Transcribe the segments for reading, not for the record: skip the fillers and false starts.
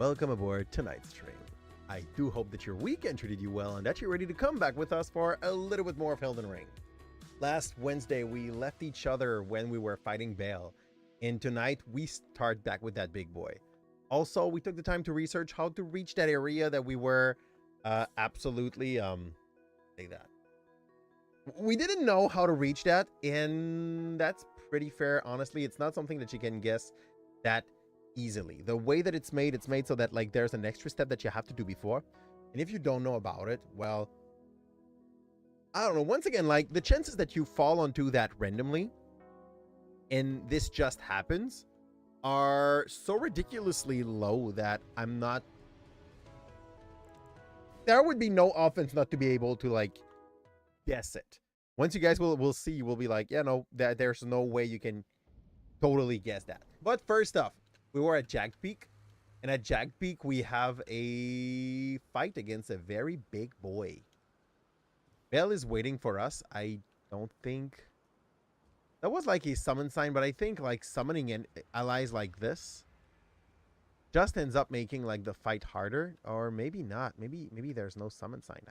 Welcome aboard tonight's stream. I do hope that your weekend treated you well and that you're ready to come back with us for a little bit more of Elden Ring. Last Wednesday, we left each other when we were fighting Bayle, and tonight we start back with that big boy. Also, we took the time to research how to reach that area that we were we didn't know how to reach that, and that's pretty fair. Honestly, it's not something that you can guess that easily. The way that it's made so that like there's an extra step that you have to do before, and if you don't know about it, well, I don't know. Once again, like the chances that you fall onto that randomly and this just happens are so ridiculously low that there would be no offense not to be able to like guess it. Once you guys will see, we'll be like, yeah, no, there's no way you can totally guess that. But first off, we were at Jagged Peak, and at Jagged Peak we have a fight against a very big boy. Bayle is waiting for us. I don't think that was like a summon sign, but I think like summoning allies like this just ends up making like the fight harder, or maybe not. Maybe there's no summon sign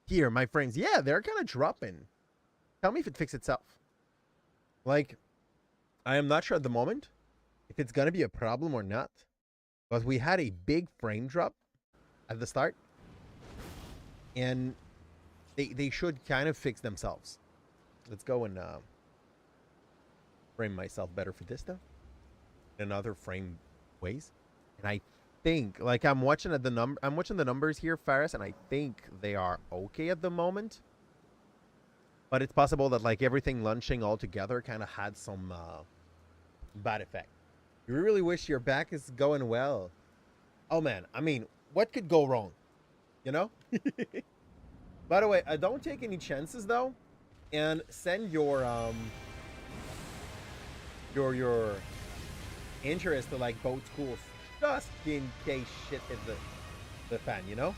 here, my friends. Yeah, they're kind of dropping. Tell me if it fixed itself. Like, I am not sure at the moment if it's gonna be a problem or not, but we had a big frame drop at the start, and they should kind of fix themselves. Let's go and frame myself better for this stuff in other frame ways. And I think, like, I'm watching the numbers here, Faris, and I think they are okay at the moment, but it's possible that like everything lunching all together kind of had some bad effect. You really wish your back is going well. Oh man, I mean, what could go wrong, you know? By the way, don't take any chances though, and send your interest to like both schools just in case shit hits the fan, you know?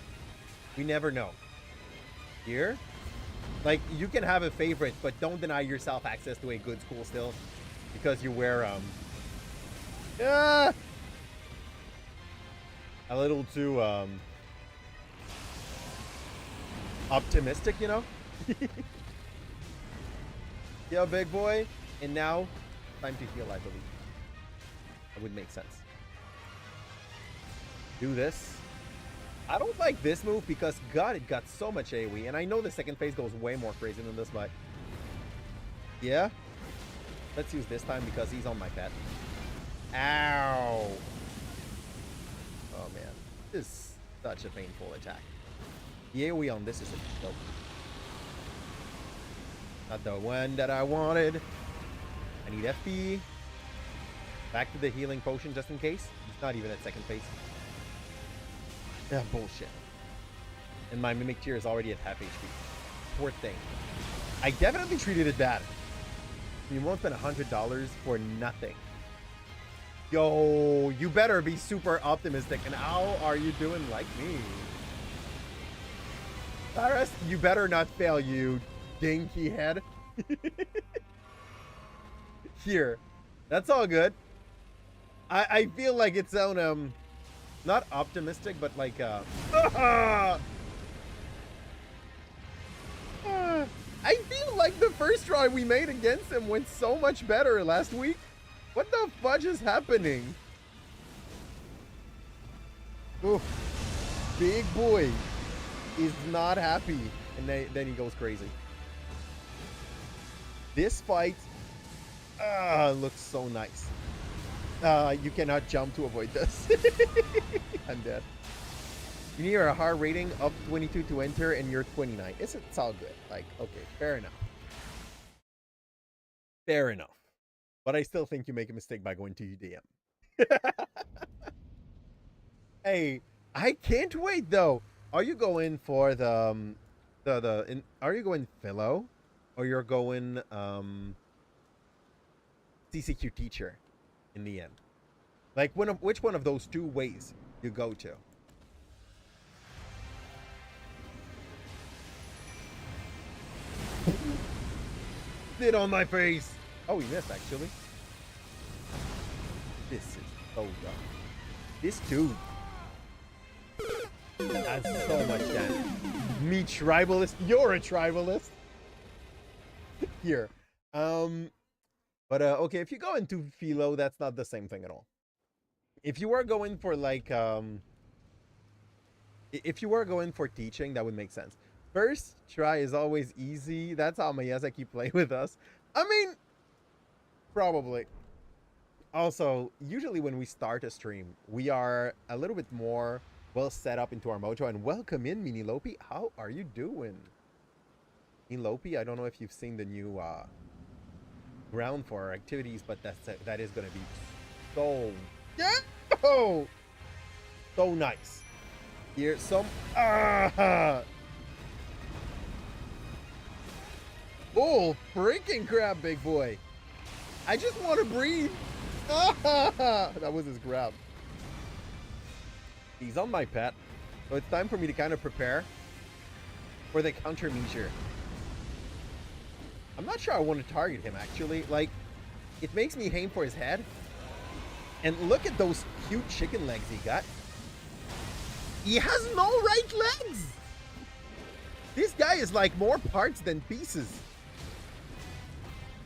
We never know. Here, like, you can have a favorite, but don't deny yourself access to a good school still because you wear a little too optimistic, you know? Yeah, big boy. And now, time to heal, I believe. That would make sense. Do this. I don't like this move because, God, it got so much AoE. And I know the second phase goes way more crazy than this, but... yeah. Let's use this time because he's on my pet. Ow. Oh, man. This is such a painful attack. The AoE on this is a joke. Not the one that I wanted. I need FP. Back to the healing potion just in case. It's not even at second phase. Yeah, bullshit. And my Mimic Tier is already at half HP. Poor thing. I definitely treated it bad. You won't spend $100 for nothing. Yo, you better be super optimistic. And how are you doing like me? Cyrus, you better not fail, you dinky head. Here. That's all good. I feel like it's on not optimistic, but like I feel like the first try we made against him went so much better last week. What the fudge is happening? Oof. Big boy is not happy, and then he goes crazy. This fight looks so nice. You cannot jump to avoid this. I'm dead. You need a heart rating of 22 to enter, and you're 29. It's all good. Like, okay, fair enough. Fair enough. But I still think you make a mistake by going to UDM. Hey, I can't wait though. Are you going for the are you going Philo, or you're going CCQ teacher in the end? Like, which one of those two ways you go to? Sit on my face. Oh, he missed actually. This is so rough. This dude has so much damage. Me tribalist. You're a tribalist. Here. But okay, if you go into philo, that's not the same thing at all. If you were going for like if you were going for teaching, that would make sense. First try is always easy. That's how Miyazaki play with us. I mean, probably. Also, usually when we start a stream, we are a little bit more well set up into our mojo. And welcome in, Minilopi. How are you doing? Minilopi, I don't know if you've seen the new ground for our activities, but that is going to be so so nice. Here's some oh, freaking crap, big boy. I just want to breathe. That was his grab. He's on my pet, so it's time for me to kind of prepare for the countermeasure. I'm not sure I want to target him, actually. Like, it makes me aim for his head. And look at those cute chicken legs he got. He has no right legs! This guy is like more parts than pieces.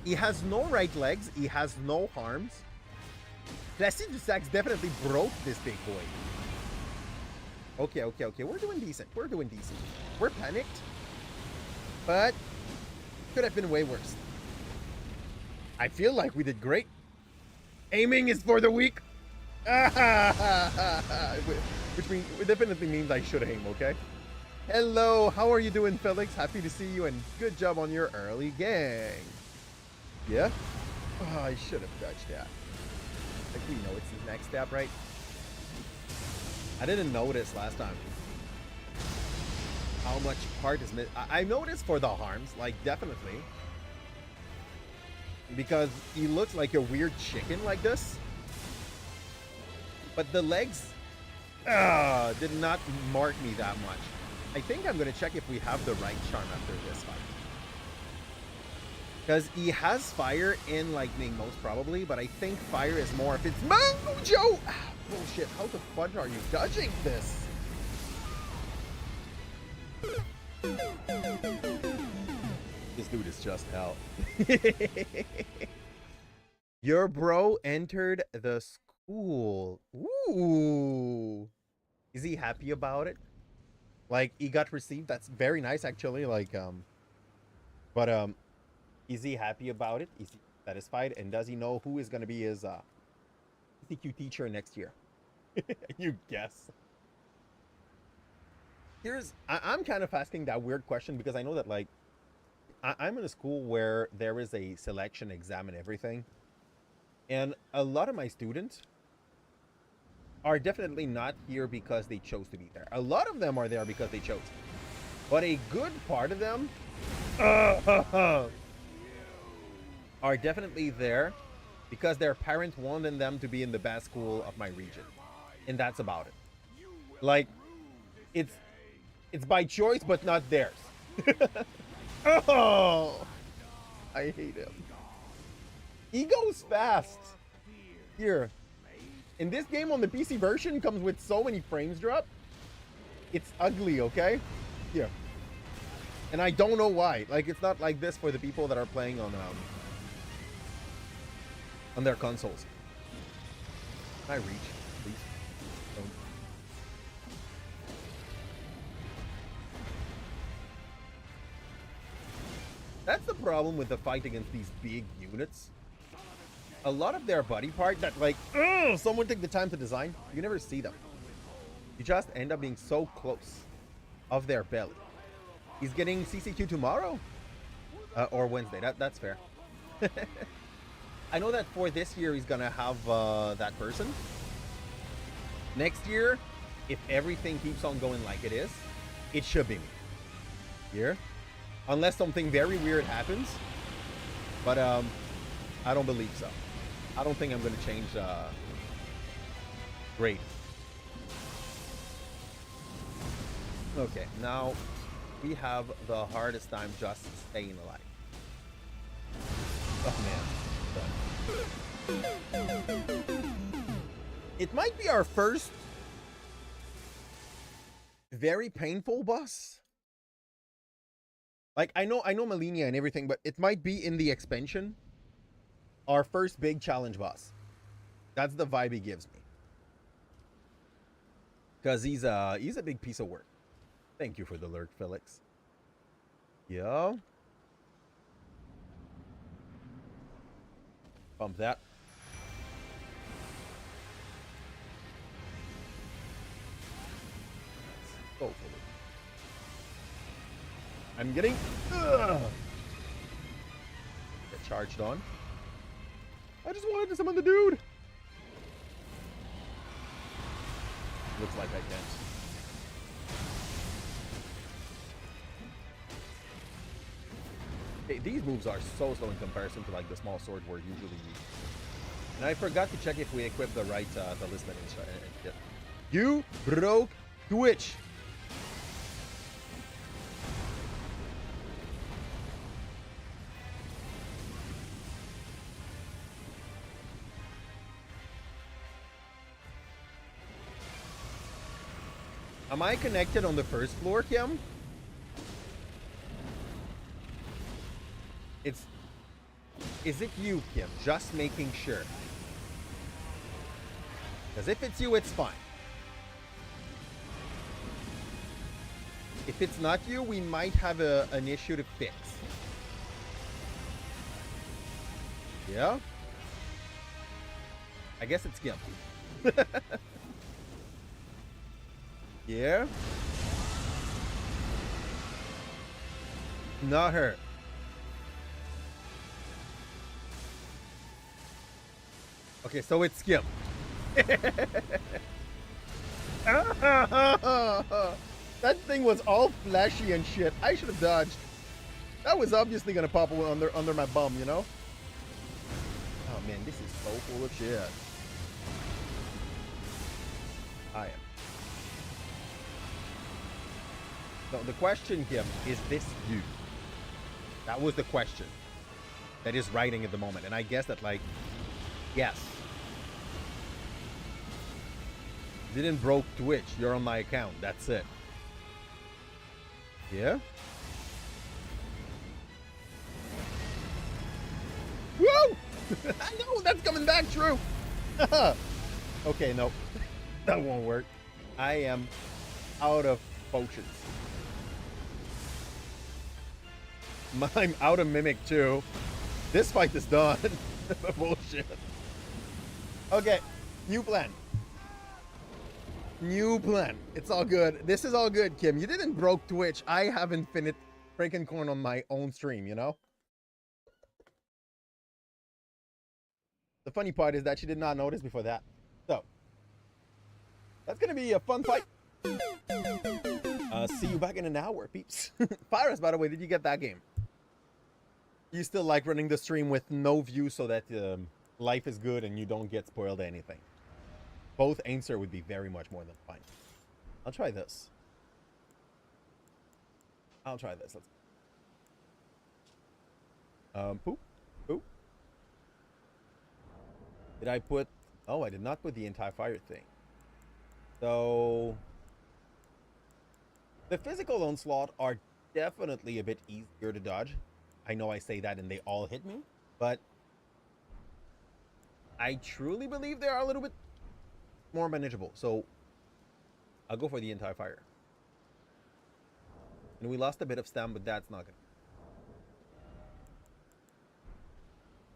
He has no right legs. He has no arms. Placide du Sax definitely broke this big boy. Okay. We're doing decent. We're panicked. But could have been way worse. I feel like we did great. Aiming is for the weak. Which definitely means I should aim, okay? Hello, how are you doing, Felix? Happy to see you and good job on your early gang. Yeah? Oh, I should have dodged that. Like, we know it's his next step, right? I didn't notice last time how much part is missing. I noticed for the arms, like, definitely. Because he looks like a weird chicken like this. But the legs did not mark me that much. I think I'm going to check if we have the right charm after this fight. Because he has fire in lightning most probably, but I think fire is more if it's mojo! Ah, bullshit, how the fudge are you dodging this? This dude is just hell. Your bro entered the school. Ooh. Is he happy about it? Like, he got received? That's very nice, actually. Like, is he happy about it? Is he satisfied? And does he know who is going to be his CQ teacher next year? You guess. I'm kind of asking that weird question because I know that, like, I'm in a school where there is a selection exam and everything. And a lot of my students are definitely not here because they chose to be there. A lot of them are there because they chose. But a good part of them are definitely there because their parents wanted them to be in the best school of my region. And that's about it. Like, it's by choice, but not theirs. Oh, I hate him. He goes fast. Here. In this game on the PC version comes with so many frames drop. It's ugly, okay? Here. And I don't know why. Like, it's not like this for the people that are playing on their consoles. Can I reach, please? Don't. That's the problem with the fight against these big units. A lot of their body part that, like, someone took the time to design, you never see them. You just end up being so close of their belly. He's getting CCQ tomorrow? Or Wednesday. That's fair. I know that for this year, he's going to have that person. Next year, if everything keeps on going like it is, it should be me. Here. Unless something very weird happens. But I don't believe so. I don't think I'm going to change grade. Okay, now we have the hardest time just staying alive. Oh man. It might be our first very painful boss. Like, I know Malinia and everything, but it might be in the expansion. Our first big challenge boss. That's the vibe he gives me. Because he's a big piece of work. Thank you for the lurk, Felix. Yo. Pump that. Let's go for it. I'm getting get charged on. I just wanted to summon the dude. Looks like I can't. Hey, these moves are so slow in comparison to like the small sword we're usually using. And I forgot to check if we equip the right talisman and You broke Twitch. Am I connected on the first floor, Kim? Is it you, Kim? Just making sure. Because if it's you, it's fine. If it's not you, we might have an issue to fix. Yeah? I guess it's Kim. Yeah? Not her. Okay, so it's Skim. That thing was all flashy and shit. I should have dodged. That was obviously gonna pop under my bum, you know? Oh man, this is so full of shit. I am. So the question, Kim, is this you? That was the question that is writing at the moment. And I guess that, like, yes. Didn't broke Twitch. You're on my account. That's it. Yeah? Woo! I know that's coming back true. Okay, no. That won't work. I am out of potions. I'm out of mimic too. This fight is done. Bullshit. Okay, new plan. New plan. It's all good. This is all good, Kim. You didn't broke Twitch. I have infinite freaking corn on my own stream, you know? The funny part is that she did not notice before that. So, that's gonna be a fun fight. See you back in an hour, peeps. Pyrus, by the way, did you get that game? You still like running the stream with no view so that life is good and you don't get spoiled anything? Both answer would be very much more than fine. I'll try this. I'll try this. Let's. Poop. Poop. Did I put... Oh, I did not put the anti-fire thing. So... The physical onslaught are definitely a bit easier to dodge. I know I say that and they all hit me, but I truly believe they are a little bit more manageable. So I'll go for the anti-fire. And we lost a bit of stam, but that's not good.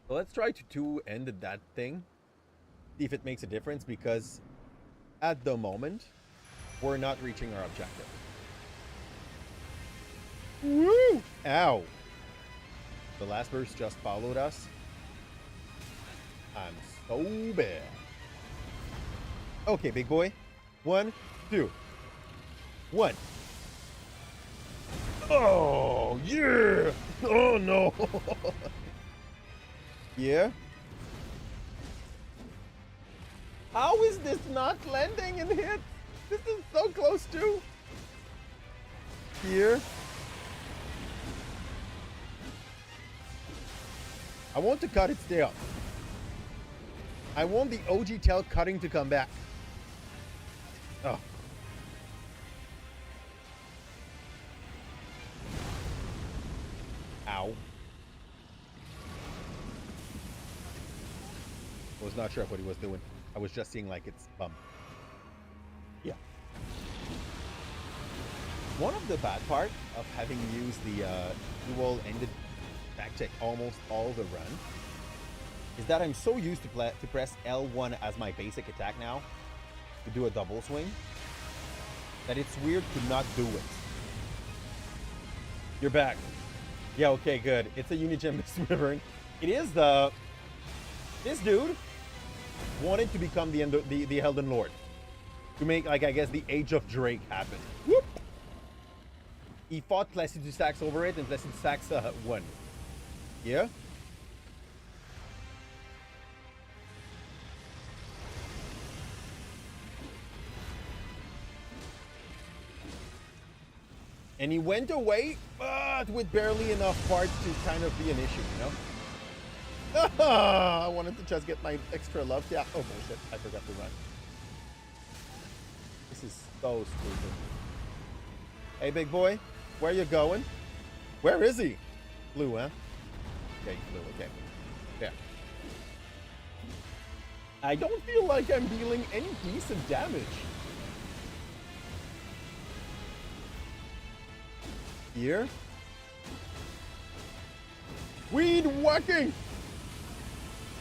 So let's try to two-end that thing. See if it makes a difference, because at the moment, we're not reaching our objective. Woo! Ow! The last burst just followed us. I'm so bad. Okay, big boy. 1, 2. 1. Oh, yeah! Oh, no! Yeah? How is this not landing and hit? This is so close to. Here. I want to cut its tail. I want the OG tail cutting to come back. Oh. Ow. I was not sure what he was doing. I was just seeing like its bum. Yeah. One of the bad part of having used the dual-ended tactic almost all the run is that I'm so used to press L1 as my basic attack now to do a double swing that it's weird to not do it. You're back. Yeah, okay, good. It's a Unigem Wyvern. It is the... This dude wanted to become the Elden Lord. To make, like, I guess, the Age of Drake happen. Whoop! He fought Placidus Sax over it, and Placidus Sax won. Yeah? And he went away, but with barely enough parts to kind of be an issue, you know? I wanted to just get my extra love. Yeah. Oh, bullshit. I forgot to run. This is so stupid. Hey, big boy. Where you going? Where is he? Blue, huh? Okay, blue. Okay. Yeah. I don't feel like I'm dealing any decent damage. Here. Weed whacking!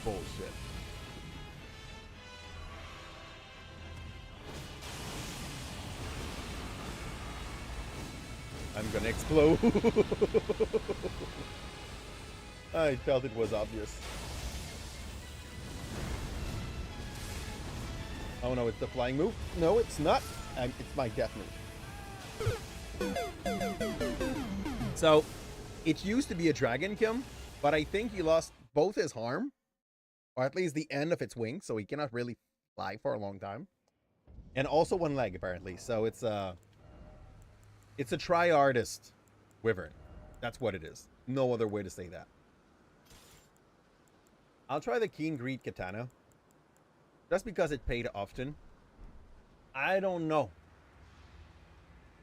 Bullshit. I'm gonna explode. I felt it was obvious. Oh no, it's the flying move. No, it's not. It's my death move. So, it used to be a dragon kiln, but I think he lost both his arm, or at least the end of its wing, so he cannot really fly for a long time, and also one leg apparently. So it's a try-artist wyvern. That's what it is. No other way to say that. I'll try the Keen Greed Katana, just because it paid often. I don't know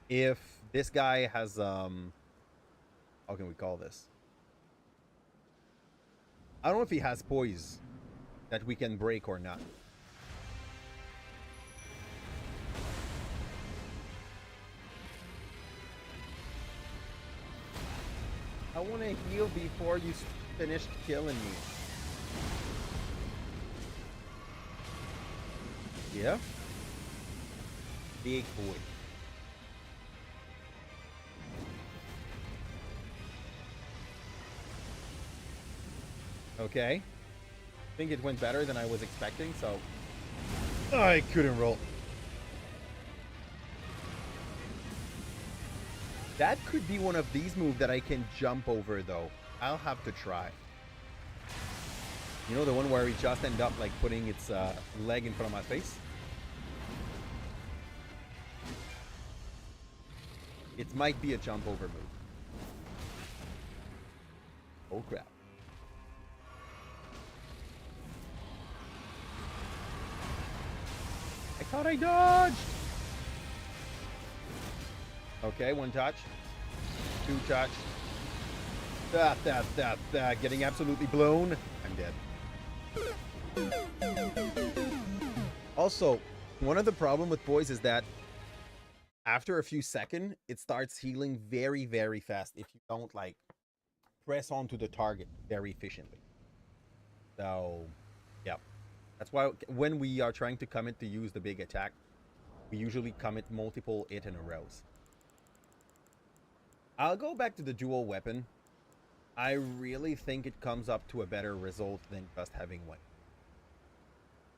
if this guy has how can we call this? I don't know if he has poise that we can break or not. I want to heal before you finish killing me. Yeah? Big boy. Okay. I think it went better than I was expecting, so... I couldn't roll. That could be one of these moves that I can jump over, though. I'll have to try. You know, the one where he just ended up, like, putting its leg in front of my face? It might be a jump over move. Oh, crap. I thought I dodged! Okay, one touch. Two touch. Getting absolutely blown. I'm dead. Also, one of the problem with poise is that after a few seconds, it starts healing very, very fast if you don't, like, press onto the target very efficiently. So, yeah. That's why when we are trying to commit to use the big attack, we usually commit multiple hit in a row. I'll go back to the dual weapon. I really think it comes up to a better result than just having one.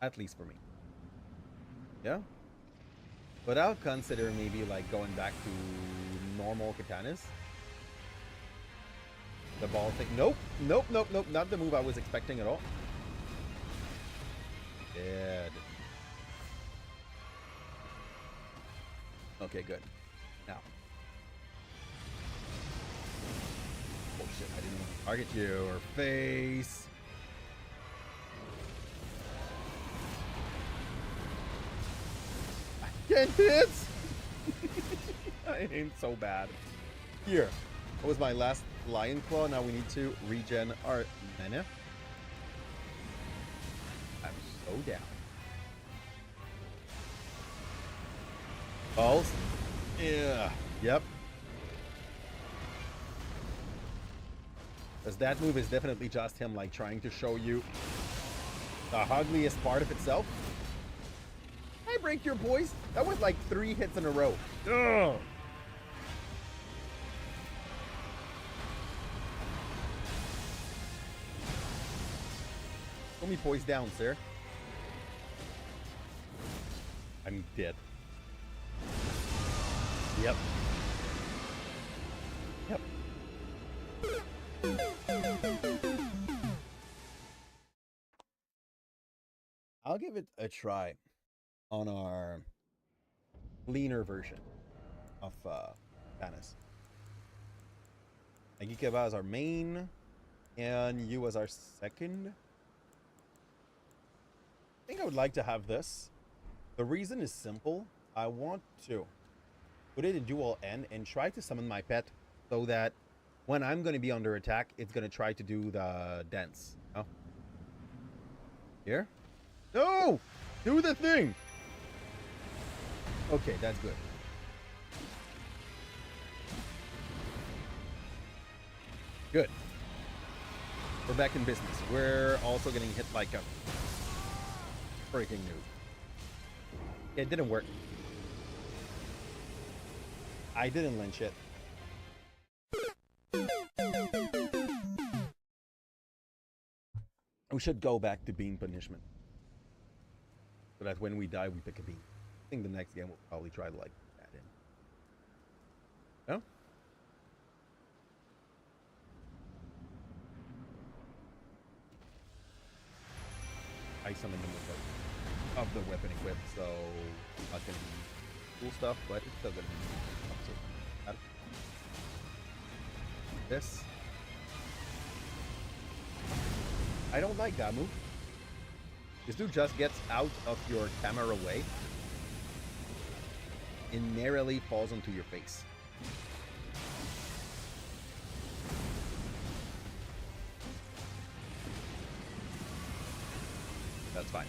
At least for me. Yeah? But I'll consider maybe like going back to normal katanas. The ball thing. Nope. Nope, nope, nope. Not the move I was expecting at all. Dead. Okay, good. Now. Oh shit, I didn't want to target you or face. Can't hit! I aim so bad. Here. That was my last Lion Claw. Now we need to regen our mana. I'm so down. Balls. Yeah. Yep. Because that move is definitely just him, like, trying to show you the ugliest part of itself. I break your boys. That was like 3 hits in a row. Ugh. Let me poise down, sir. I'm dead. Yep. Yep. I'll give it a try on our leaner version of Vanis. Agikeva as our main, and you as our second. I think I would like to have this. The reason is simple. I want to put it in dual N and try to summon my pet so that when I'm going to be under attack, it's going to try to do the dance. Oh. Here? No! Do the thing! Okay, that's good. Good. We're back in business. We're also getting hit like a freaking noob. It didn't work. I didn't lynch it. We should go back to bean punishment. So that when we die, we pick a bean. I think the next game we'll probably try to, like, add in. No? I summoned him with the weapon equipped, so not gonna be cool stuff, but it's still gonna be awesome. This. I don't like that move. This dude just gets out of your camera way and narrowly falls onto your face. That's fine.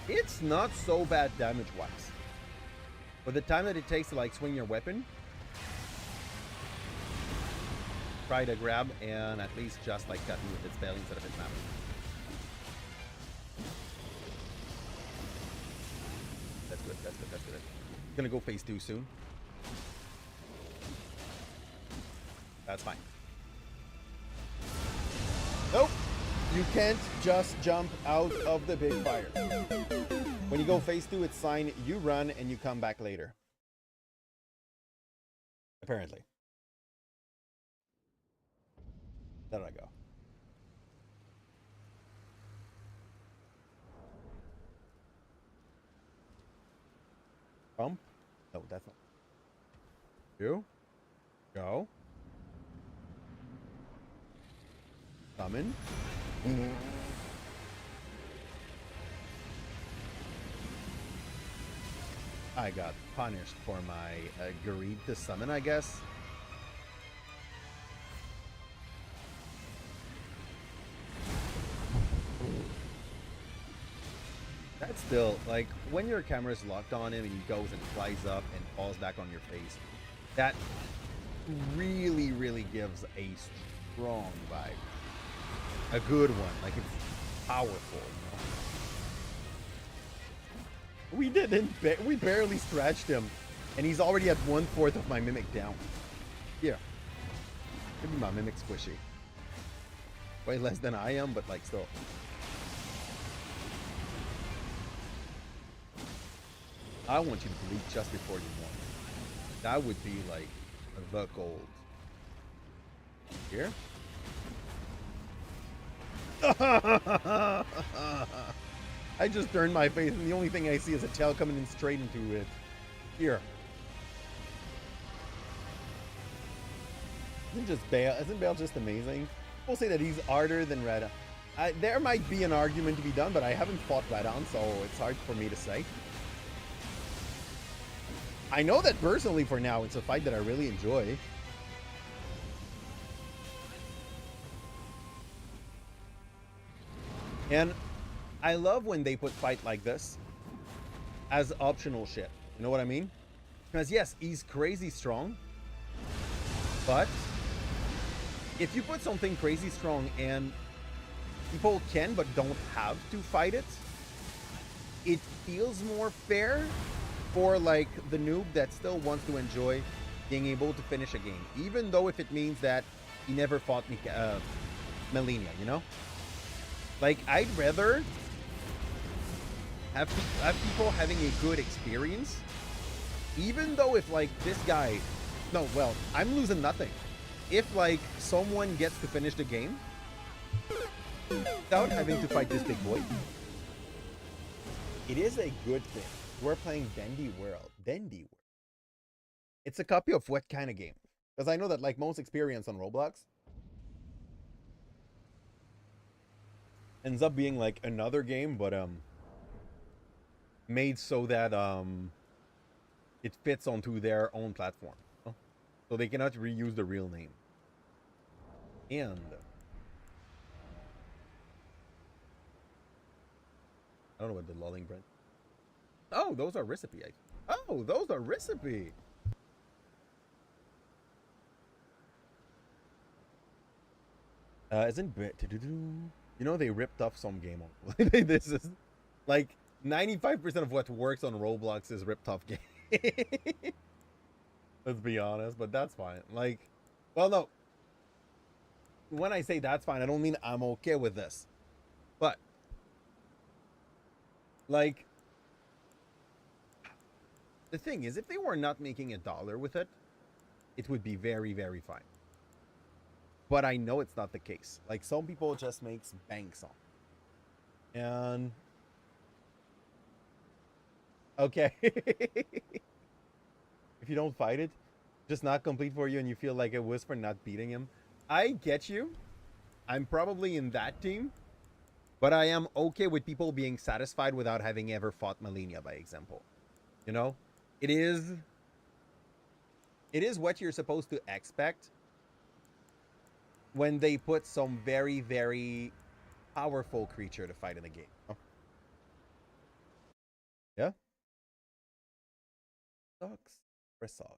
It's not so bad damage-wise. For the time that it takes to, like, swing your weapon, try to grab and at least just, like, cut me with its Bayle instead of its map. That's good, that's good, that's good. Gonna go phase 2 soon. That's fine. Nope. You can't just jump out of the big fire. When you go phase 2, it's sign you run and you come back later. Apparently. There I go. Bump? No, that's not. You. Go. Summon. I got punished for my greed to summon, I guess. That's still, like, when your camera's locked on him and he goes and flies up and falls back on your face, that really, really gives a strong vibe. A good one. Like, it's powerful, you know? We barely scratched him, and he's already at 1/4 of my Mimic down. Yeah. Maybe my Mimic's squishy. Way less than I am, but, like, still. I want you to bleed just before you want. That would be, like, the gold. Here? I just turned my face and the only thing I see is a tail coming in straight into it. Here. Isn't Bayle just amazing? People say that he's harder than Red. There might be an argument to be done, but I haven't fought Radon, so it's hard for me to say. I know that personally for now, it's a fight that I really enjoy. And I love when they put fight like this as optional shit. You know what I mean? Because yes, he's crazy strong, but if you put something crazy strong and people can but don't have to fight it, it feels more fair for like the noob that still wants to enjoy being able to finish a game, even though if it means that he never fought Melania, you know? Like, I'd rather have people having a good experience, even though if like this guy, no, well, I'm losing nothing. If like someone gets to finish the game without having to fight this big boy, it is a good thing. We're playing Dendy World. Dendy World. It's a copy of what kind of game? Because I know that like most experience on Roblox ends up being like another game, but made so that it fits onto their own platform. So they cannot reuse the real name. And I don't know what the lolling brand. Oh, those are recipe. Oh, those are recipe. Isn't you know they ripped off some game on. This is like 95% of what works on Roblox is ripped off game. Let's be honest, but that's fine. Like, well, no. When I say that's fine, I don't mean I'm okay with this. But like, the thing is, if they were not making $1 with it, it would be very, very fine. But I know it's not the case. Like, some people just makes banks on. And okay. If you don't fight it, just not complete for you and you feel like it was for not beating him. I get you. I'm probably in that team. But I am okay with people being satisfied without having ever fought Melania, by example. You know? It is what you're supposed to expect when they put some very, very powerful creature to fight in the game. Oh. Yeah? Sucks. Result.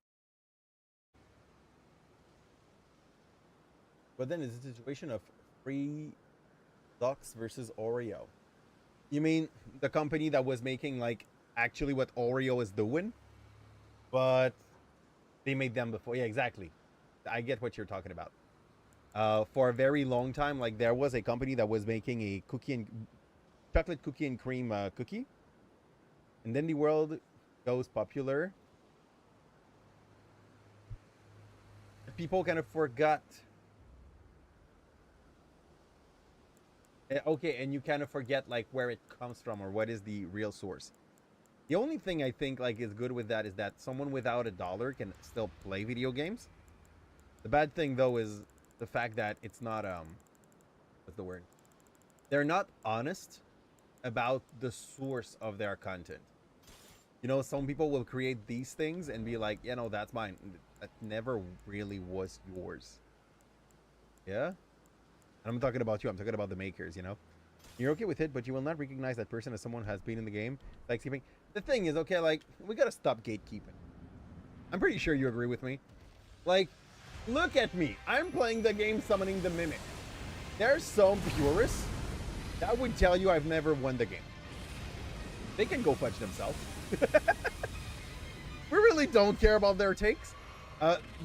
But then it's a situation of free Ducks versus Oreo. You mean the company that was making like actually what Oreo is doing, but they made them before? Yeah, exactly. I get what you're talking about. For a very long time, like there was a company that was making a chocolate cookie and cream cookie, and then the world goes popular. People kind of forgot. Okay, and you kind of forget like where it comes from or what is the real source. The only thing I think like is good with that is that someone without $1 can still play video games. The bad thing though is the fact that it's not what's the word? They're not honest about the source of their content. You know, some people will create these things and be like, you know, that's mine. That never really was yours. Yeah? I'm talking about you. I'm talking about the makers, you know? You're okay with it, but you will not recognize that person as someone who has been in the game. Like, skipping. The thing is, okay, like, we gotta stop gatekeeping. I'm pretty sure you agree with me. Like, look at me. I'm playing the game Summoning the Mimic. There's some purists that would tell you I've never won the game. They can go fudge themselves. We really don't care about their takes.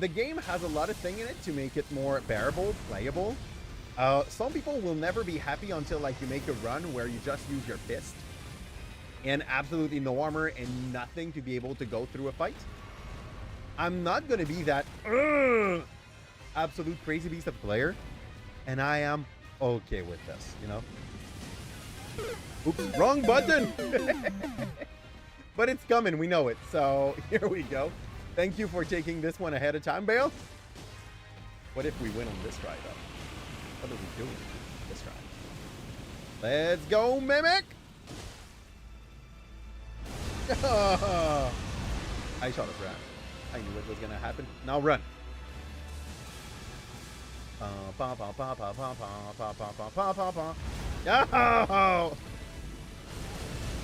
The game has a lot of things in it to make it more bearable, playable. Some people will never be happy until like you make a run where you just use your fist and absolutely no armor and nothing to be able to go through a fight. I'm not going to be that absolute crazy beast of a player, and I am okay with this, you know? Oops, wrong button! But it's coming, we know it, so here we go. Thank you for taking this one ahead of time, Bayle. What if we win on this try, though? What are we doing this try? Let's go, Mimic. I shot a rat. I knew what was gonna happen. Now run. Oh!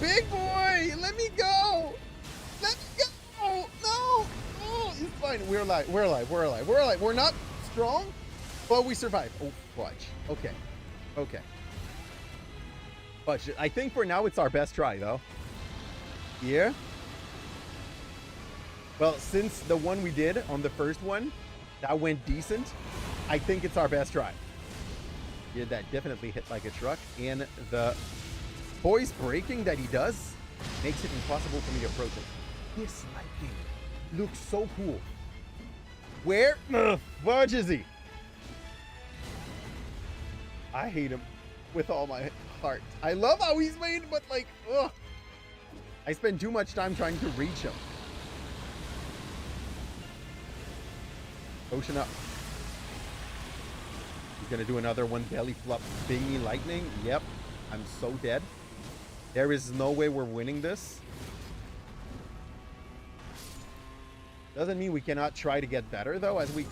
Big boy, let me go. Let me go. No. Oh, it's fine. We're alive. We're alive. We're alive. We're alive. We're not strong, but we survived. Oh, fudge. Okay. Okay. Fudge. I think for now it's our best try, though. Yeah. Well, since the one we did on the first one, that went decent, I think it's our best try. Yeah, that definitely hit like a truck. And the voice breaking that he does makes it impossible for me to approach it. This lightning looks so cool. Where the fudge is he? I hate him with all my heart. I love how he's made, but like, ugh. I spend too much time trying to reach him. Ocean up. He's gonna do another one belly flop thingy lightning. Yep. I'm so dead. There is no way we're winning this. Doesn't mean we cannot try to get better though as we...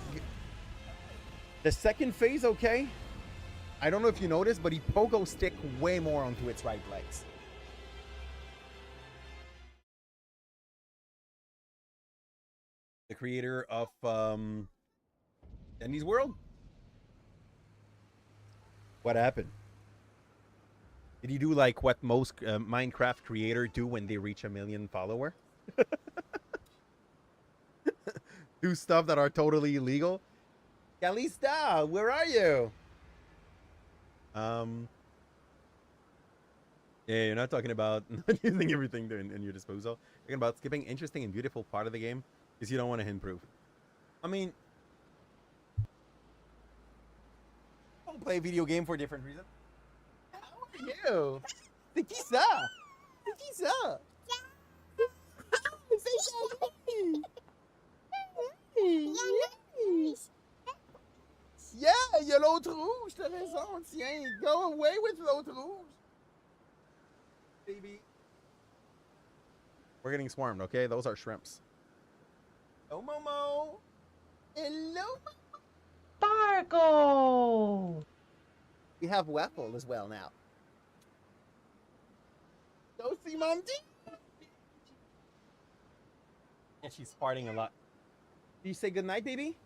The second phase, okay. I don't know if you noticed, but he pogo stick way more onto its right legs. The creator of Denny's World. What happened? Did he do like what most Minecraft creators do when they reach 1 million follower? Do stuff that are totally illegal? Calipze, where are you? Yeah, you're not talking about not using everything in your disposal. You're talking about skipping interesting and beautiful part of the game because you don't want to improve. I mean, don't play a video game for a different reason. How are you? Tequila. Tequila. Yeah, il y a l'autre rouge, t'as raison, tiens, go away with l'autre rouge. Baby. We're getting swarmed, okay? Those are shrimps. Oh, Momo. Hello, Sparkle! we have Waffle as well now. Go see Mom D. And she's farting a lot. Do you say goodnight, baby?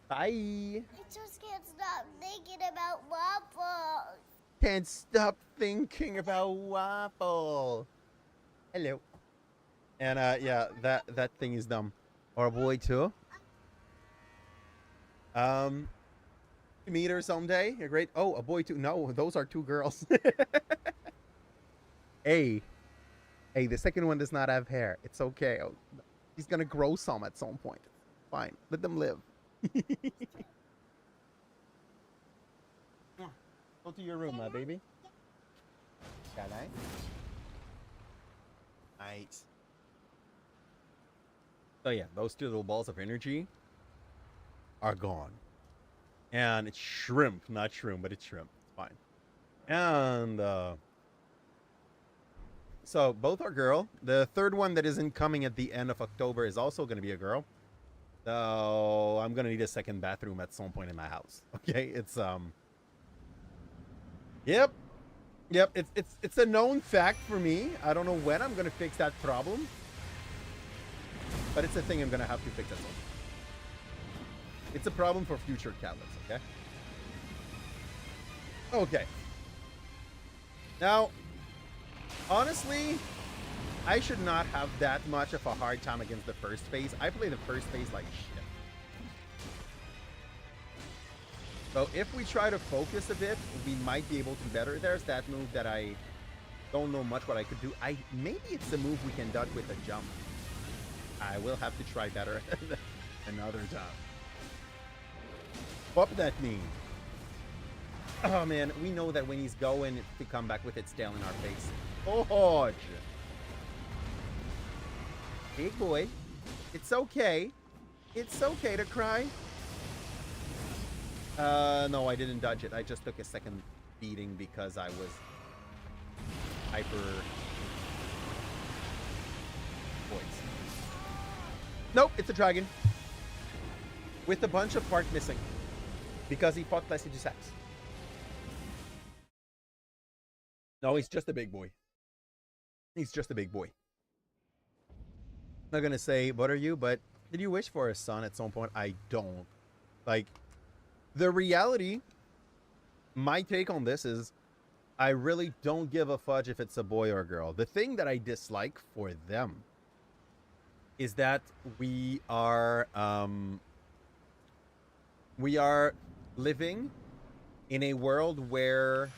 Bye. I just can't stop thinking about waffles. Can't stop thinking about Waffle. Hello. And yeah, that thing is dumb. Or a boy too. Meet her someday. You're great. Oh, a boy too. No, those are two girls. Hey, the second one does not have hair. It's okay. Oh, he's gonna grow some at some point. Fine, let them live. Go to your room, my baby. Can I? Right. So yeah, those two little balls of energy are gone. And it's shrimp, not shroom, but it's shrimp. It's fine. And so both are girl. The third one that isn't coming at the end of October is also going to be a girl. So I'm going to need a second bathroom at some point in my house. Okay, it's Yep. It's a known fact for me. I don't know when I'm going to fix that problem. But it's a thing I'm going to have to fix at some point. It's a problem for future Calipze, okay? Okay. Now, honestly, I should not have that much of a hard time against the first phase. I play the first phase like shit. So if we try to focus a bit, we might be able to better. There's that move that I don't know much what I could do. Maybe it's a move we can duck with a jump. I will have to try better another time. What that mean? Oh man, we know that when he's going to come back with its tail in our face. Oh, big boy, it's okay. It's okay to cry. No, I didn't dodge it. I just took a second beating because I was hyper poised. Nope, it's a dragon. With a bunch of part missing. Because he fought Classy Sax. No, he's just a big boy. He's just a big boy. Not gonna say, what are you? But did you wish for a son at some point? I don't. Like, the reality, my take on this is, I really don't give a fudge if it's a boy or a girl. The thing that I dislike for them is that we are living in a world where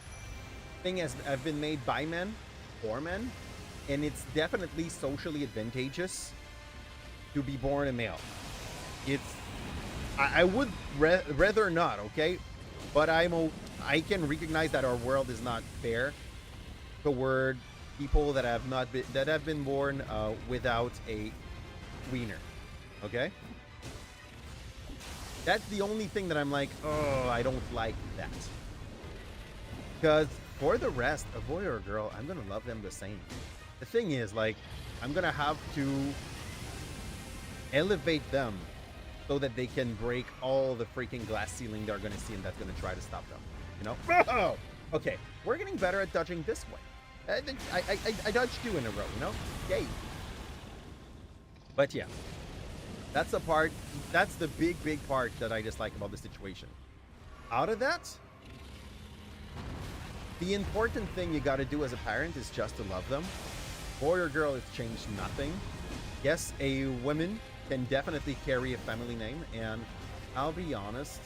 things have been made by men, for men, and it's definitely socially advantageous to be born a male. I would rather not, okay? But I can recognize that our world is not fair toward people that have been born without a wiener, okay? That's the only thing that I'm like, oh, I don't like that. Because for the rest, a boy or a girl, I'm gonna love them the same. The thing is, like, I'm gonna have to elevate them so that they can break all the freaking glass ceiling they're gonna see, and that's gonna try to stop them. You know? Okay, we're getting better at dodging this way. I dodged 2 in a row, you know? Yay. But yeah, that's the big part that I dislike about the situation. Out of that, the important thing you gotta do as a parent is just to love them. Boy or girl, it's changed nothing. Yes, a woman can definitely carry a family name, and I'll be honest,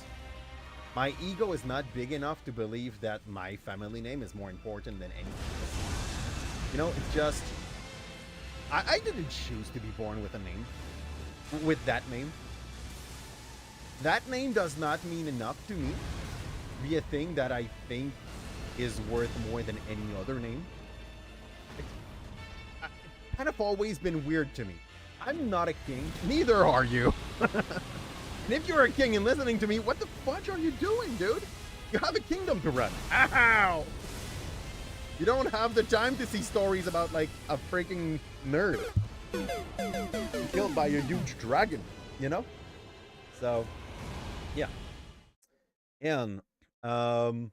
my ego is not big enough to believe that my family name is more important than anything else. You know, it's just, I didn't choose to be born with a name, with that name. That name does not mean enough to me to be a thing that I think is worth more than any other name. It's kind of always been weird to me. I'm not a king. Neither are you. And if you're a king and listening to me, what the fudge are you doing, dude? You have a kingdom to run. Ow! You don't have the time to see stories about, like, a freaking nerd killed by a huge dragon, you know? So, yeah. And, so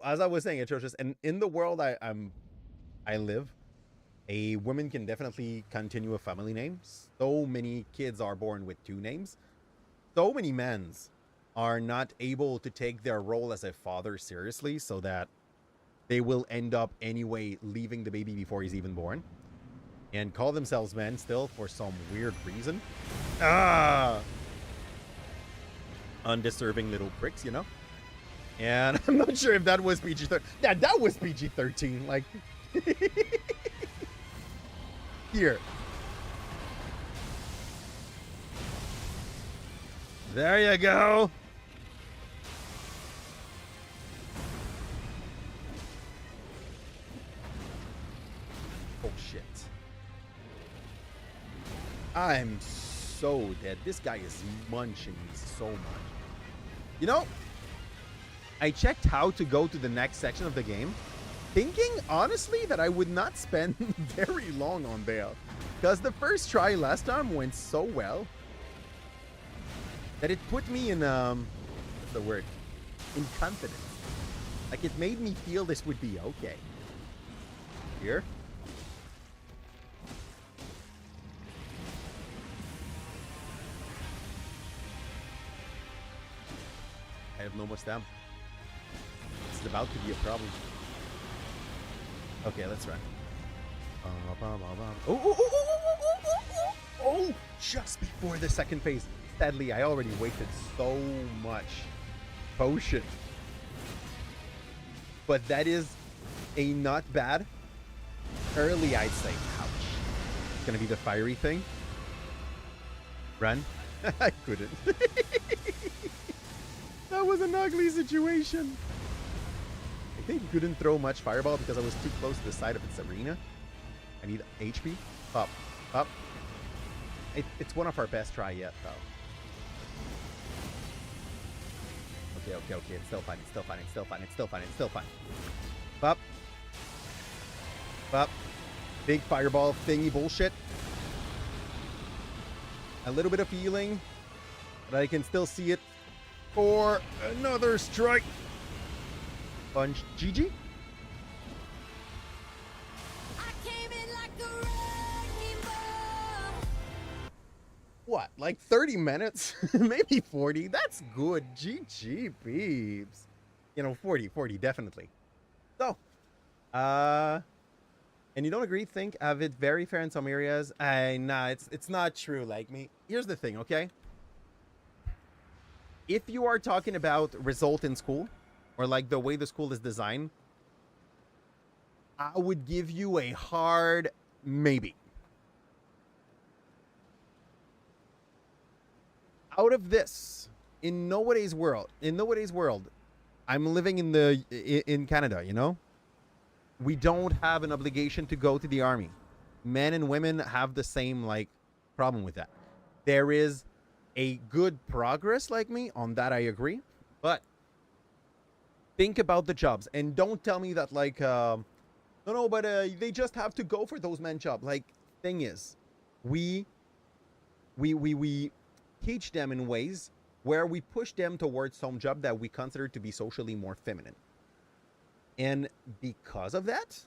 as I was saying, atrocious, and in the world I live, a woman can definitely continue a family name. So many kids are born with 2 names. So many men are not able to take their role as a father seriously, so that they will end up anyway leaving the baby before he's even born, and call themselves men still for some weird reason. Undeserving little pricks, you know? And I'm not sure if that was PG-13. Yeah, that was PG-13. Like, here. There you go. Oh, shit. I'm so dead. This guy is munching me so much. You know, I checked how to go to the next section of the game, thinking, honestly, that I would not spend very long on Bayle. Because the first try last time went so well that it put me in, what's the word? In confidence. Like, it made me feel this would be okay. Here. I have no more stamina. This is about to be a problem. Okay, let's run. Oh, just before the second phase. Sadly, I already wasted so much potion. But that is a not bad early, I'd say. Ouch. It's gonna be the fiery thing. Run. I couldn't. That was an ugly situation. I think I couldn't throw much fireball because I was too close to the side of its arena. I need HP. Up. Up. It's one of our best try yet, though. Okay. It's still fine. It's still fine. It's still fine. It's still fine. It's still fine. Up. Up. Big fireball thingy bullshit. A little bit of healing. But I can still see it for another strike. Punch. GG. What, like 30 minutes? Maybe 40. That's good. GG, peeps. 40, definitely. So, and you don't agree? Think of it very fair in some areas. Nah, it's not true. Like me. Here's the thing, okay? If you are talking about result in school, or like the way the school is designed, I would give you a hard maybe. Out of this, in nowadays world, I'm living in Canada, we don't have an obligation to go to the army. Men and women have the same problem with that. There is a good progress like me on that, I agree, but think about the jobs and don't tell me that no, but they just have to go for those men jobs. Thing is, we teach them in ways where we push them towards some job that we consider to be socially more feminine. And because of that,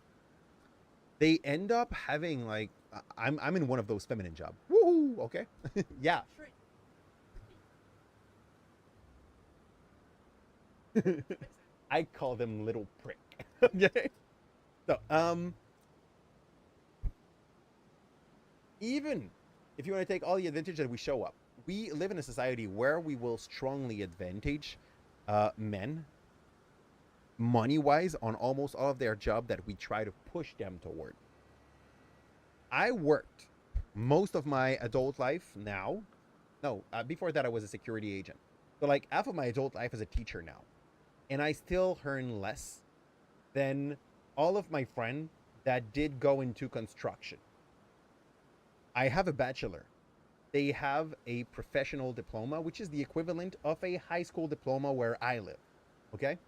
they end up having I'm in one of those feminine jobs. Woohoo! Okay. Yeah. I call them little prick. Okay. So, even if you want to take all the advantage that we show up, we live in a society where we will strongly advantage men money-wise on almost all of their job that we try to push them toward. I worked most of my adult life now. No, before that I was a security agent. So half of my adult life as a teacher now. And I still earn less than all of my friends that did go into construction. I have a bachelor. They have a professional diploma, which is the equivalent of a high school diploma where I live. Okay?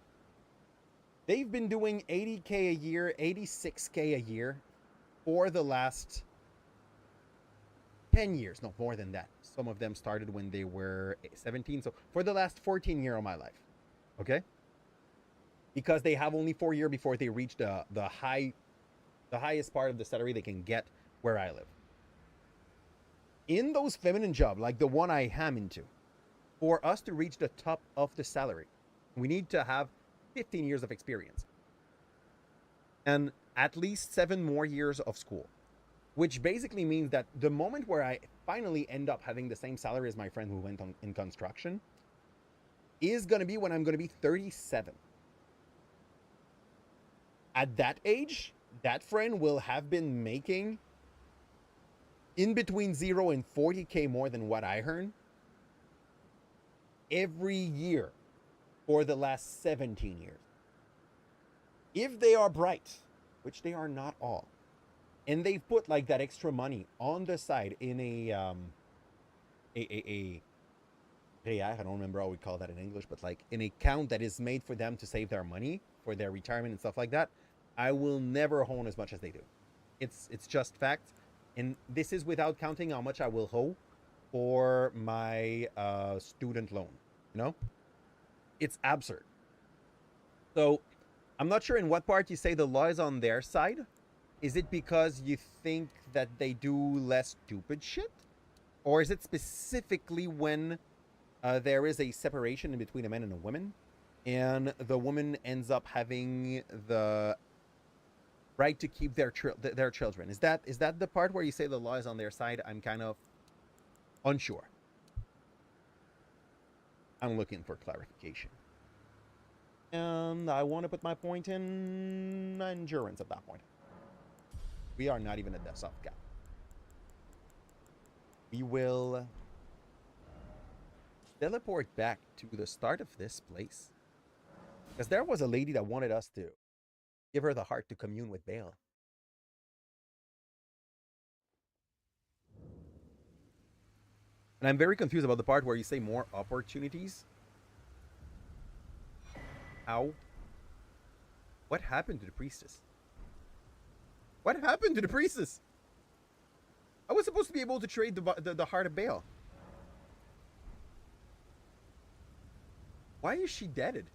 They've been doing 80K a year, 86K a year for the last 10 years. No, more than that. Some of them started when they were 17. So for the last 14 years of my life. Okay? Because they have only 4 years before they reach the highest part of the salary they can get where I live. In those feminine jobs, like the one I am into, for us to reach the top of the salary, we need to have 15 years of experience and at least 7 more years of school, which basically means that the moment where I finally end up having the same salary as my friend who went on in construction is going to be when I'm going to be 37. At that age, that friend will have been making in between 0 and 40K more than what I earn every year for the last 17 years. If they are bright, which they are not all, and they've put that extra money on the side in a I don't remember how we call that in English, but an account that is made for them to save their money for their retirement and stuff like that, I will never own as much as they do. It's just fact. And this is without counting how much I will owe for my student loan. It's absurd. So I'm not sure in what part you say the law is on their side. Is it because you think that they do less stupid shit? Or is it specifically when there is a separation in between a man and a woman, and the woman ends up having the right to keep their children? Is that the part where you say the law is on their side? I'm kind of unsure. I'm looking for clarification. And I want to put my point in endurance at that point. We are not even at the soft cap. We will teleport back to the start of this place. Because there was a lady that wanted us to give her the heart to commune with Bayle. And I'm very confused about the part where you say more opportunities. How? What happened to the priestess? What happened to the priestess? I was supposed to be able to trade the heart of Bayle. Why is she deaded?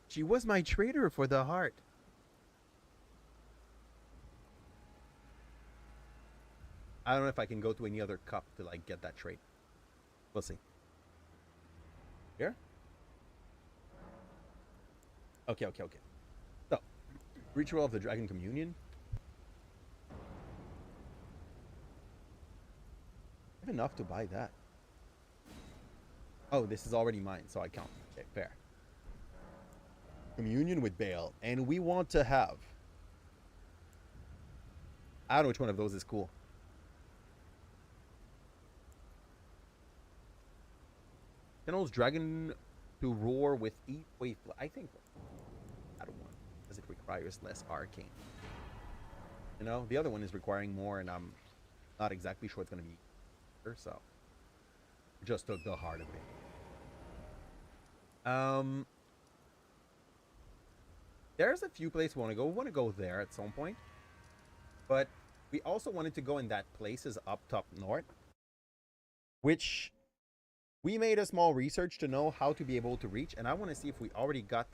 She was my trader for the heart. I don't know if I can go to any other cup to like get that trade. We'll see. Here? Okay. So, Ritual of the Dragon Communion. I have enough to buy that. Oh, this is already mine, so I count. Okay, fair. Communion with Bayle, and we want to have. I don't know which one of those is cool. Channels Dragon to roar with 8 wave. I think I don't want because it requires less arcane. You know, the other one is requiring more, and I'm not exactly sure it's going to be. So, just took the heart of it. There's a few places we want to go. We want to go there at some point, but we also wanted to go in that places up top north, which we made a small research to know how to be able to reach, and I want to see if we already got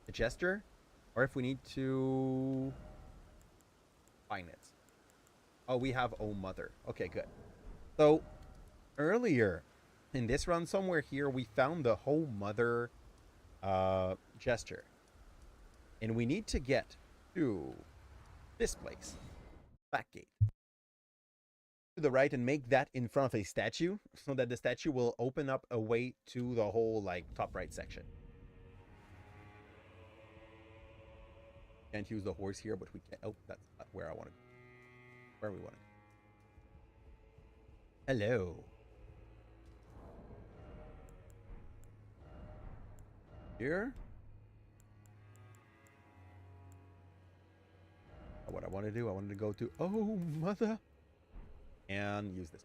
a gesture or if we need to find it. Oh, we have Oh Mother. Okay, good. So earlier in this run, somewhere here, we found the Oh Mother gesture, and we need to get to this place, back gate, to the right, and make that in front of a statue so that the statue will open up a way to the whole like top right section. Can't use the horse here, but we can. Oh, that's not where I wanted. Where we wanted. Hello. Here. What I want to do, I wanted to go to Oh Mother and use this.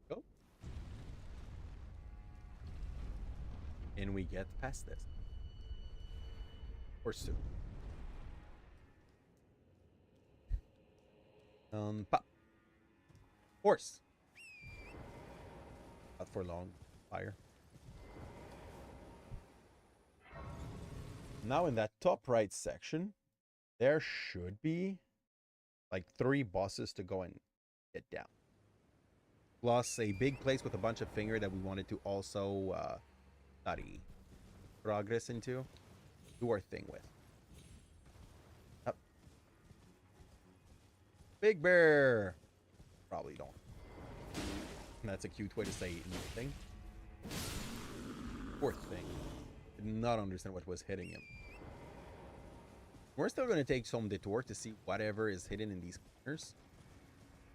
Go. And we get past this. Or soon. Pop. Horse. Not for long. Fire. Now in that top right section, there should be like 3 bosses to go and get down. Plus a big place with a bunch of finger that we wanted to also study progress into. Do our thing with. Up. Big bear. Probably don't. That's a cute way to say nothing. Poor thing. Did not understand what was hitting him. We're still going to take some detour to see whatever is hidden in these corners.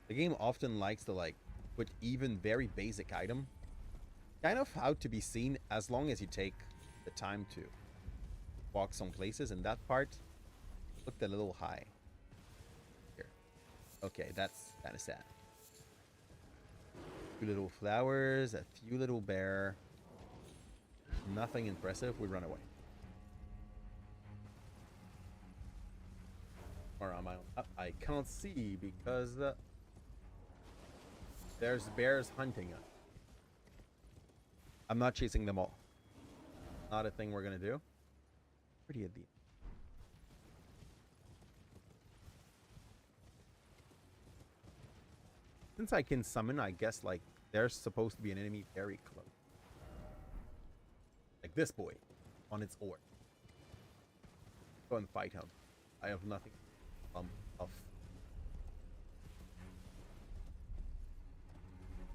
The game often likes to like put even very basic item kind of out to be seen as long as you take the time to walk some places, and that part looked a little high. Here. Okay, that's kind of sad. 2 little flowers, a few little bear. Nothing impressive. We run away. Or am I can't see because there's bears hunting us. I'm not chasing them all. Not a thing we're gonna do. Pretty at the end. Since I can summon, I guess like there's supposed to be an enemy very close. Like this boy on its oar. Go and fight him. I have nothing of.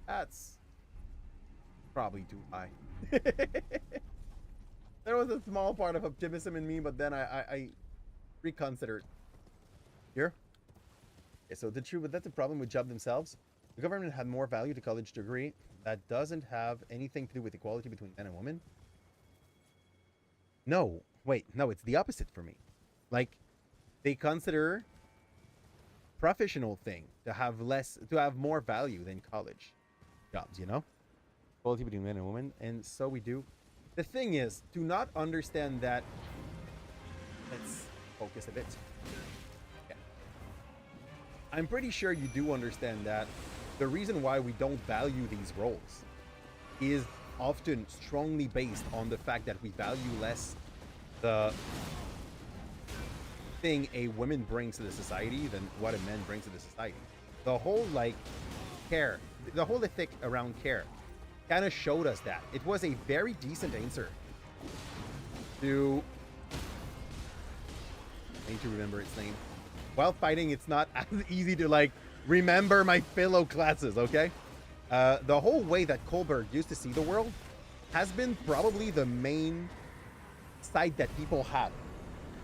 That's probably too high. There was a small part of optimism in me, but then I reconsidered. Here? Okay, so but that's the problem with job themselves. The government had more value to college degree. That doesn't have anything to do with equality between men and women. No, wait, no, it's the opposite for me. Like, they consider professional thing to have more value than college jobs, you know? Equality between men and women, and so we do. The thing is, do not understand that. Let's focus a bit. Okay. I'm pretty sure you do understand that the reason why we don't value these roles is often strongly based on the fact that we value less the thing a woman brings to the society than what a man brings to the society. The whole care, the whole ethic around care kind of showed us that. It was a very decent answer to, I need to remember its name. While fighting, it's not as easy to remember my fellow classes, okay? The whole way that Kohlberg used to see the world has been probably the main site that people have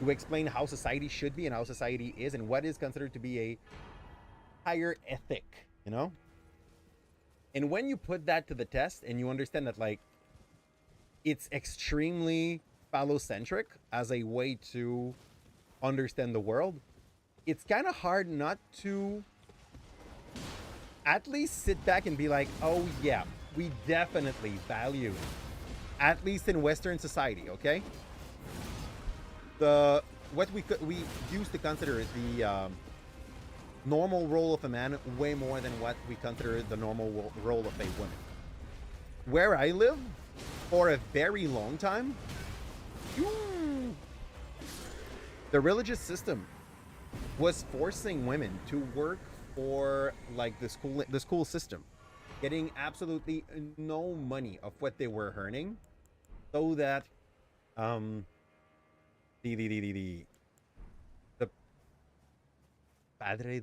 to explain how society should be and how society is and what is considered to be a higher ethic, you know? And when you put that to the test and you understand that it's extremely phallocentric as a way to understand the world, it's kind of hard not to at least sit back and be like, oh yeah, we definitely value, at least in Western society, okay? What we used to consider the normal role of a man way more than what we consider the normal role of a woman. Where I live, for a very long time, the religious system was forcing women to work for the school system, getting absolutely no money of what they were earning, so that the padre,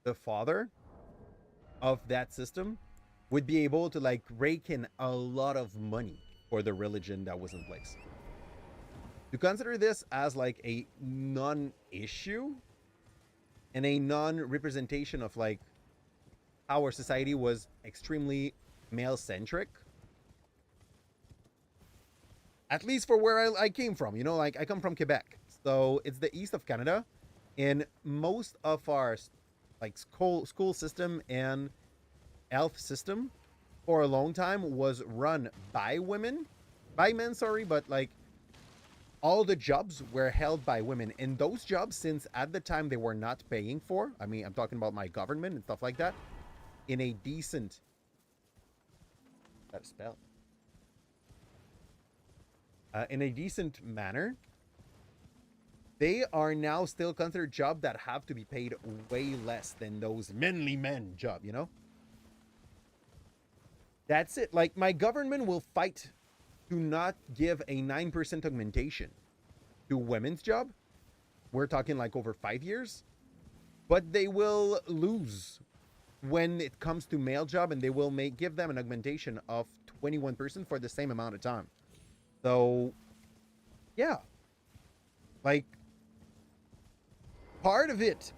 the father of that system would be able to rake in a lot of money for the religion that was in place. To consider this as a non-issue and a non-representation of how our society was extremely male-centric, at least for where I came from, you know, I come from Quebec, so it's the east of Canada, and most of our school system and health system for a long time was run by men, sorry, but all the jobs were held by women, and those jobs, since at the time they were not paying for, I mean, I'm talking about my government and stuff like that, in a decent, that's spell, in a decent manner, they are now still considered jobs that have to be paid way less than those manly men job, you know? That's it. My government will fight to not give a 9% augmentation to women's job. We're talking over 5 years. But they will lose when it comes to male job, and they will give them an augmentation of 21% for the same amount of time. So, yeah. Part of it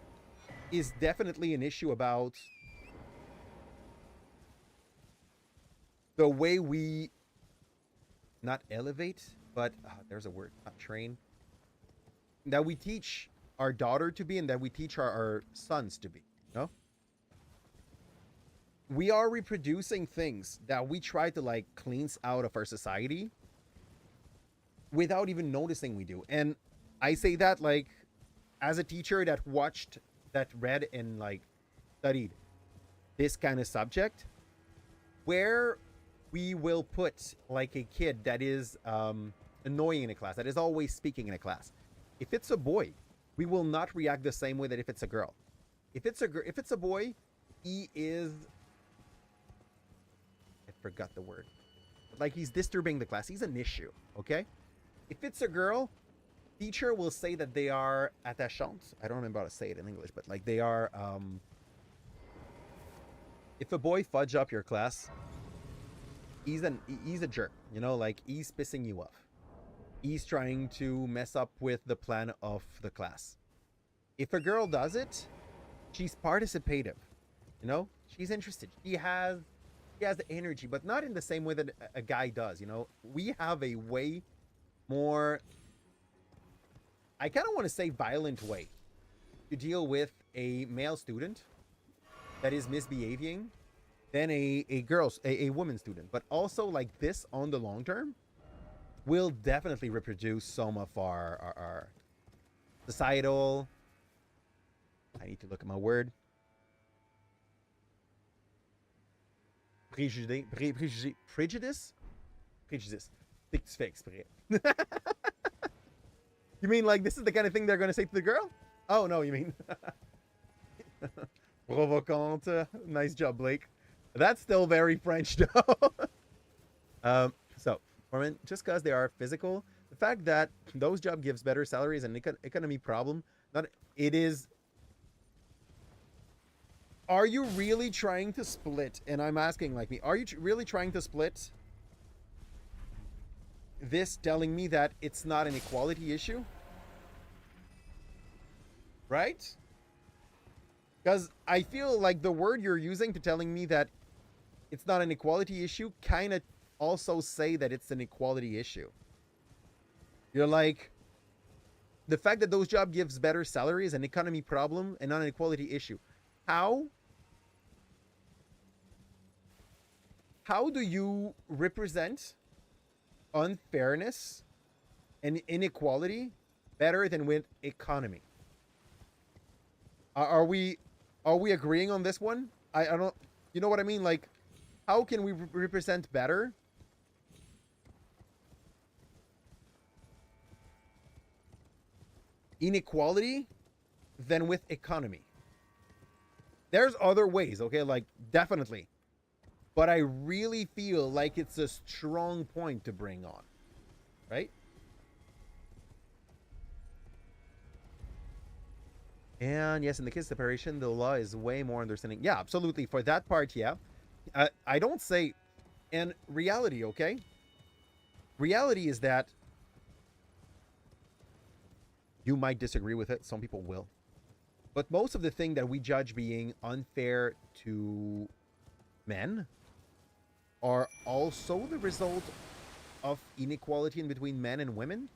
is definitely an issue about the way we not elevate, but there's a word, not train, that we teach our daughter to be and that we teach our sons to be, you know? We are reproducing things that we try to cleanse out of our society without even noticing we do. And I say that as a teacher that read and studied this kind of subject, where we will put a kid that is annoying in a class, that is always speaking in a class. If it's a boy, we will not react the same way that if it's a girl. If it's a boy, he is, I forgot the word, he's disturbing the class. He's an issue, okay? If it's a girl, teacher will say that they are attachantes. I don't remember how to say it in English, but they are, if a boy fudge up your class, he's a jerk, you know, he's pissing you off. He's trying to mess up with the plan of the class. If a girl does it, she's participative, you know, she's interested. She has the energy, but not in the same way that a guy does, you know. We have a way more, I kind of want to say violent way to deal with a male student that is misbehaving than a woman student. But also like this on the long term will definitely reproduce some of our societal, I need to look at my word, prejudice. Think tu fais exprès. You mean like this is the kind of thing they're going to say to the girl? Oh no, you mean provocante. Nice job, Blake. That's still very French though. So women, just because they are physical, the fact that those job gives better salaries and economy problem, not it is. Are you really trying to split? And I'm asking like me, are you really trying to split this, telling me that it's not an equality issue? Right? Because I feel like the word you're using to telling me that it's not an equality issue kind of also say that it's an equality issue. You're like, the fact that those job gives better salary is an economy problem and not an equality issue. How do you represent unfairness and inequality better than with economy? Are we agreeing on this one? I don't, you know what I mean? Like, how can we represent better inequality than with economy? There's other ways, okay? Like, definitely. But I really feel like it's a strong point to bring on, right? And yes, in the case of separation, the law is way more understanding. Yeah, absolutely. For that part, yeah. I don't say, and reality, okay? Reality is that you might disagree with it. Some people will. But most of the thing that we judge being unfair to men are also the result of inequality in between men and women.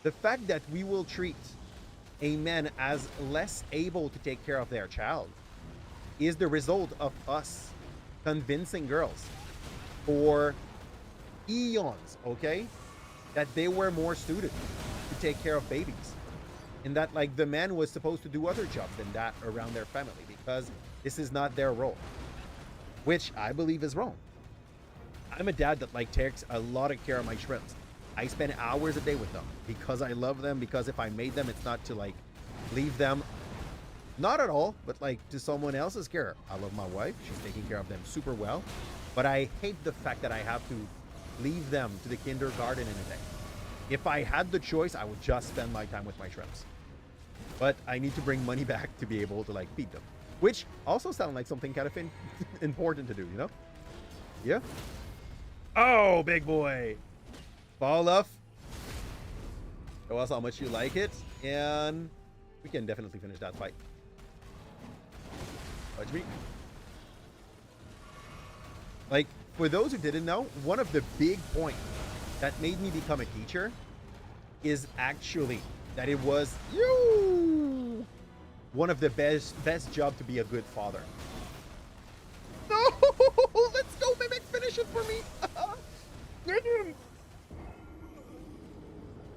The fact that we will treat a man as less able to take care of their child is the result of us convincing girls for eons, okay, that they were more suited to take care of babies. And that like the man was supposed to do other jobs than that around their family because this is not their role, which I believe is wrong. I'm a dad that like takes a lot of care of my shrimps. I spend hours a day with them because I love them, because if I made them, it's not to like leave them, not at all, but like to someone else's care. I love my wife. She's taking care of them super well, but I hate the fact that I have to leave them to the kindergarten in a day. If I had the choice, I would just spend my time with my shrimps. But I need to bring money back to be able to like feed them, which also sounds like something kind of important to do, you know? Yeah. Oh, big boy. Fall off. Show us how much you like it, and we can definitely finish that fight. Watch me. Like, for those who didn't know, one of the big points that made me become a teacher is actually that it was one of the best job to be a good father. No, let's go, Mimic, finish it for me.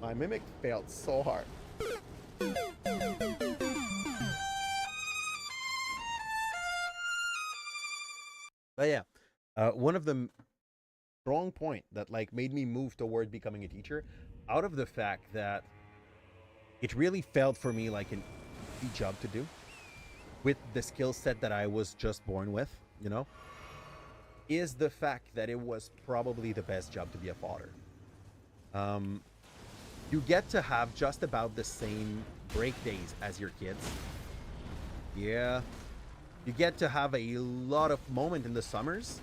My Mimic failed so hard. But yeah, one of the strong point that like made me move toward becoming a teacher, out of the fact that it really felt for me like an easy job to do with the skill set that I was just born with, you know, is the fact that it was probably the best job to be a father. You get to have just about the same break days as your kids. Yeah. You get to have a lot of moment in the summers.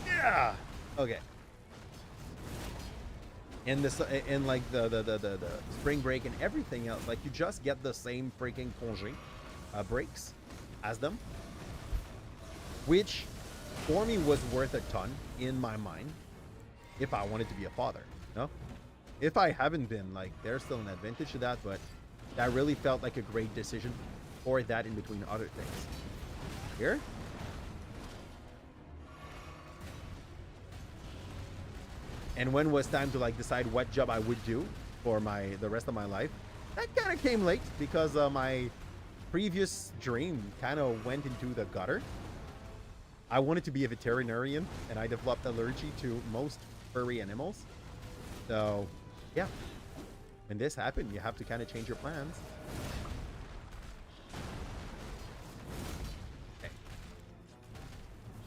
Yeah. Okay. And this, and like the spring break and everything else, like you just get the same freaking congé breaks as them, which for me was worth a ton in my mind if I wanted to be a father, you know? If I haven't been, like, there's still an advantage to that, but that really felt like a great decision for that in between other things. Here? And when was time to like decide what job I would do for the rest of my life, that kind of came late because my previous dream kind of went into the gutter. I wanted to be a veterinarian, and I developed allergy to most furry animals. So, yeah. When this happened, you have to kind of change your plans. Okay.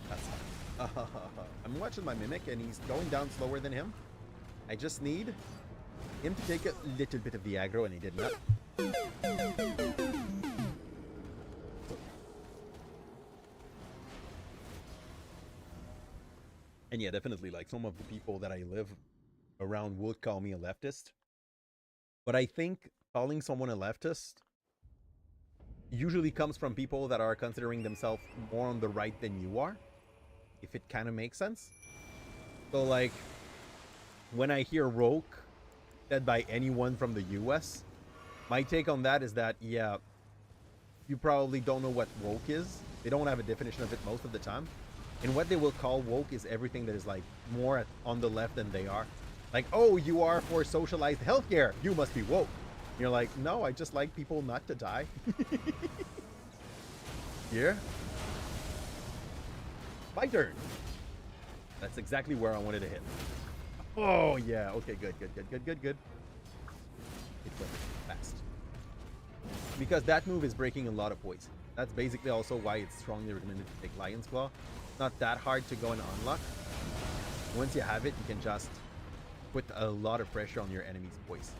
That's fine. I'm watching my Mimic, and he's going down slower than him. I just need him to take a little bit of the aggro, and he did not. And yeah, definitely, like, some of the people that I live around would call me a leftist. But I think calling someone a leftist usually comes from people that are considering themselves more on the right than you are, if it kind of makes sense. So, like, when I hear woke said by anyone from the US, my take on that is that, yeah, you probably don't know what woke is. They don't have a definition of it most of the time. And what they will call woke is everything that is like more on the left than they are. Like, oh, you are for socialized healthcare, you must be woke. And you're like, no, I just like people not to die. Here. My turn. That's exactly where I wanted to hit. Oh, yeah. Okay, good. It went fast. Because that move is breaking a lot of poison. That's basically also why it's strongly recommended to take Lion's Claw. Not that hard to go and unlock. Once you have it, you can just put a lot of pressure on your enemy's voice.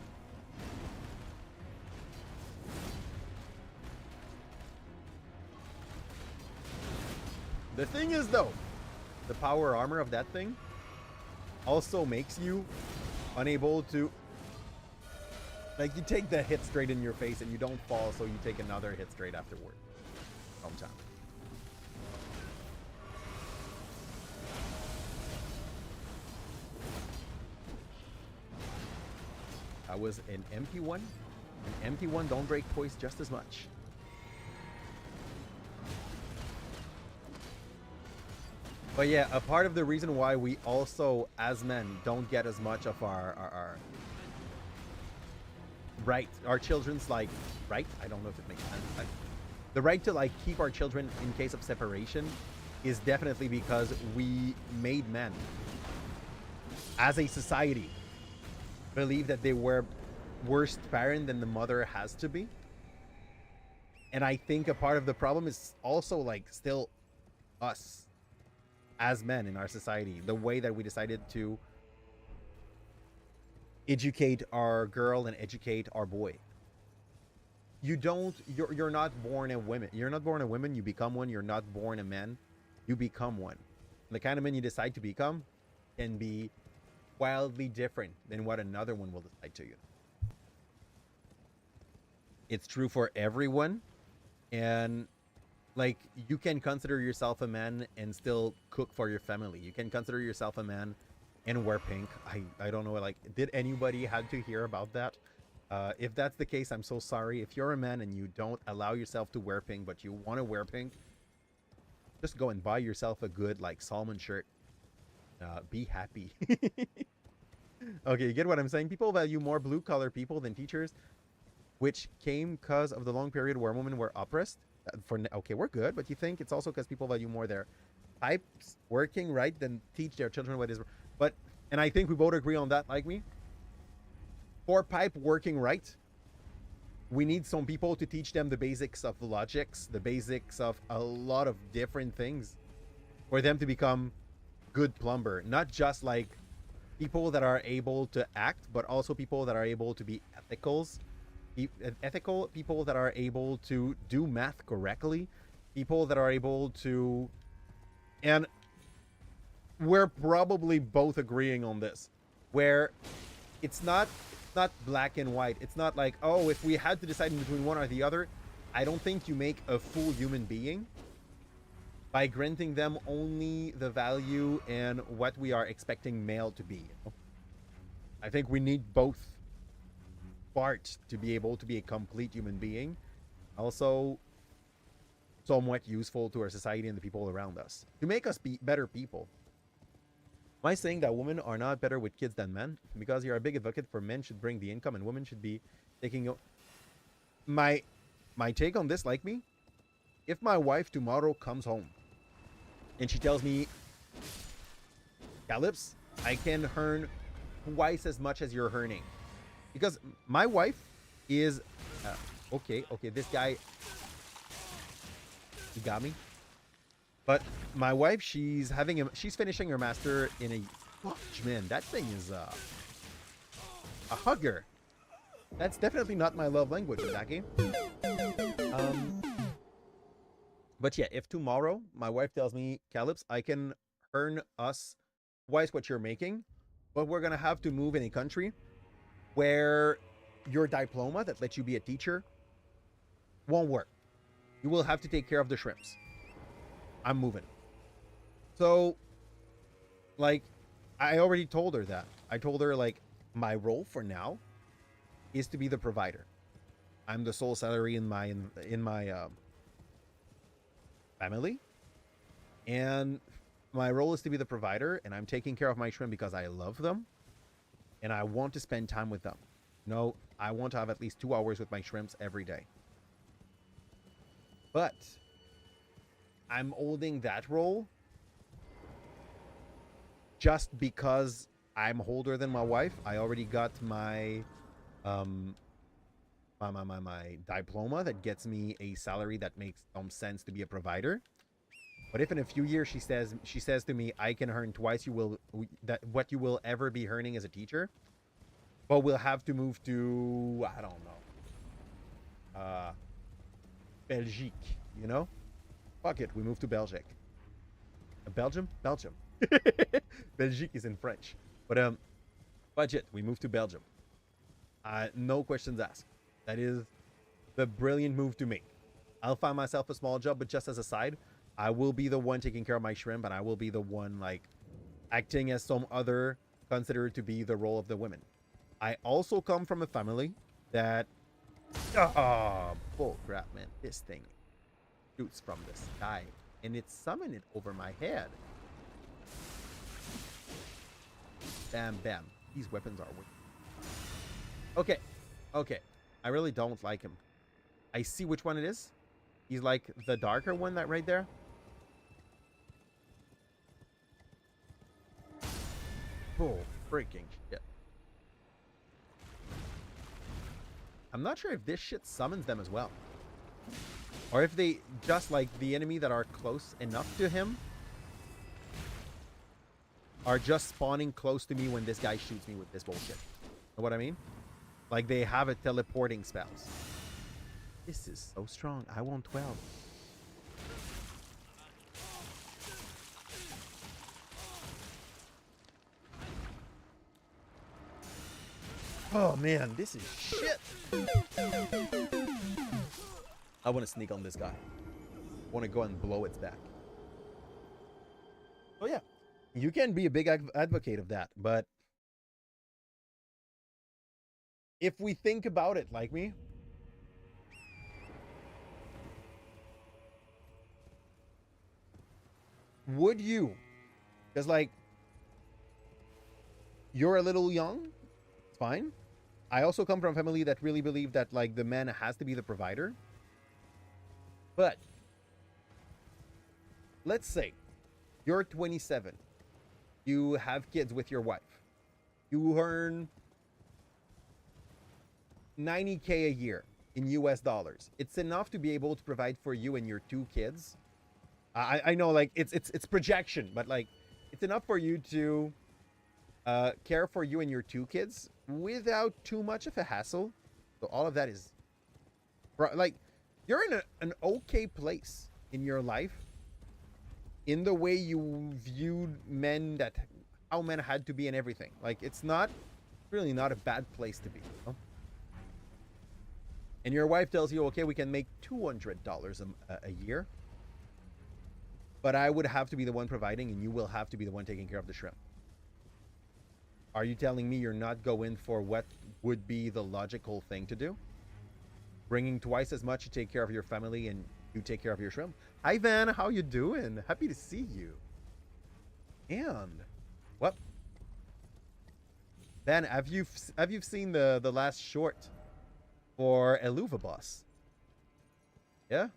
The thing is, though, the power armor of that thing also makes you unable to, like, you take the hit straight in your face and you don't fall, so you take another hit straight afterward. Hometown. That was an empty one. An empty one don't break poise just as much. But yeah, a part of the reason why we also, as men, don't get as much of our right, our children's, like, right? I don't know if it makes sense. Like, the right to, like, keep our children in case of separation is definitely because we made men, as a society, believe that they were worse parent than the mother has to be. And I think a part of the problem is also, like, still us as men in our society, the way that we decided to educate our girl and educate our boy. You're not born a woman. You're not born a woman, you become one. You're not born a man, you become one. The kind of man you decide to become can be wildly different than what another one will decide to you. It's true for everyone. And, like, you can consider yourself a man and still cook for your family. You can consider yourself a man and wear pink. I don't know, like, did anybody had to hear about that? If that's the case, I'm so sorry. If you're a man and you don't allow yourself to wear pink, but you want to wear pink, just go and buy yourself a good, like, salmon shirt. Be happy. Okay, you get what I'm saying? People value more blue-collar people than teachers, which came because of the long period where women were oppressed. Okay, we're good, but you think it's also because people value more their pipes working right than teach their children what is. But, and I think we both agree on that, like me. For pipe working right, we need some people to teach them the basics of logics, the basics of a lot of different things for them to become good plumber. Not just like people that are able to act, but also people that are able to be ethical, people that are able to do math correctly, people that are able to, and we're probably both agreeing on this, where it's not black and white. It's not like, oh, if we had to decide between one or the other. I don't think you make a full human being by granting them only the value and what we are expecting male to be, you know? I think we need both parts to be able to be a complete human being. Also, somewhat useful to our society and the people around us to make us be better people. Am I saying that women are not better with kids than men? Because you're a big advocate for men should bring the income and women should be taking my take on this, like me, if my wife tomorrow comes home and she tells me, Calipze, I can earn twice as much as you're earning, because my wife is okay, this guy, he got me. But my wife, she's finishing her master in a, oh, man, that thing is a hugger. That's definitely not my love language in that game. But yeah, if tomorrow my wife tells me, Calipze, I can earn us twice what you're making, but we're gonna have to move in a country where your diploma that lets you be a teacher won't work. You will have to take care of the shrimps. I'm moving. So, like, I already told her that. I told her, like, my role for now is to be the provider. I'm the sole salary in my family, and my role is to be the provider, and I'm taking care of my shrimp because I love them and I want to spend time with them. No, I want to have at least 2 hours with my shrimps every day. But I'm holding that role just because I'm older than my wife. I already got my my diploma that gets me a salary that makes some sense to be a provider. But if in a few years she says to me, I can earn twice what you will ever be earning as a teacher, but we'll have to move to, I don't know, Belgique, you know? Fuck it, we move to Belgique. Belgium? Belgium. Belgique is in French. But budget, we move to Belgium. No questions asked. That is the brilliant move to make. I'll find myself a small job, but just as a side, I will be the one taking care of my shrimp, and I will be the one, like, acting as some other considered to be the role of the women. I also come from a family that, bull crap, man. This thing shoots from the sky, and it's summoned it over my head. Bam, bam. These weapons are weak. Okay. I really don't like him. I see which one it is. He's like the darker one, that right there. Bull freaking shit. I'm not sure if this shit summons them as well, or if they just, like, the enemy that are close enough to him are just spawning close to me when this guy shoots me with this bullshit. Know what I mean? Like, they have a teleporting spells. This is so strong. I want 12. Oh man, this is shit. I want to sneak on this guy. I want to go and blow its back. Oh yeah, you can be a big advocate of that, but if we think about it like me, would you? Because, like, you're a little young. It's fine. I also come from a family that really believe that, like, the man has to be the provider. But let's say you're 27. You have kids with your wife. You earn $90K a year in US dollars. It's enough to be able to provide for you and your 2 kids. I know, like, it's projection, but, like, it's enough for you to care for you and your 2 kids without too much of a hassle. So all of that is, like, you're in an okay place in your life in the way you viewed men, that how men had to be and everything. Like, it's not really not a bad place to be, you know? And your wife tells you, okay, we can make $200 a year, but I would have to be the one providing, and you will have to be the one taking care of the shrimp. Are you telling me you're not going for what would be the logical thing to do? Bringing twice as much to take care of your family and you take care of your shrimp. Hi, Van. How you doing? Happy to see you. And what? Van, have you seen the last short for Eluva Boss? Yeah?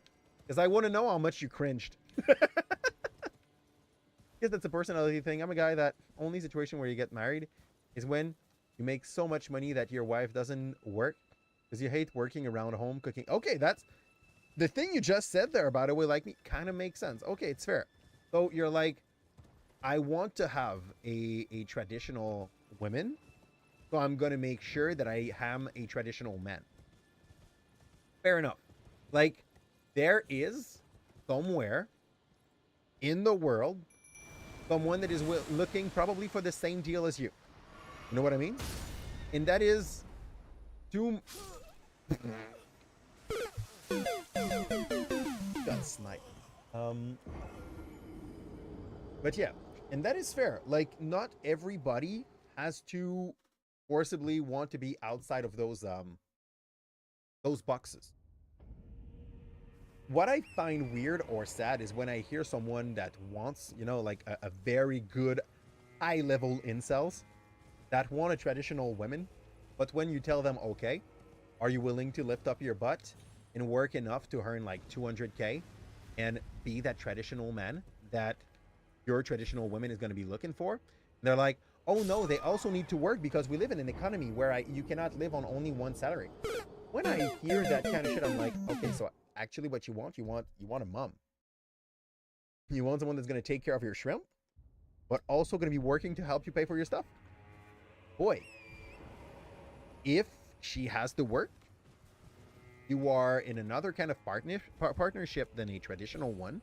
Because I want to know how much you cringed. Guess that's a personality thing. I'm a guy that only situation where you get married is when you make so much money that your wife doesn't work because you hate working around home cooking. Okay, that's the thing you just said there about it. Will like me kind of makes sense. Okay, it's fair. So you're like, I want to have a traditional woman, so I'm gonna make sure that I am a traditional man. Fair enough. Like, there is somewhere in the world someone that is looking probably for the same deal as you. You know what I mean? And that is to got sniped. But yeah, and that is fair. Like, not everybody has to forcibly want to be outside of those boxes. What I find weird or sad is when I hear someone that wants, you know, like a very good high-level incels that want a traditional woman, but when you tell them, okay, are you willing to lift up your butt and work enough to earn like 200K and be that traditional man that your traditional woman is going to be looking for? And they're like, oh no, they also need to work because we live in an economy where you cannot live on only one salary. When I hear that kind of shit, I'm like, okay, so actually what you want a mom. You want someone that's going to take care of your shrimp, but also going to be working to help you pay for your stuff. Boy, if she has to work, you are in another kind of partnership than a traditional one.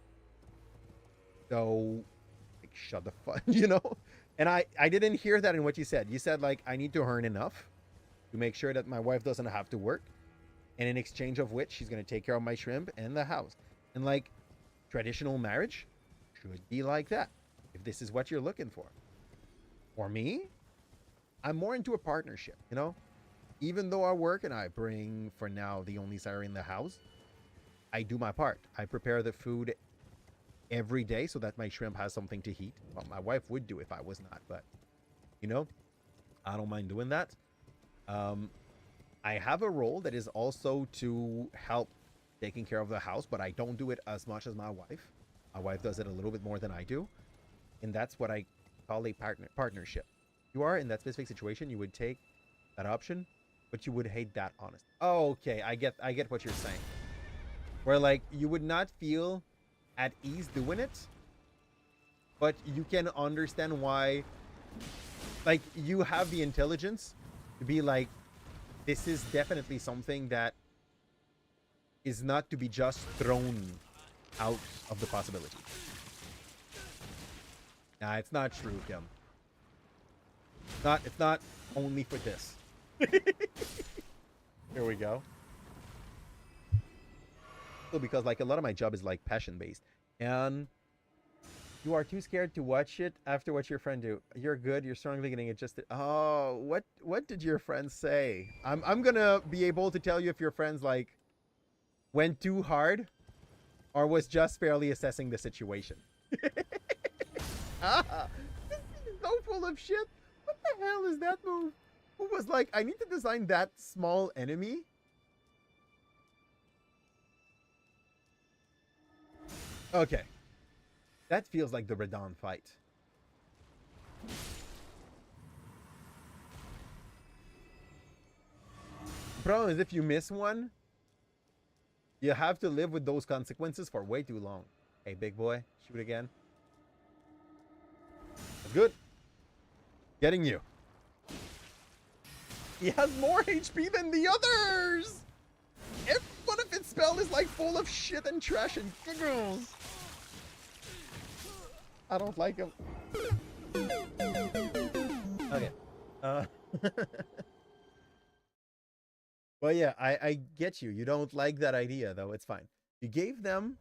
So, like, shut the fuck, you know? And I didn't hear that in what you said. You said, like, I need to earn enough to make sure that my wife doesn't have to work. And in exchange of which, she's going to take care of my shrimp and the house. And, like, traditional marriage should be like that, if this is what you're looking for. For me, I'm more into a partnership, you know? Even though I work and I bring, for now, the only salary in the house, I do my part. I prepare the food every day so that my shrimp has something to eat. Well, my wife would do if I was not, but, you know, I don't mind doing that. I have a role that is also to help taking care of the house, but I don't do it as much as my wife. My wife does it a little bit more than I do. And that's what I call a partnership. You are in that specific situation, you would take that option, but you would hate that honest. Oh, okay, I get what you're saying. Where, like, you would not feel at ease doing it, but you can understand why, like, you have the intelligence to be like, this is definitely something that is not to be just thrown out of the possibility. Nah, it's not true, Kim. It's not only for this. Here we go. So because, like, a lot of my job is like passion based, and you are too scared to watch it after what your friend do. You're good. You're strongly getting adjusted. Oh, what did your friend say? I'm gonna be able to tell you if your friends, like, went too hard or was just fairly assessing the situation. This is so full of shit. What the hell is that move? Who was like, I need to design that small enemy? Okay. That feels like the Radon fight. The problem is if you miss one, you have to live with those consequences for way too long. Hey, big boy, shoot again. That's good. Getting you. He has more HP than the others! Every one of its spell is like full of shit and trash and giggles. I don't like him. Okay. But yeah, I get you. You don't like that idea, though. It's fine. You gave them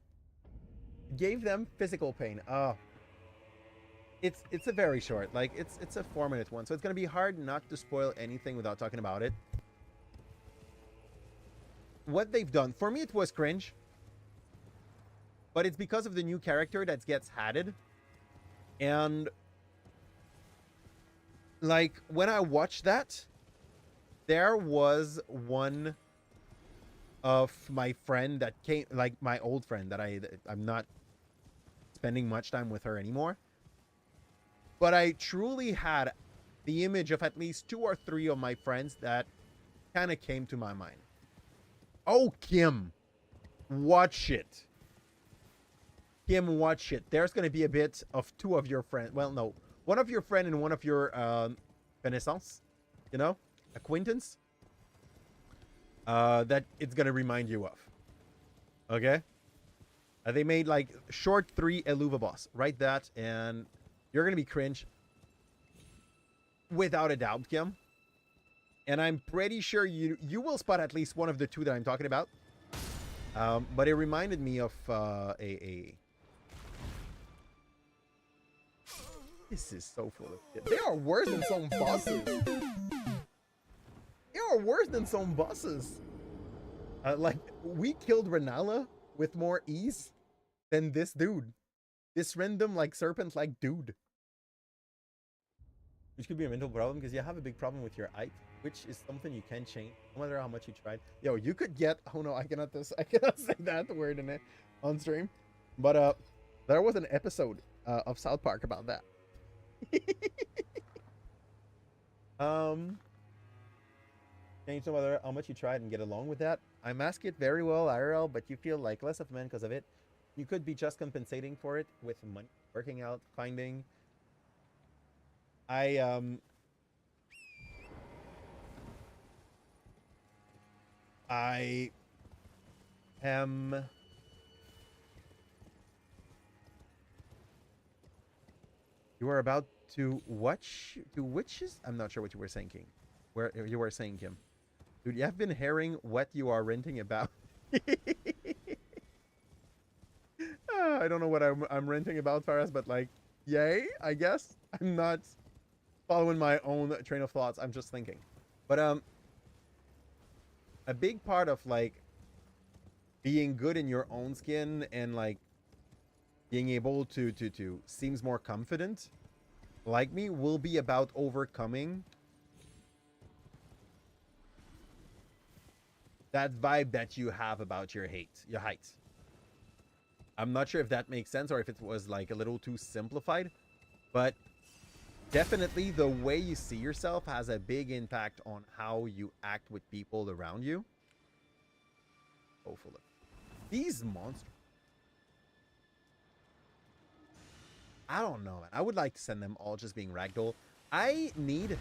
physical pain. Oh. it's a very short, like it's a 4-minute one, so it's gonna be hard not to spoil anything without talking about it. What they've done for me, it was cringe, but it's because of the new character that gets added, and like when I watched that, there was one of my friend that came, like my old friend that I'm not spending much time with her anymore. But I truly had the image of at least 2 or 3 of my friends that kind of came to my mind. Oh, Kim, watch it. Kim, watch it. There's going to be a bit of 2 of your friends. Well, no. One of your friend and one of your connaissance, you know, acquaintance, that it's going to remind you of. Okay? They made like short 3 Eluva boss. Write that and you're going to be cringe. Without a doubt, Kim. And I'm pretty sure you will spot at least one of the 2 that I'm talking about. But it reminded me of a... This is so full of shit. They are worse than some bosses. They are worse than some bosses. Like, we killed Renala with more ease than this dude. This random, like, serpent-like dude. Which could be a mental problem because you have a big problem with your AITA, which is something you can change no matter how much you tried. Yo, you could get... Oh no, I cannot say that word in it on stream. But there was an episode of South Park about that. Can you tell me how much you tried and get along with that? I mask it very well, IRL, but you feel like less of a man because of it. You could be just compensating for it with money, working out, finding. I am. You are about to watch to witches? I'm not sure what you were saying, King. Where you were saying, Kim. Dude, you have been hearing what you are renting about. I don't know what I'm renting about, Faraz, but like, yay, I guess. I'm not following my own train of thoughts. I'm just thinking. But a big part of like being good in your own skin and like being able to seems more confident, like me, will be about overcoming that vibe that you have about your height. I'm not sure if that makes sense or if it was like a little too simplified, but definitely the way you see yourself has a big impact on how you act with people around you. Hopefully. These monsters. I don't know, man. I would like to send them all just being ragdoll. I need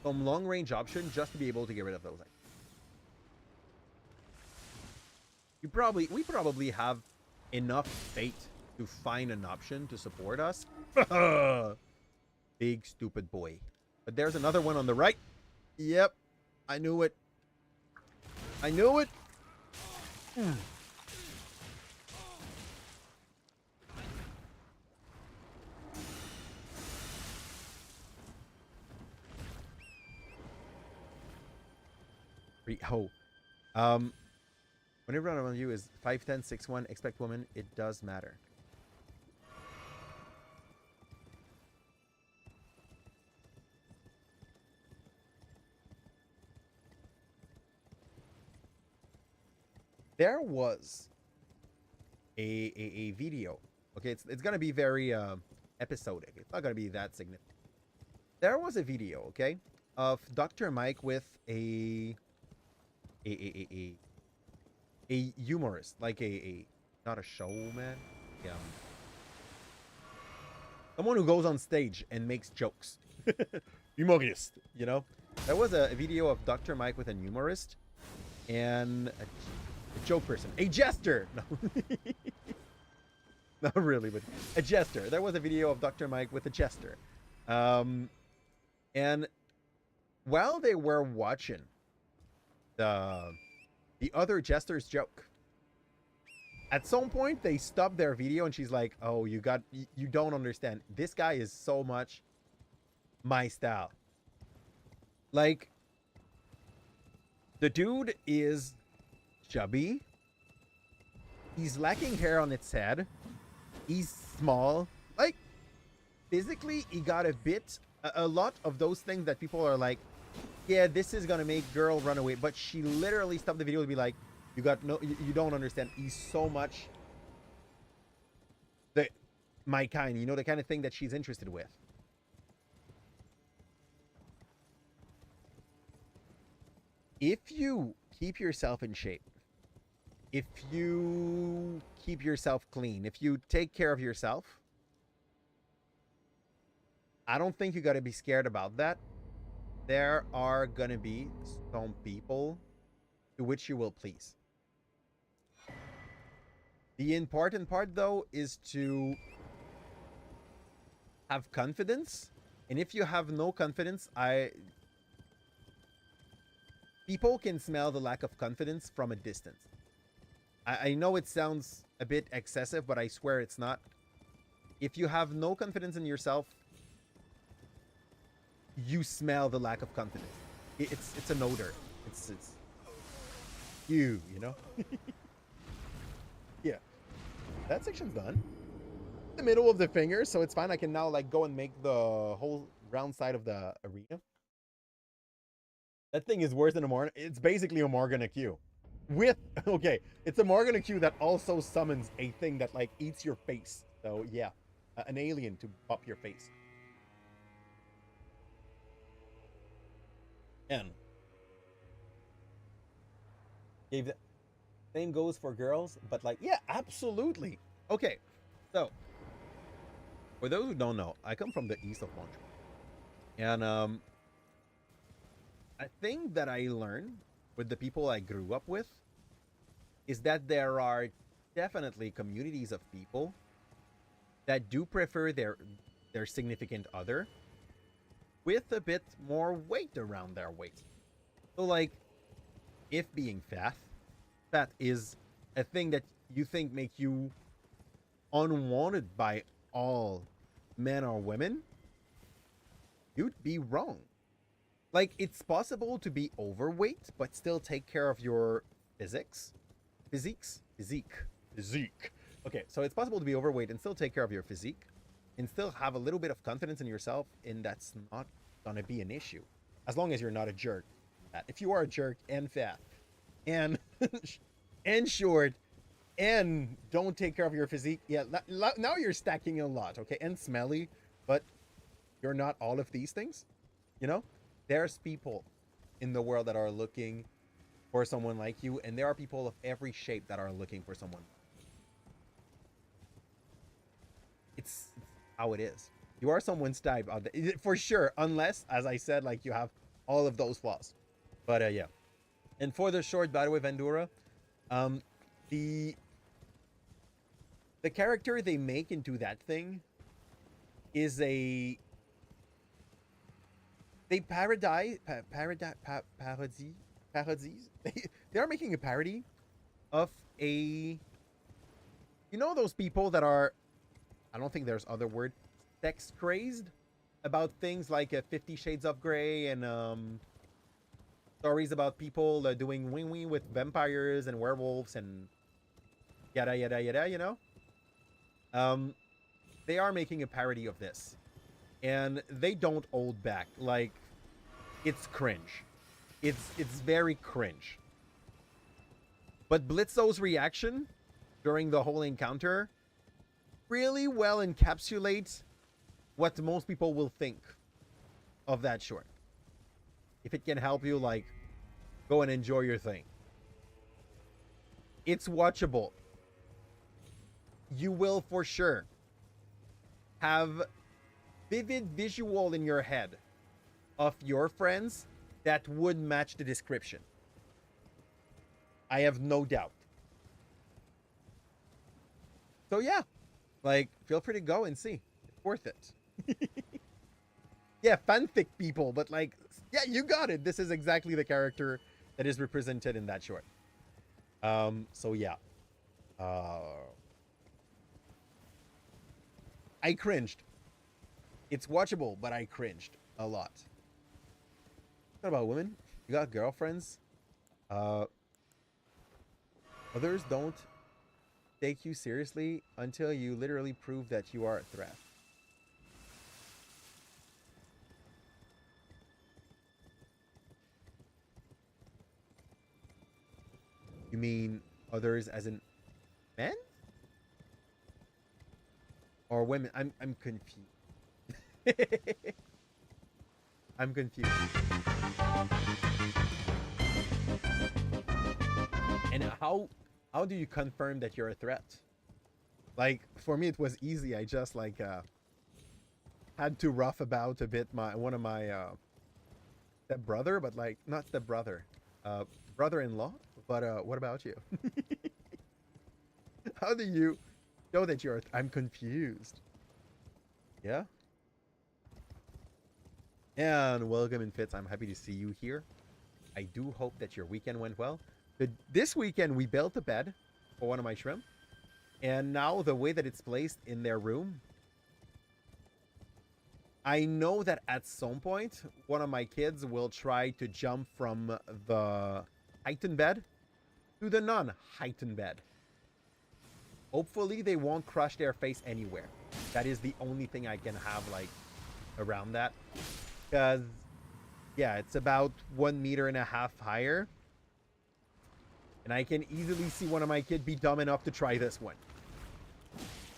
some long-range option just to be able to get rid of those. We probably have enough fate to find an option to support us. Big stupid boy. But there's another one on the right. Yep. I knew it. I knew it. Oh. When everyone around you is 5'10", 6'1", expect woman, it does matter. There was a video. Okay, it's gonna be very episodic. It's not gonna be that significant. There was a video, okay, of Dr. Mike with a humorist, like not a showman, someone who goes on stage and makes jokes. Humorist, you know. There was a video of Dr. Mike with a humorist and a joke person, a jester. No, not really, but a jester. There was a video of Dr. Mike with a jester, and while they were watching the other jester's joke, At some point, they stopped their video and she's like, oh, you don't understand. This guy is so much my style. Like, the dude is chubby. He's lacking hair on its head. He's small. Like, physically, he got a lot of those things that people are like, yeah, this is gonna make girl run away. But she literally stopped the video to be like, you don't understand. He's so much my kind, the kind of thing that she's interested with. If you keep yourself in shape, if you keep yourself clean, if you take care of yourself, I don't think you got to be scared about that. There are going to be some people to which you will please. The important part, though, is to have confidence. And if you have no confidence, people can smell the lack of confidence from a distance. I know it sounds a bit excessive, but I swear it's not. If you have no confidence in yourself, you smell the lack of confidence. It's an odor. It's you know? Yeah. That section's done. The middle of the finger, so it's fine. I can now like go and make the whole round side of the arena. That thing is worse than a Morgana. It's basically a Morgana Q. Okay, it's a Morgana Q that also summons a thing that like eats your face. So yeah, an alien to pop your face. And same goes for girls, but like, yeah, absolutely. Okay, so for those who don't know, I come from the east of Montreal. And a thing that I learned with the people I grew up with is that there are definitely communities of people that do prefer their significant other with a bit more weight around their waist. So like, if being fat is a thing that you think make you unwanted by all men or women, you'd be wrong. Like, it's possible to be overweight but still take care of your physique. Okay, so it's possible to be overweight and still take care of your physique and still have a little bit of confidence in yourself, and that's not gonna be an issue as long as you're not a jerk. If you are a jerk and fat and and short and don't take care of your physique, yeah, now you're stacking a lot. Okay, and smelly, but you're not all of these things. There's people in the world that are looking for someone like you, and there are people of every shape that are looking for someone. It's how it is. You are someone's type out there for sure, unless, as I said, like, you have all of those flaws. But yeah. And for the short, by the way, Vendura, the character they make into that thing is they parodies. They are making a parody of those people that are, I don't think there's other word, sex crazed about things like 50 Shades of Grey and stories about people doing wing with vampires and werewolves and yada yada yada. They are making a parody of this, and they don't hold back. Like, it's cringe. It's very cringe. But Blitzo's reaction during the whole encounter really well encapsulates what most people will think of that short. If it can help you, like, go and enjoy your thing. It's watchable. You will for sure have vivid visual in your head of your friends that would match the description. I have no doubt. So yeah, like, feel free to go and see. It's worth it. Yeah, fanfic people, but like, yeah, you got it. This is exactly the character that is represented in that short. So yeah. I cringed. It's watchable, but I cringed a lot. What about women? You got girlfriends? Uh, Others don't take you seriously until you literally prove that you are a threat. You mean others as in men? Or women? I'm confused. I'm confused. And how do you confirm that you're a threat? Like for me it was easy. I just like had to rough about a bit one of my stepbrother, but like not stepbrother. Brother-in-law, but what about you? How do you know that you're I'm confused. Yeah. And welcome in Fitz. I'm happy to see you here. I do hope that your weekend went well. This weekend we built a bed for one of my shrimp. And now the way that it's placed in their room, I know that at some point one of my kids will try to jump from the heightened bed to the non-heightened bed. Hopefully they won't crush their face anywhere. That is the only thing I can have like around that. Because, yeah, it's about 1.5 meters higher. And I can easily see one of my kids be dumb enough to try this one.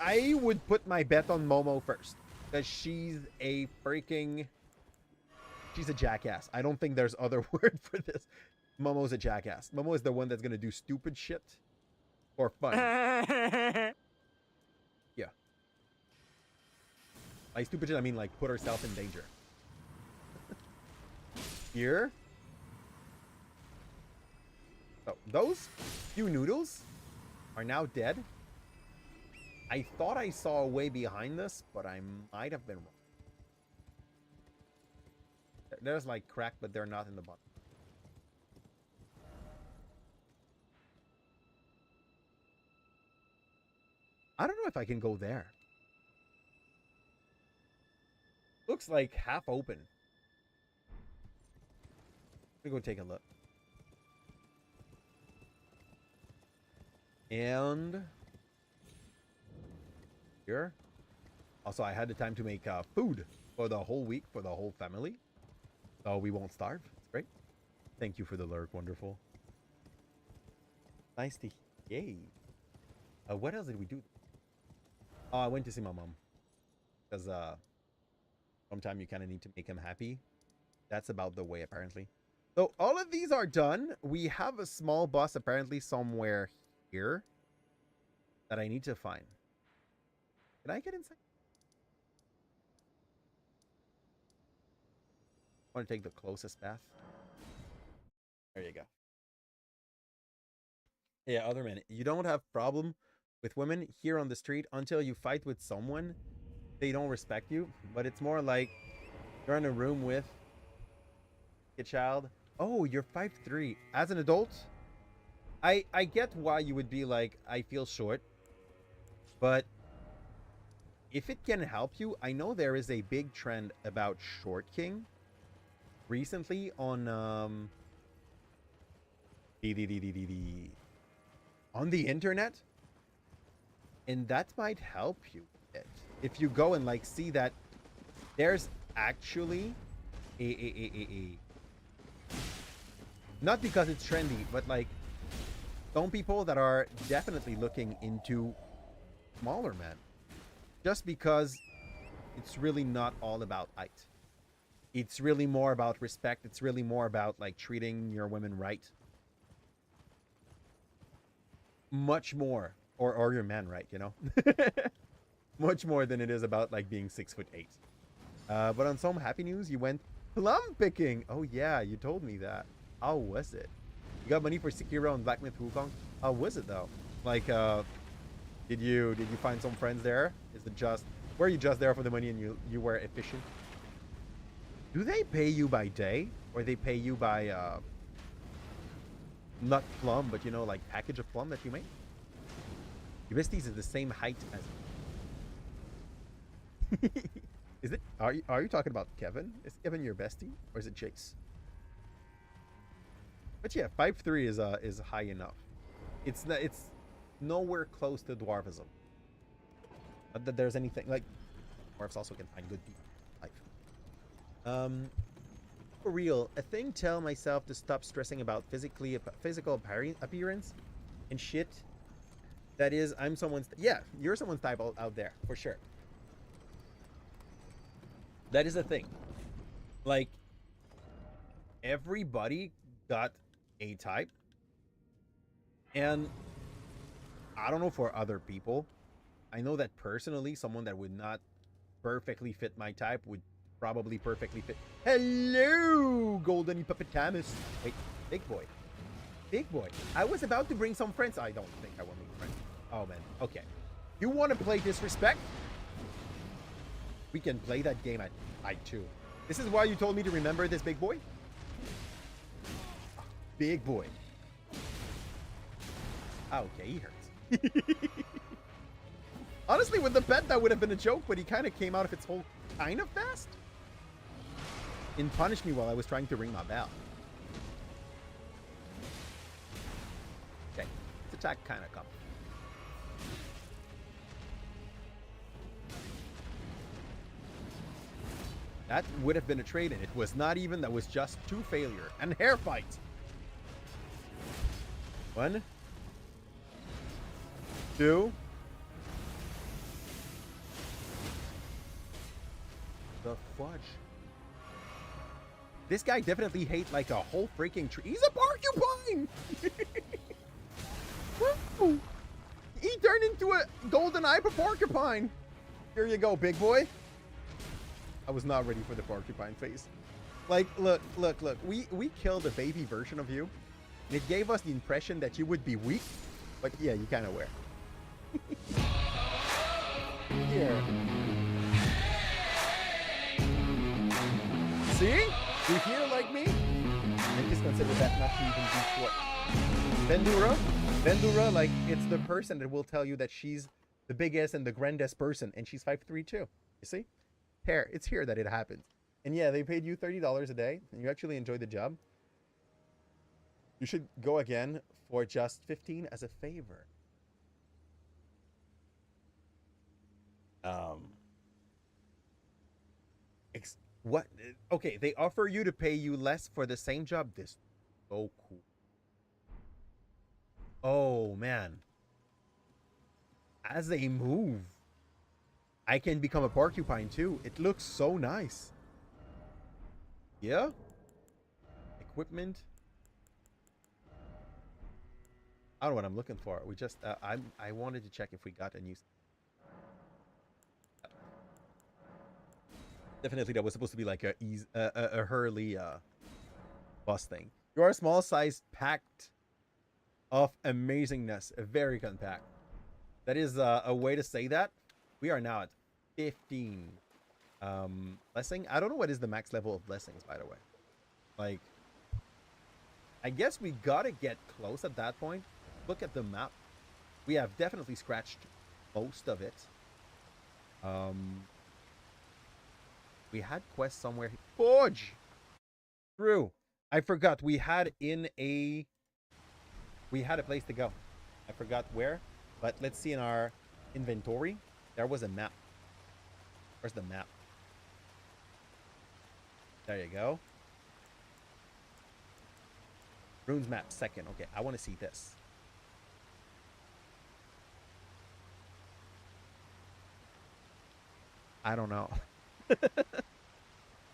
I would put my bet on Momo first. Because she's a freaking... She's a jackass. I don't think there's other word for this. Momo's a jackass. Momo is the one that's going to do stupid shit for fun. Yeah. By stupid shit, I mean like put herself in danger. Here. So those few noodles are now dead. I thought I saw a way behind this, but I might have been wrong. There's like crack, but they're not in the bottom. I don't know if I can go there. Looks like half open. Let me go take a look. And here. Also, I had the time to make food for the whole week for the whole family. So we won't starve. It's great. Thank you for the lurk. Wonderful. Nice to hear. Yay. What else did we do? Oh, I went to see my mom. Because sometimes you kind of need to make him happy. That's about the way, apparently. So all of these are done. We have a small boss apparently somewhere here that I need to find. Can I get inside? I want to take the closest path. There you go. Yeah, other men. You don't have problem with women here on the street until you fight with someone. They don't respect you. But it's more like you're in a room with a child. Oh, you're 5'3". As an adult, I get why you would be like, I feel short. But if it can help you, I know there is a big trend about Short King recently on on the internet, and that might help you if you go and like see that there's actually a not because it's trendy, but like some people that are definitely looking into smaller men, just because it's really not all about height. It's really more about respect. It's really more about like treating your women right. Much more, or your men right, you know. Much more than it is about like being 6'8". But on some happy news, you went plum picking. Oh yeah, you told me that. How was it? You got money for Sekiro and Black Myth Wukong? How was it though? Like, did you find some friends there? Is it just, were you just there for the money and you were efficient? Do they pay you by day, or they pay you by not plum, but you know, like package of plum that you make? Your besties is the same height as. Is it? Are you talking about Kevin? Is Kevin your bestie, or is it Chase? But yeah, 5'3" is high enough. It's nowhere close to dwarfism. Not that there's anything like dwarfs also can find good people in life. For real, a thing tell myself to stop stressing about physical appearance and shit. That is, I'm someone's yeah, you're someone's type out there for sure. That is a thing. Like everybody got a type, and I don't know for other people. I know that personally, someone that would not perfectly fit my type would probably perfectly fit. Hello, Golden Hippopotamus. Wait, big boy. Big boy. I was about to bring some friends. I don't think I want to bring friends. Oh, man. Okay. You want to play Disrespect? We can play that game at I2. This is why you told me to remember this, big boy? Big boy. Okay, he hurts. Honestly, with the pet, that would have been a joke, but he kind of came out of its hole kind of fast. And punished me while I was trying to ring my bell. Okay, this attack kind of comes. That would have been a trade, and it was not even. That was just 2 failure and hair fight. 1, 2. The fudge. This guy definitely hates like a whole freaking tree. He's a porcupine. Woo! He turned into a golden eye porcupine. Here you go, big boy. I was not ready for the porcupine face. Like, look. We killed a baby version of you. And it gave us the impression that you would be weak. But yeah, you kind of were. Here. See? You hear like me? I just consider that not to even be short. Vendura, like, it's the person that will tell you that she's the biggest and the grandest person, and she's 5'3" too. You see? It's here that it happens. And yeah, they paid you $30 a day, and you actually enjoyed the job. You should go again for just 15 as a favor. What? Okay, they offer you to pay you less for the same job. This is so cool. Oh, man. As they move, I can become a porcupine too. It looks so nice. Yeah? Equipment. I don't know what I'm looking for. We just, I wanted to check if we got a new. Definitely, that was supposed to be like a Hurley boss thing. Your small size packed of amazingness, very compact. That is a way to say that. We are now at 15 blessing. I don't know what is the max level of blessings, by the way. Like, I guess we gotta get close at that point. Look at the map. We have definitely scratched most of it. We had quests somewhere. Forge! True. I forgot. We had a place to go. I forgot where. But let's see in our inventory. There was a map. Where's the map? There you go. Runes map second. Okay, I want to see this. I don't know.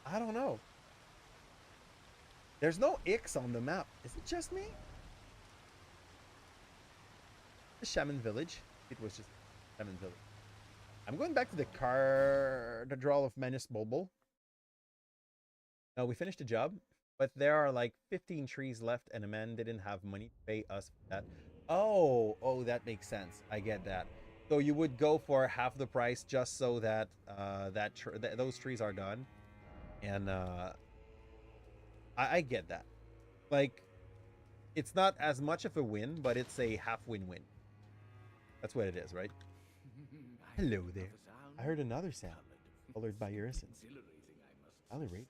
I don't know. There's no X on the map. Is it just me? The Shaman Village. It was just Shaman Village. I'm going back to the Cathedral of Manus Bulbul. No, we finished the job, but there are like 15 trees left, and a man didn't have money to pay us for that. Oh, that makes sense. I get that. So you would go for half the price just so that those trees are done, and I get that. Like, it's not as much of a win, but it's a half win-win. That's what it is, right? Hello there. I heard another sound, colored by your essence. Tolerate.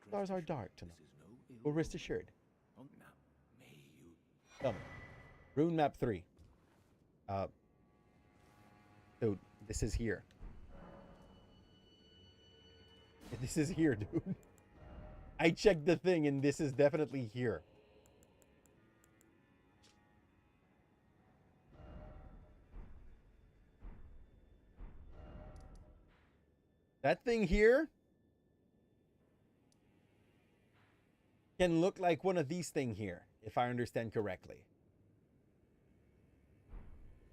Stars are dark tonight. Well, rest assured. Tell me. Rune map 3. So this is here. This is here, dude. I checked the thing and this is definitely here. That thing here can look like one of these things here, if I understand correctly.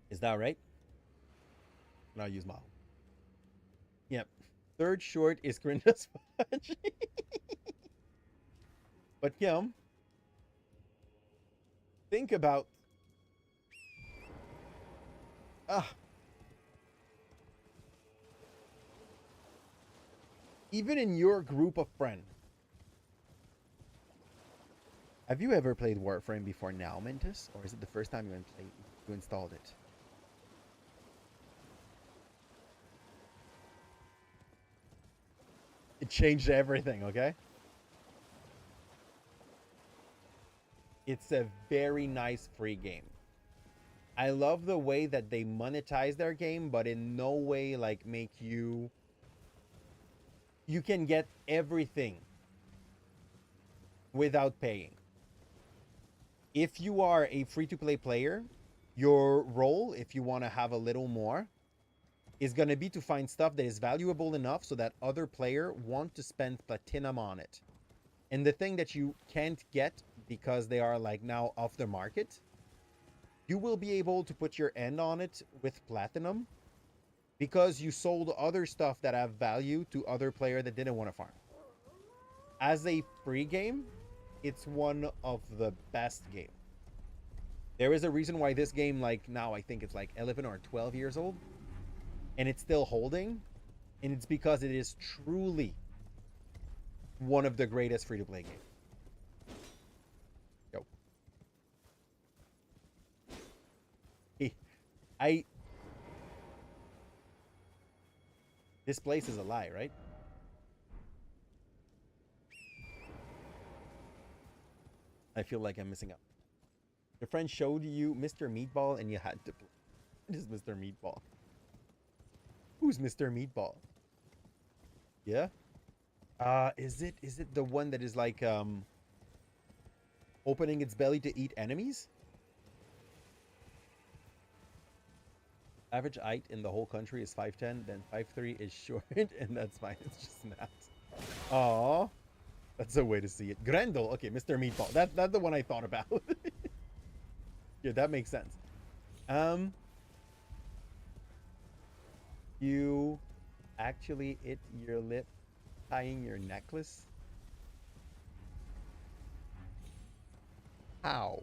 Is that right? And I'll use model. Yep. Third short is Grinda's Fudge. But Kim, think about even in your group of friends. Have you ever played Warframe before now, Mentis? Or is it the first time you installed it? It changed everything, okay? It's a very nice free game. I love the way that they monetize their game, but in no way like make you can get everything without paying. If you are a free-to-play player, your role, if you want to have a little more, is going to be to find stuff that is valuable enough so that other player want to spend platinum on it. And the thing that you can't get because they are like now off the market, you will be able to put your end on it with platinum because you sold other stuff that have value to other player that didn't want to farm. As a free game, it's one of the best games. There is a reason why this game, like now I think it's like 11 or 12 years old and it's still holding, and it's because it is truly one of the greatest free-to-play games. Yo. This place is a lie, right? I feel like I'm missing out. Your friend showed you Mr. Meatball and you had to play. What is Mr. Meatball? Who's Mr. Meatball? Yeah? Is it the one that is like opening its belly to eat enemies? Average height in the whole country is 5'10", then 5'3" is short, and that's fine. It's just math. Aww. That's a way to see it. Grendel. Okay, Mr. Meatball. That's the one I thought about. Yeah, that makes sense. You actually ate your lip tying your necklace? How?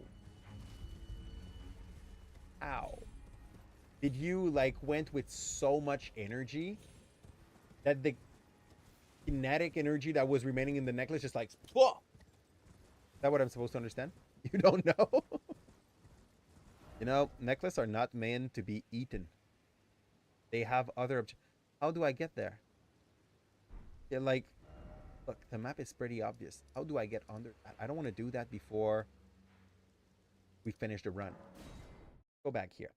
How? Did you like went with so much energy that the kinetic energy that was remaining in the necklace just like, whoa! Is that what I'm supposed to understand? You don't know? You know, necklaces are not meant to be eaten. They have other How do I get there? Yeah, like, look, the map is pretty obvious. How do I get under that? I don't want to do that before we finish the run. Go back here.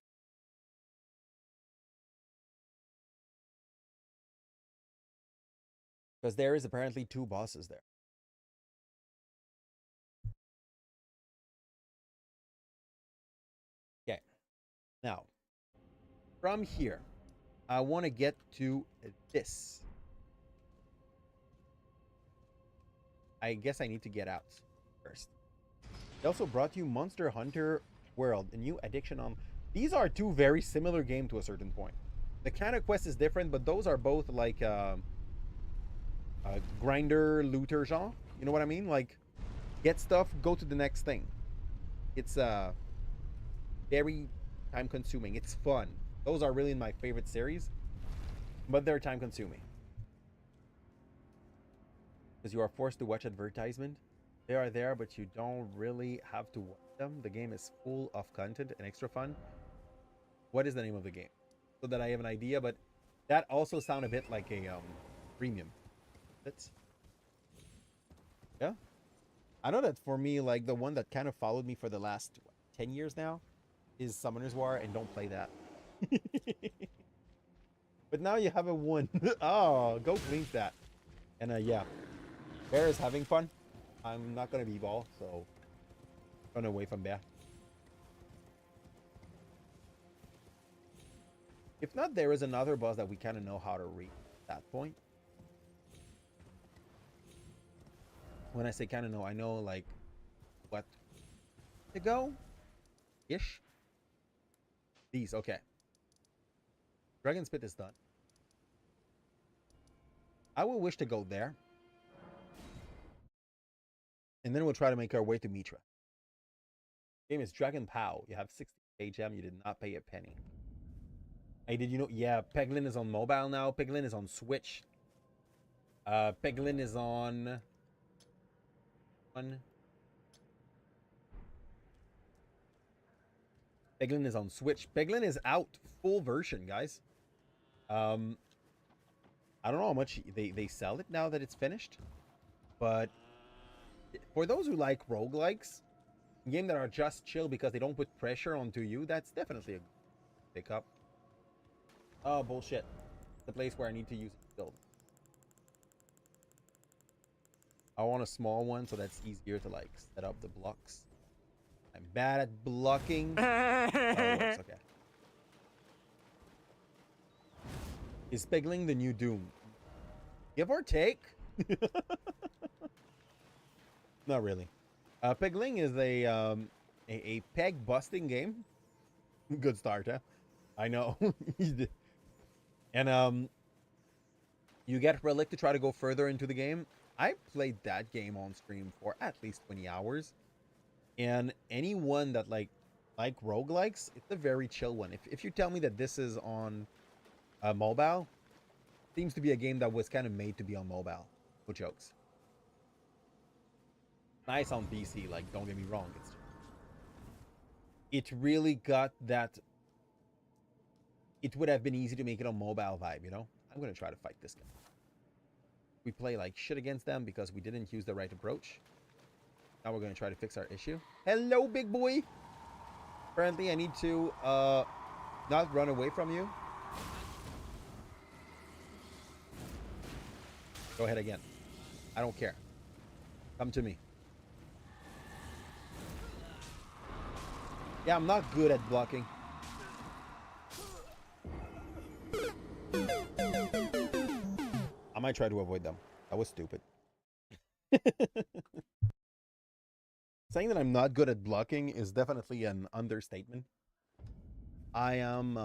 Because there is apparently 2 bosses there. Okay. Now, from here, I want to get to this. I guess I need to get out first. They also brought you Monster Hunter World, a new addiction on... These are 2 very similar games to a certain point. The kind of quest is different, but those are both like grinder, looter genre. You know what I mean? Like, get stuff, go to the next thing. It's very time consuming. It's fun. Those are really my favorite series, but they're time consuming. Because you are forced to watch advertisement. They are there, but you don't really have to watch them. The game is full of content and extra fun. What is the name of the game? So that I have an idea, but that also sound a bit like a premium. That's yeah. I know that for me, like the one that kind of followed me for the last 10 years now is Summoner's War, and don't play that. But now you have a one. Oh, go cleans that. And yeah, Bear is having fun. I'm not gonna be ball, so run away from Bear. If not, there is another boss that we kind of know how to read at that point. When I say kind of know, I know like what to go ish. These, okay. Dragon Spit is done. I will wish to go there. And then we'll try to make our way to Mitra. Game is Dragon Pow. You have 60 HM. You did not pay a penny. Hey, did you know? Yeah, Peglin is on mobile now. Peglin is on Switch. Peglin is on... Peglin is on Switch. Peglin is out. Full version, guys. I don't know how much they sell it now that it's finished. But for those who like roguelikes, games that are just chill because they don't put pressure onto you, that's definitely a pickup. Oh, bullshit. The place where I need to use it build. I want a small one so that's easier to like set up the blocks. I'm bad at blocking. Oh, it works, okay. Is Pegling the new Doom? Give or take? Not really. Pegling is a peg busting game. Good start, huh? I know. And you get Relic to try to go further into the game. I played that game on stream for at least 20 hours. And anyone that like roguelikes, it's a very chill one. If you tell me that this is on mobile, seems to be a game that was kind of made to be on mobile. No jokes. Nice on PC, like don't get me wrong. It really got that. It would have been easy to make it on mobile vibe, you know? I'm going to try to fight this guy. We play like shit against them because we didn't use the right approach. Now we're going to try to fix our issue. Hello, big boy! Apparently I need to not run away from you. Go ahead again. I don't care. Come to me. Yeah, I'm not good at blocking. I might try to avoid them. That was stupid. Saying that I'm not good at blocking is definitely an understatement. I am...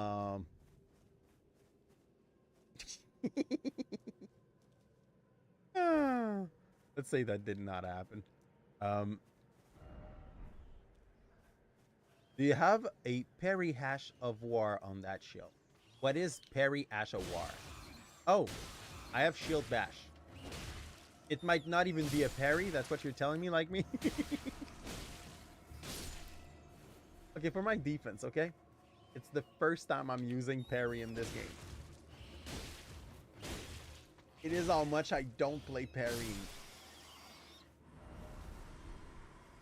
let's say that did not happen. Do you have a parry hash of war on that shield? What is parry hash of war? Oh, I have shield bash. It might not even be a parry. That's what you're telling me, like me? Okay, for my defense, okay? It's the first time I'm using parry in this game. It is how much I don't play parrying.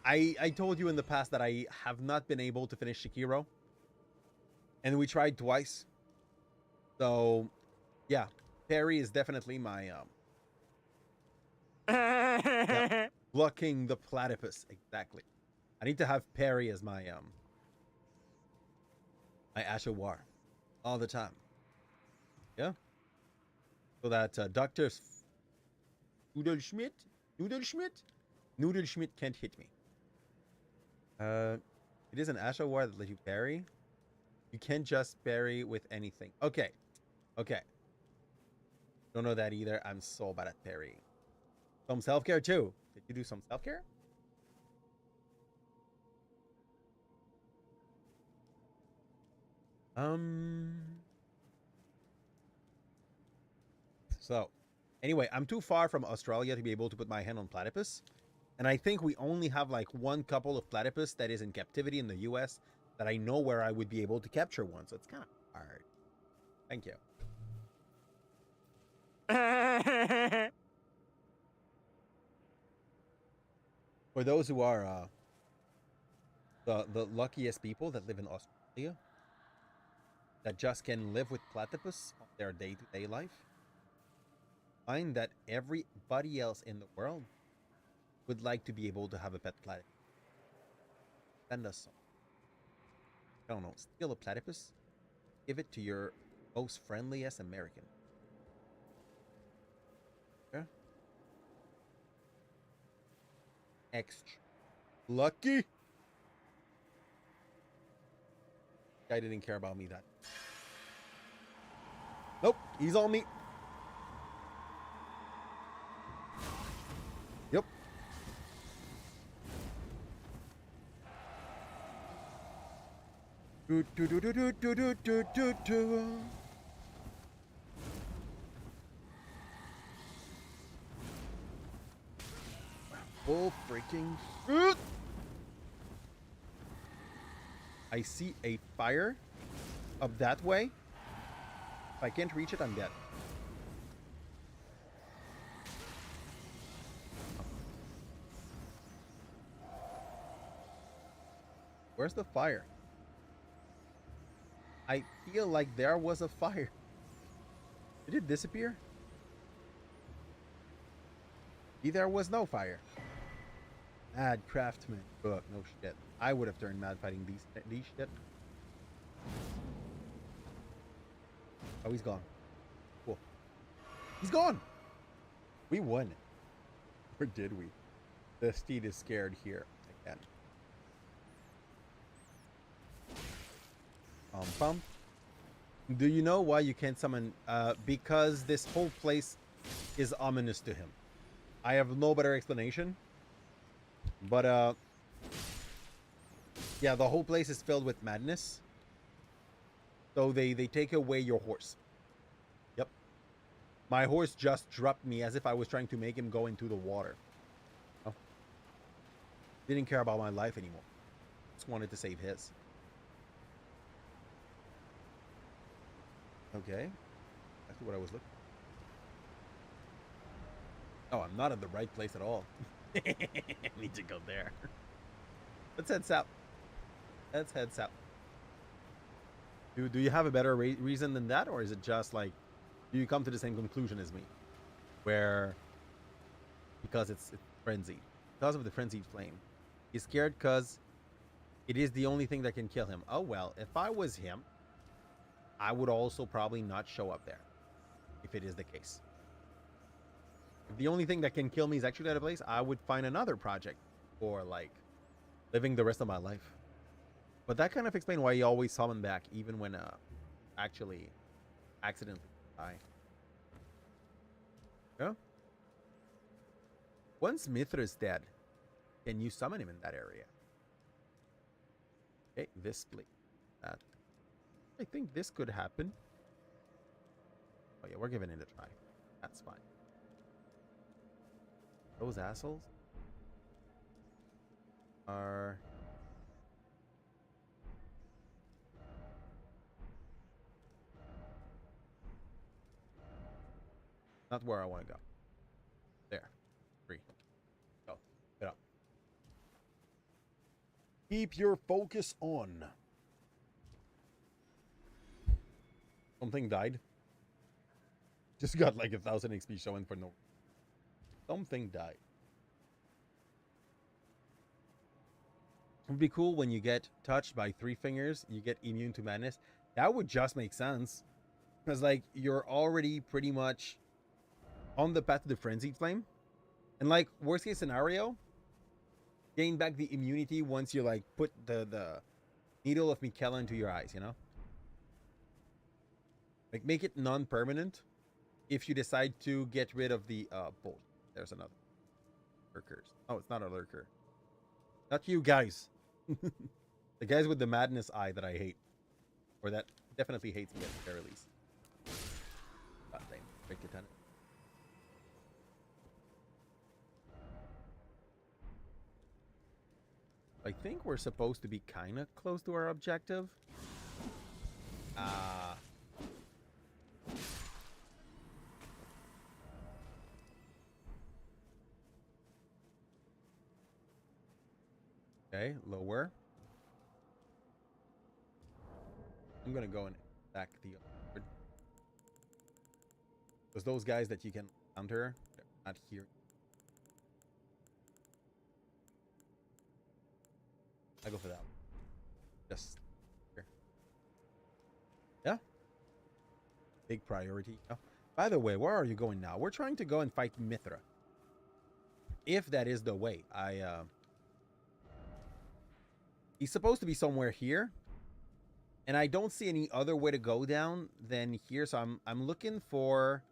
I told you in the past that I have not been able to finish Sekiro. And we tried twice. So, yeah. Parry is definitely my... yeah, blocking the platypus. Exactly. I need to have parry as my... my Asha War. All the time. Yeah. So that Dr. Noodle Schmidt can't hit me. It is an Asha War that lets you parry. You can't just parry with anything. Okay. Okay. Don't know that either. I'm so bad at parrying. Some self-care too. Did you do some self-care? So, anyway, I'm too far from Australia to be able to put my hand on platypus. And I think we only have like one couple of platypus that is in captivity in the US that I know where I would be able to capture one. So it's kind of hard. Thank you. For those who are the luckiest people that live in Australia, that just can live with platypus on their day-to-day life, find that everybody else in the world would like to be able to have a pet platypus. Send us some. I don't know, steal a platypus, give it to your most friendliest American. Yeah. Extra lucky. Guy didn't care about me that. Nope, he's on me. Yep. Do do do do do do do do do do. Full freaking fruit. I see a fire up that way. If I can't reach it, I'm dead. Where's the fire? I feel like there was a fire. Did it disappear? There was no fire. Mad craftsman. Ugh, no shit. I would have turned mad fighting these shit. Oh, he's gone. Cool. He's gone! We won. Or did we? The steed is scared here again. Pump. Do you know why you can't summon? Because this whole place is ominous to him. I have no better explanation. But, yeah, the whole place is filled with madness. So they take away your horse. Yep. My horse just dropped me as if I was trying to make him go into the water. Oh. Didn't care about my life anymore. Just wanted to save his. Okay. That's what I was looking for. Oh, I'm not in the right place at all. I need to go there. Let's head south. Let's head south. Do you have a better reason than that? Or is it just like, do you come to the same conclusion as me? Where, because it's frenzied. Because of the frenzied flame. He's scared because it is the only thing that can kill him. Oh, well, if I was him, I would also probably not show up there. If it is the case. If the only thing that can kill me is actually out of place, I would find another project for, like, living the rest of my life. But that kind of explains why he always summon back, even when actually accidentally die. Yeah. Once Mithra is dead, can you summon him in that area? Okay, this split. That. I think this could happen. Oh yeah, we're giving it a try. That's fine. Those assholes are... not where I want to go. There. 3. Go. Get up. Keep your focus on. Something died. Just got like 1,000 XP showing for no. Something died. It would be cool when you get touched by 3 fingers, you get immune to madness. That would just make sense. Because, like, you're already pretty much on the path to the frenzied flame. And, like, worst case scenario, gain back the immunity once you, like, put the needle of Michaela into your eyes, you know? Like, make it non-permanent if you decide to get rid of the bolt. There's another. Lurkers. Oh, it's not a lurker. Not you guys. The guys with the madness eye that I hate. Or that definitely hates me at the very least. God damn. Break lieutenant. I think we're supposed to be kind of close to our objective. Okay, lower. I'm gonna go and attack the other. Because those guys that you can counter, they're not here. I go for that one. Just here. Yeah. Big priority. Oh. By the way, where are you going now? We're trying to go and fight Mithra. If that is the way. He's supposed to be somewhere here. And I don't see any other way to go down than here. So I'm looking for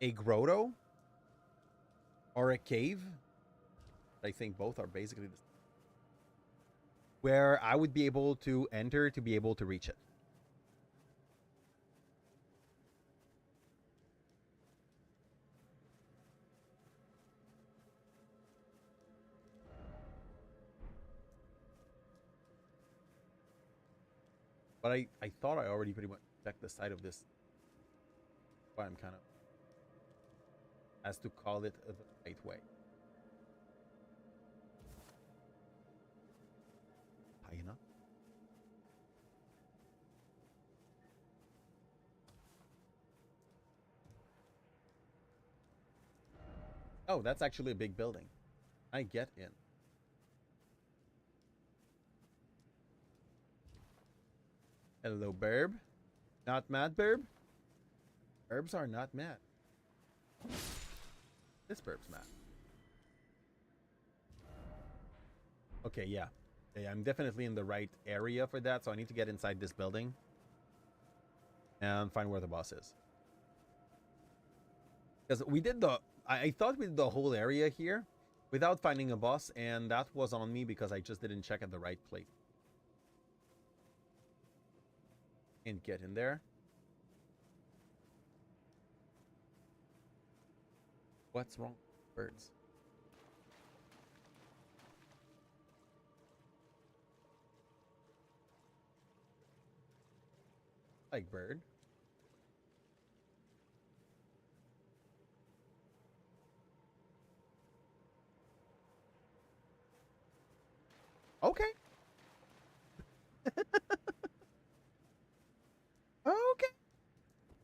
a grotto or a cave. I think both are basically the same. Where I would be able to enter to be able to reach it. But I thought I already pretty much checked the side of this. Why I'm kind of as to call it the right way. High enough. Oh, that's actually a big building. I get in. Hello, Burb. Not mad, Burb? Herbs are not mad. This Burb's mad. Okay, yeah. Okay, I'm definitely in the right area for that, so I need to get inside this building and find where the boss is. Because we did the... I thought we did the whole area here without finding a boss, and that was on me because I just didn't check at the right place. And get in there. What's wrong with birds? Like bird. Okay. Okay.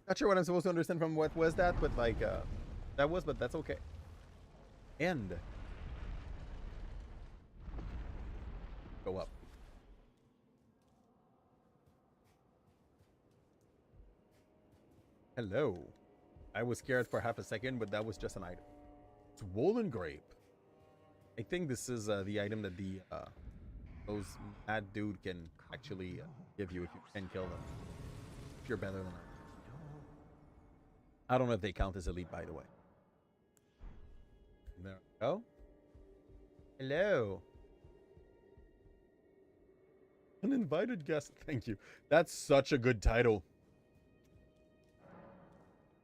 Not sure what I'm supposed to understand from what was that, but like, that was, but that's okay. End. Go up. Hello. I was scared for half a second, but that was just an item. Swollen grape. I think this is the item that the those mad dude can actually give you if you can kill them. If you're better than them. I don't know if they count as elite, by the way. There we go. Hello. An invited guest. Thank you. That's such a good title.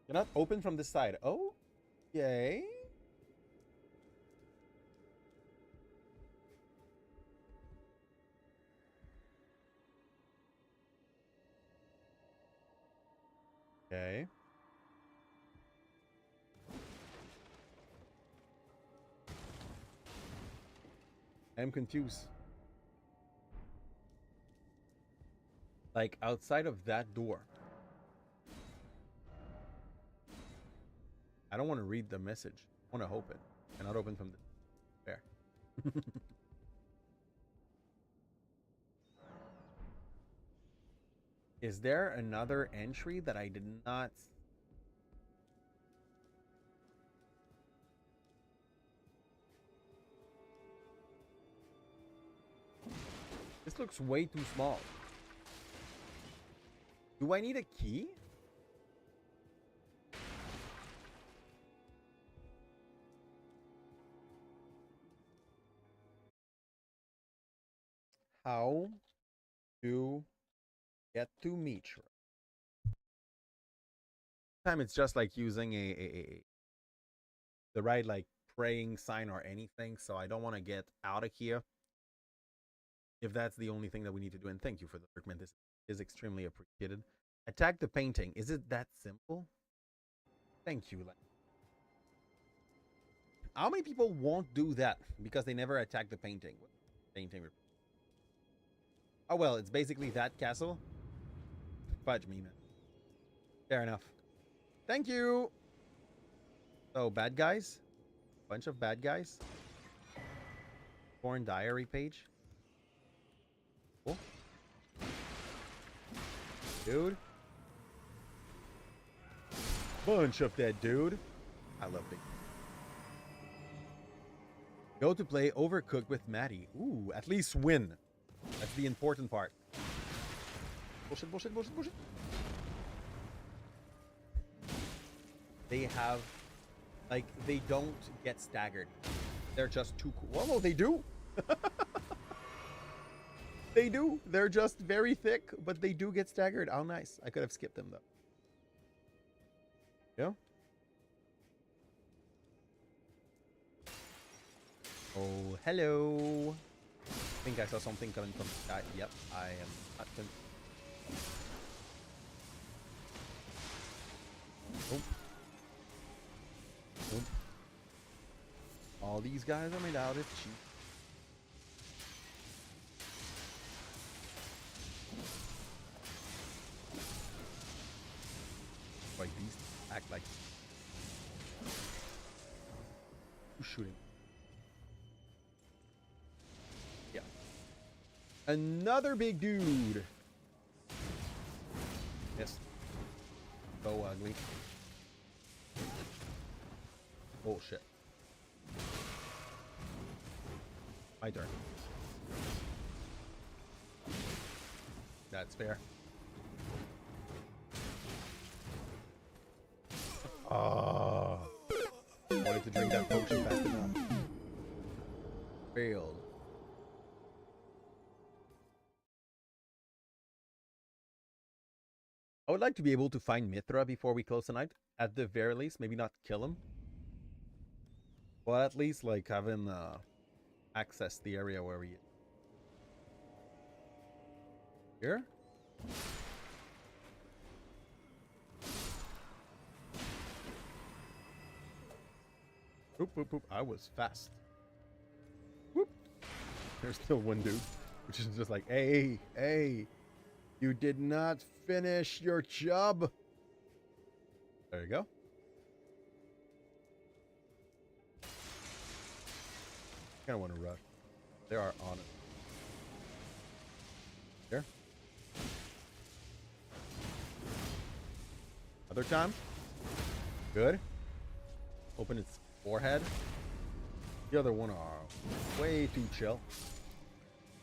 You're not open from this side. Oh, yay. Okay. I'm confused. Like outside of that door. I don't want to read the message. I want to open. Cannot open from there. Is there another entry that I did not... This looks way too small. Do I need a key? How to get to Mitra? Time it's just like using the right like praying sign or anything, so I don't want to get out of here if that's the only thing that we need to do. And thank you for the recommend. This is extremely appreciated. Attack the painting. Is it that simple? Thank you. How many people won't do that because they never attack the painting? Painting. Oh, well, it's basically that castle. Fudge me, man. Fair enough. Thank you. So, bad guys. Bunch of bad guys. Foreign diary page. Cool. Dude. Bunch of dead dude. I love big. Go to play Overcooked with Maddie. Ooh, at least win. That's the important part. Bullshit, bullshit, bullshit, bullshit. They have, like, they don't get staggered. They're just too cool. Oh, no, they do. They do. They're just very thick, but they do get staggered. How nice. I could have skipped them, though. Yeah. Oh, hello. I think I saw something coming from the sky. Yep, I am not going to... Oh. Oh. All these guys are made out of cheap. Like these act like... Who's shooting? Yeah. Another big dude. Yes. So ugly. Oh shit. My turn. That's fair. Ah. Wanted to drink that potion fast enough. Failed. I would like to be able to find Mithra before we close tonight. At the very least, maybe not kill him. But at least, like, having access the area where we... Here? Boop, boop, boop. I was fast. Whoop. There's still one dude, which is just like, hey, hey, you did not finish your job. There you go. I kind of want to rush. They are on it. Here. Other time. Good. Open its forehead. The other one are way too chill.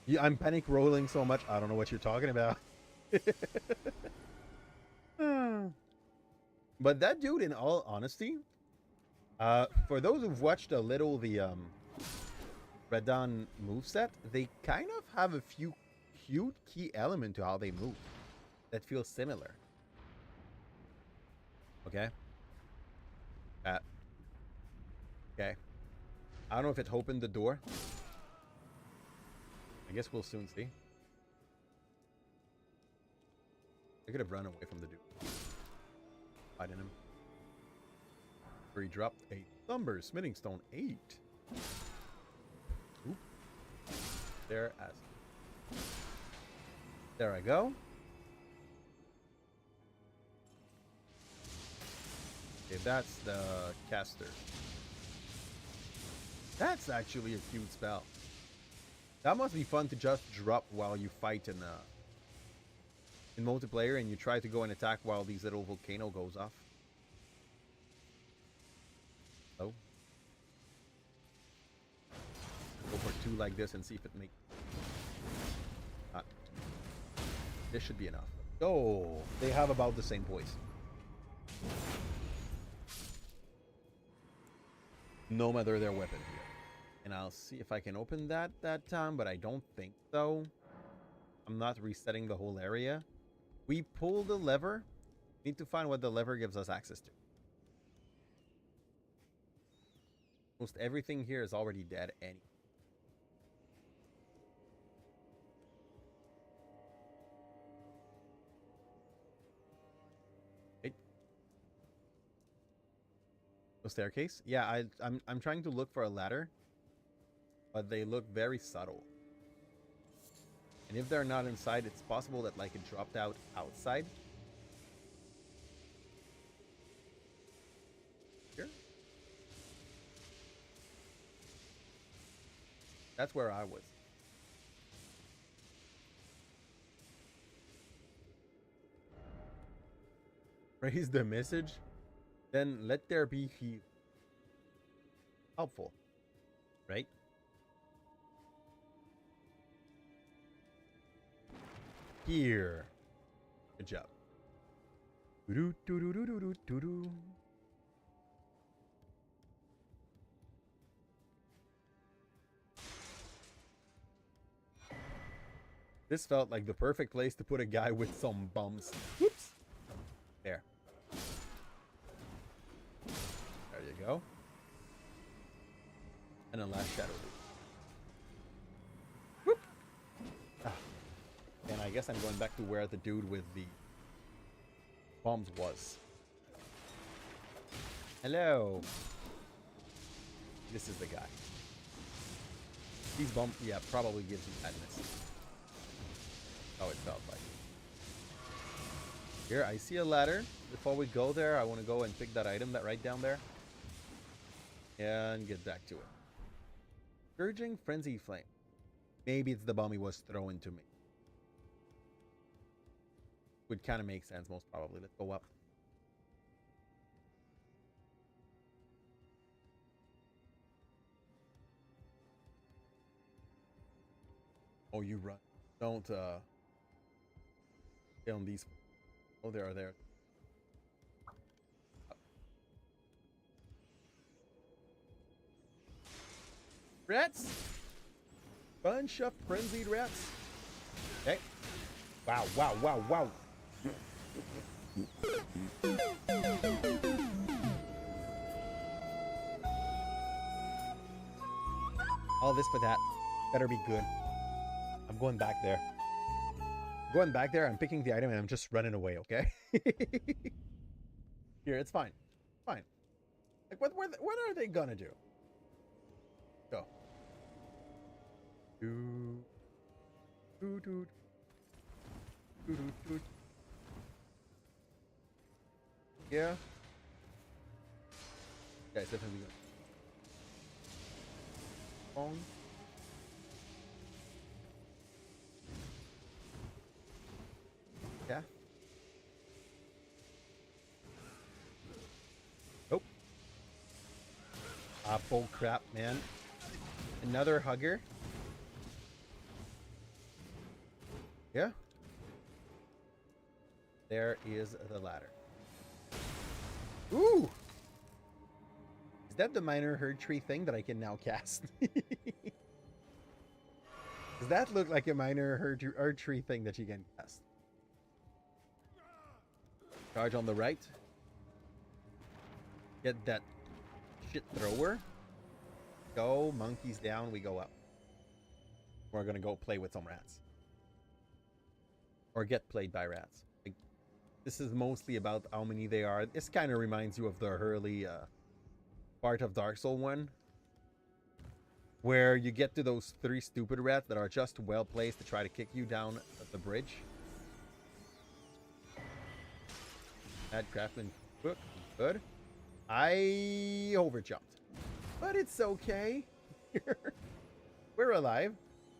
Yeah, I'm panic rolling so much. I don't know what you're talking about. But that dude, in all honesty, for those who've watched a little the Red Dawn moveset, they kind of have a few cute key element to how they move that feels similar. Okay. Okay. I don't know if it opened the door. I guess we'll soon see. I could have run away from the dude. Fighting him. Where he dropped a Thumber Smithing Stone 8. Oop. There I go. Okay, that's the caster. That's actually a cute spell. That must be fun to just drop while you fight in multiplayer and you try to go and attack while these little volcano goes off. Oh. Go for 2 like this and see if it makes... This should be enough. Oh, they have about the same voice. No matter their weapon here. And I'll see if I can open that time, but I don't think so. I'm not resetting the whole area. We pull the lever. Need to find what the lever gives us access to. Most everything here is already dead anyway. No staircase? Yeah, I'm trying to look for a ladder, but they look very subtle. And if they're not inside, it's possible that like it dropped out outside. Here? That's where I was. Raise the message. Then let there be heal. Helpful. Right? Here. Good job. Doo-doo-doo-doo-doo-doo-doo. This felt like the perfect place to put a guy with some bumps. Whoops. There. There you go. And a last shadow leap. Whoop. Ah. And I guess I'm going back to where the dude with the bombs was. Hello. This is the guy. These bombs, yeah, probably gives you madness. Oh, it felt like. Here, I see a ladder. Before we go there, I want to go and pick that item that right down there. And get back to it. Surging Frenzy Flame. Maybe it's the bomb he was throwing to me. Would kind of make sense, most probably. Let's go up. Oh, you run. Don't, get on these. Oh, they are there. Rats! Bunch of frenzied rats. Okay. Wow, wow, wow, wow. All this for that. Better be good. I'm going back there. Going back there, I'm picking the item and I'm just running away, okay? Here, it's fine. Fine. Like, what are they gonna do? Go. Do. Do, do. Do, do, do. Yeah. Guys, definitely good. Phone. Yeah. Nope. Ah, bull crap, man. Another hugger. Yeah. There is the ladder. Ooh! Is that the minor herd tree thing that I can now cast? Does that look like a minor herd tree thing that you can cast? Charge on the right. Get that shit thrower. Go, monkeys down, we go up. We're gonna go play with some rats. Or get played by rats. Like, this is mostly about how many they are. This kind of reminds you of the early part of Dark Souls 1. Where you get to those 3 stupid rats that are just well placed to try to kick you down at the bridge. Add craftsman book. Good. I overjumped. But it's okay. We're alive.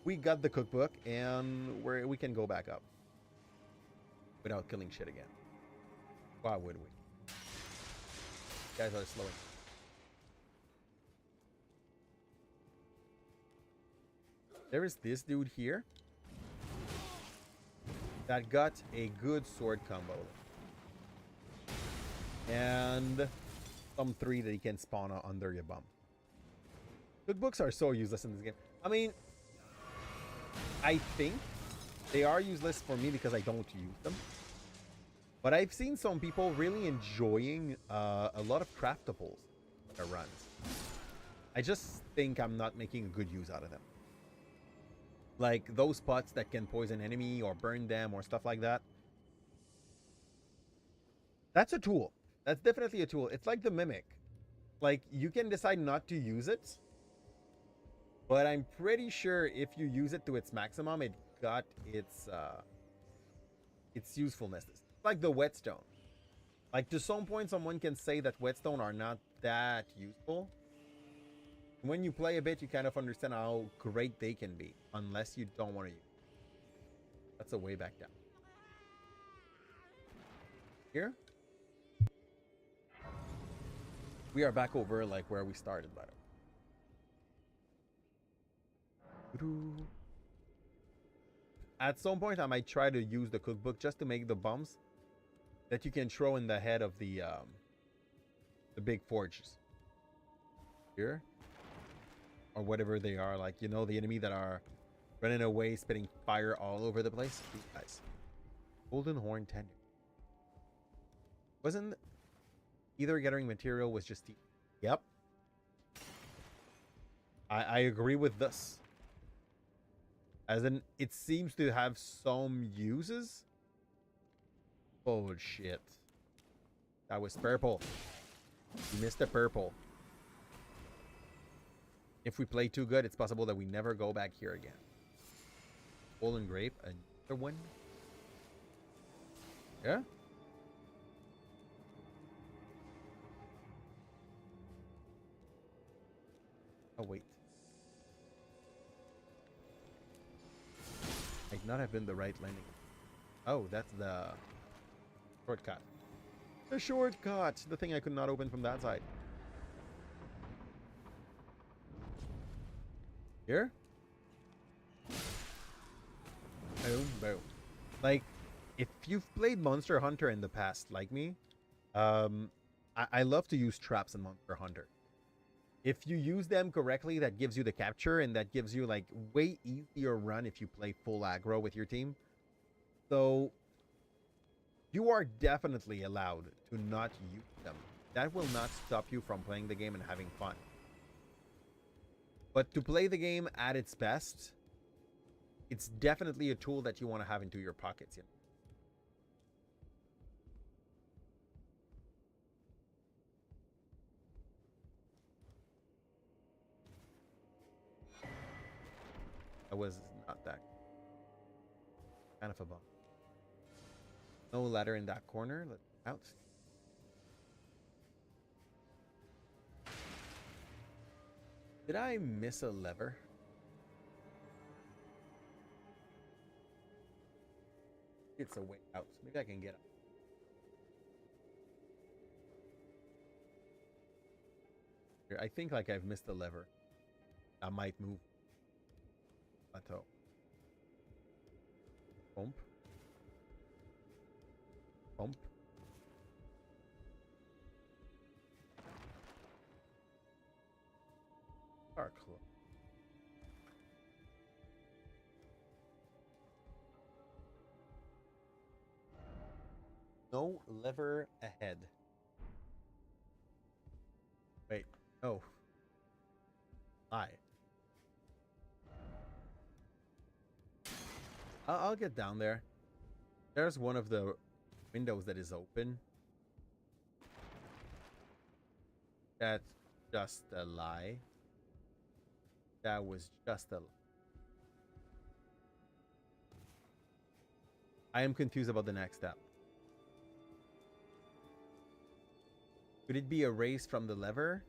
We got the cookbook and we can go back up. Without killing shit again. Why would we? Guys are slowing. There is this dude here that got a good sword combo. And some 3 that he can spawn under your bum. Cookbooks are so useless in this game. I mean, I think they are useless for me because I don't use them. But I've seen some people really enjoying a lot of craftables that runs. I just think I'm not making a good use out of them. Like those pots that can poison enemy or burn them or stuff like that. That's a tool. That's definitely a tool. It's like the mimic. Like, you can decide not to use it, but I'm pretty sure if you use it to its maximum, it got its usefulness. It's like the whetstone. Like, to some point, someone can say that whetstone are not that useful. When you play a bit, you kind of understand how great they can be, unless you don't want to use it. That's a way back down. Here? We are back over, like, where we started, by the way. At some point, I might try to use the cookbook just to make the bombs that you can throw in the head of the big forges. Here? Or whatever they are, like, you know, the enemy that are running away, spitting fire all over the place. These guys. Golden Horn Tenure. Wasn't either gathering material was just... Yep. I agree with this. As in, it seems to have some uses. Oh, shit. That was purple. You missed the purple. If we play too good, it's possible that we never go back here again. Golden grape, another one. Yeah? Oh, wait. Might not have been the right landing. Oh, that's the shortcut. The shortcut! The thing I could not open from that side. Here? Boom, boom. Like, if you've played Monster Hunter in the past, like me, I love to use traps in Monster Hunter. If you use them correctly, that gives you the capture, and that gives you, like, way easier run if you play full aggro with your team. So, you are definitely allowed to not use them. That will not stop you from playing the game and having fun. But to play the game at its best, it's definitely a tool that you want to have into your pockets. You know? That was not that kind of a bump. No ladder in that corner. Let's out. Did I miss a lever? It's a way out. Maybe I can get up. Here, I think like I've missed a lever. I might move. Plateau. Pump. Pump. Are close. No lever ahead. Wait. Oh. I'll get down there. There's one of the windows that is open. That's just a lie. That was just a lie. I am confused about the next step. Could it be a race from the lever?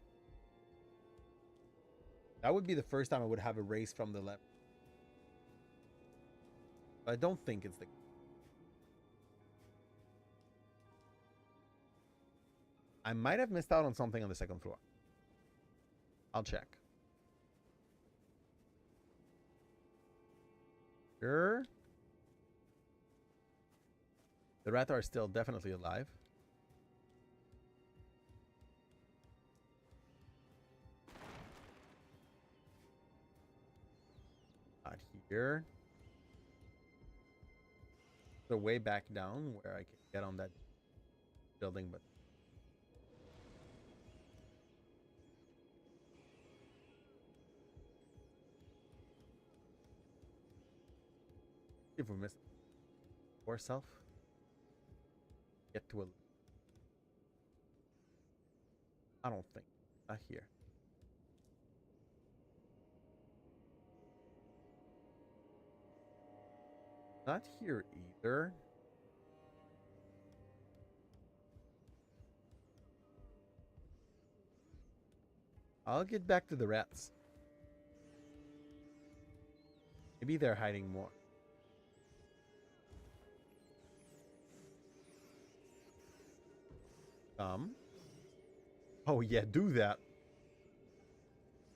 That would be the first time I would have a race from the lever. But I don't think it's the... I might have missed out on something on the second floor. I'll check. Sure. The rats are still definitely alive. Not here. The way back down where I can get on that building, but if we miss ourselves, get to a... I don't think Not here. Not here either. I'll get back to the rats. Maybe they're hiding more. Oh yeah, do that.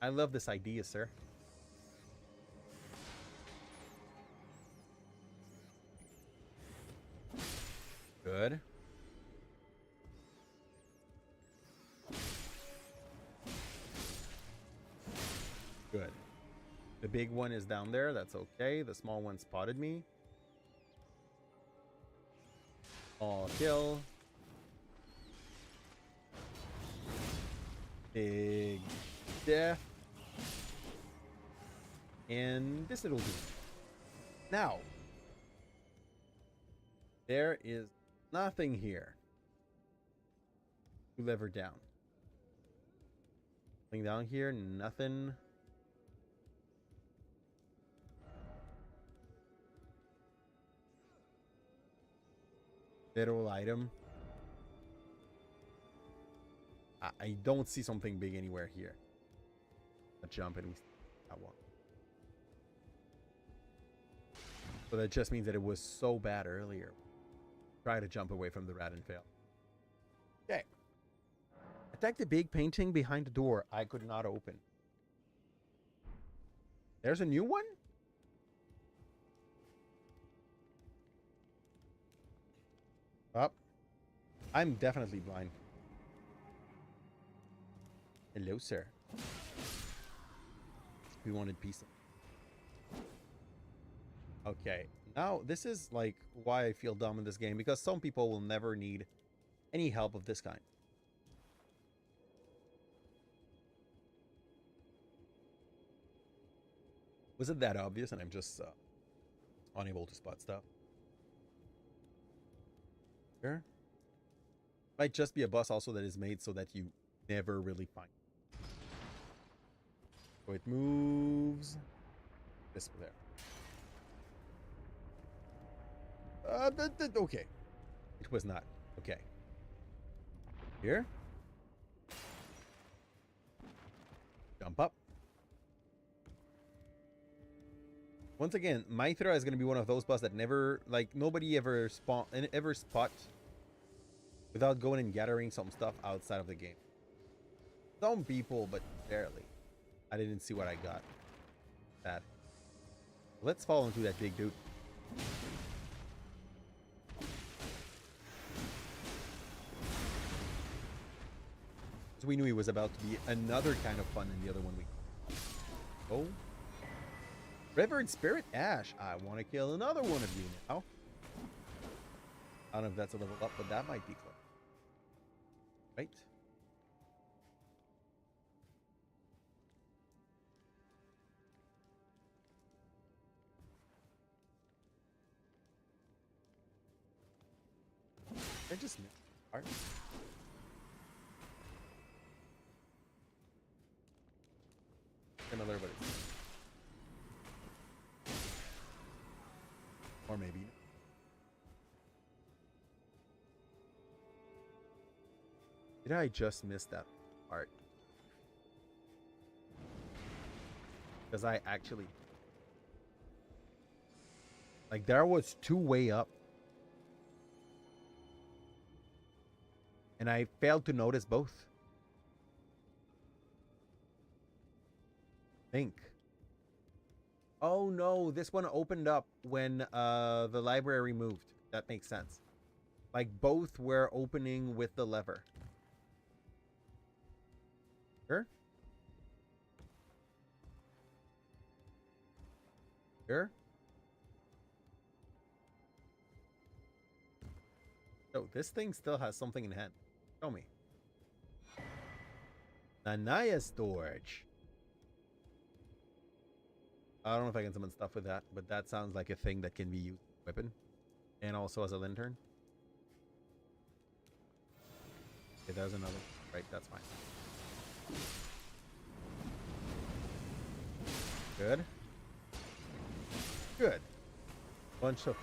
I love this idea, sir. Good. Good. The big one is down there. That's okay. The small one spotted me. All kill. Big death. And this it'll do. Now, there is nothing here. Two lever down. Nothing down here. Nothing. Little item. I don't see something big anywhere here. A jump and we that one. So that just means that it was so bad earlier. Try to jump away from the rat and fail. Okay. Attack the big painting behind the door. I could not open. There's a new one? Up. I'm definitely blind. Hello, sir. We wanted peace. Okay. Now, this is like why I feel dumb in this game, because some people will never need any help of this kind. Was it that obvious and I'm just unable to spot stuff? Sure. Might just be a boss also that is made so that you never really find. So it moves this there. Okay. It was not. Okay. Here. Jump up. Once again, Mithra is going to be one of those boss that never, like, nobody ever spot without going and gathering some stuff outside of the game. Some people, but barely. I didn't see what I got. Bad. Let's fall into that big dude. So we knew he was about to be another kind of fun than the other one we... Oh. Reverend Spirit Ash. I want to kill another one of you now. I don't know if that's a level up, but that might be close. Right? I just missed part. Similar, but it's... Or maybe. Did I just miss that part? Because I actually... Like, there was two way up. And I failed to notice both. Think. Oh no, this one opened up when the library moved. That makes sense. Like both were opening with the lever. Sure? Sure? Oh, this thing still has something in hand. Show me. Nanaya storage. I don't know if I can summon stuff with that, but that sounds like a thing that can be used as a weapon. And also as a lantern. Okay, there's another. Right, that's fine. Good. Good. Bunch of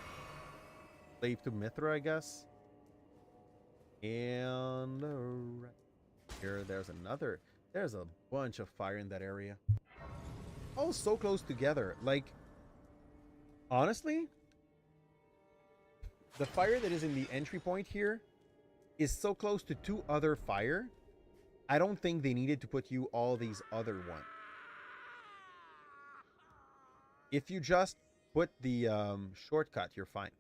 slave to Mithra, I guess. And right here, there's another. There's a bunch of fire in that area. Oh, so close together. Like, honestly, the fire that is in the entry point here is so close to two other fire. I don't think they needed to put you all these other ones. If you just put the shortcut, you're fine.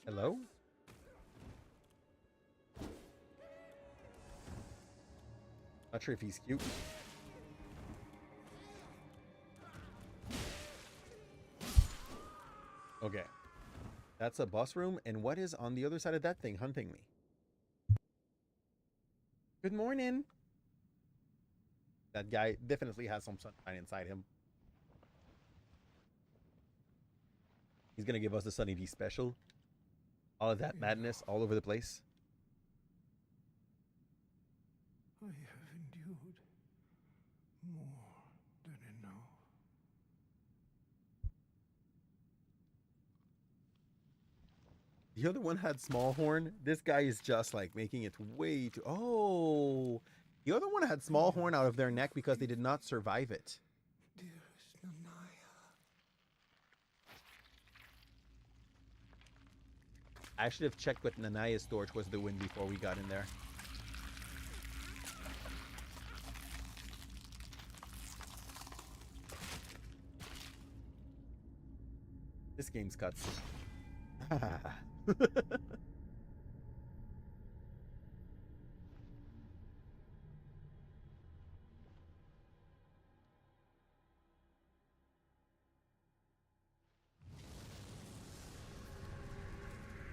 Hello? Not sure if he's cute. Okay. That's a boss room. And what is on the other side of that thing hunting me? Good morning. That guy definitely has some sunshine inside him. He's going to give us the Sunny D special. All of that madness all over the place. I have endured more than enough. The other one had small horn. This guy is just like making it way too... Oh! The other one had small horn out of their neck because they did not survive it. Dearest Nanaya. I should have checked what Nanaya's torch was doing before we got in there. This game's cuts.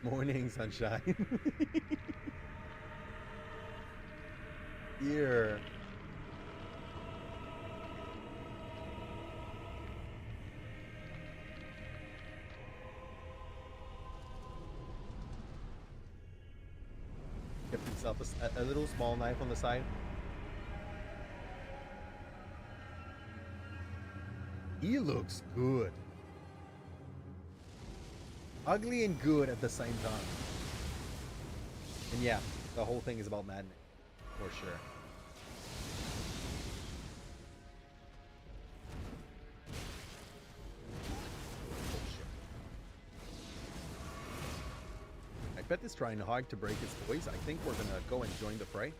Morning, sunshine. Here. Kept himself a little small knife on the side. He looks good. Ugly and good at the same time. And yeah, the whole thing is about madness, for sure. Oh, shit. I bet it's trying hard to break his voice. I think we're gonna go and join the fray.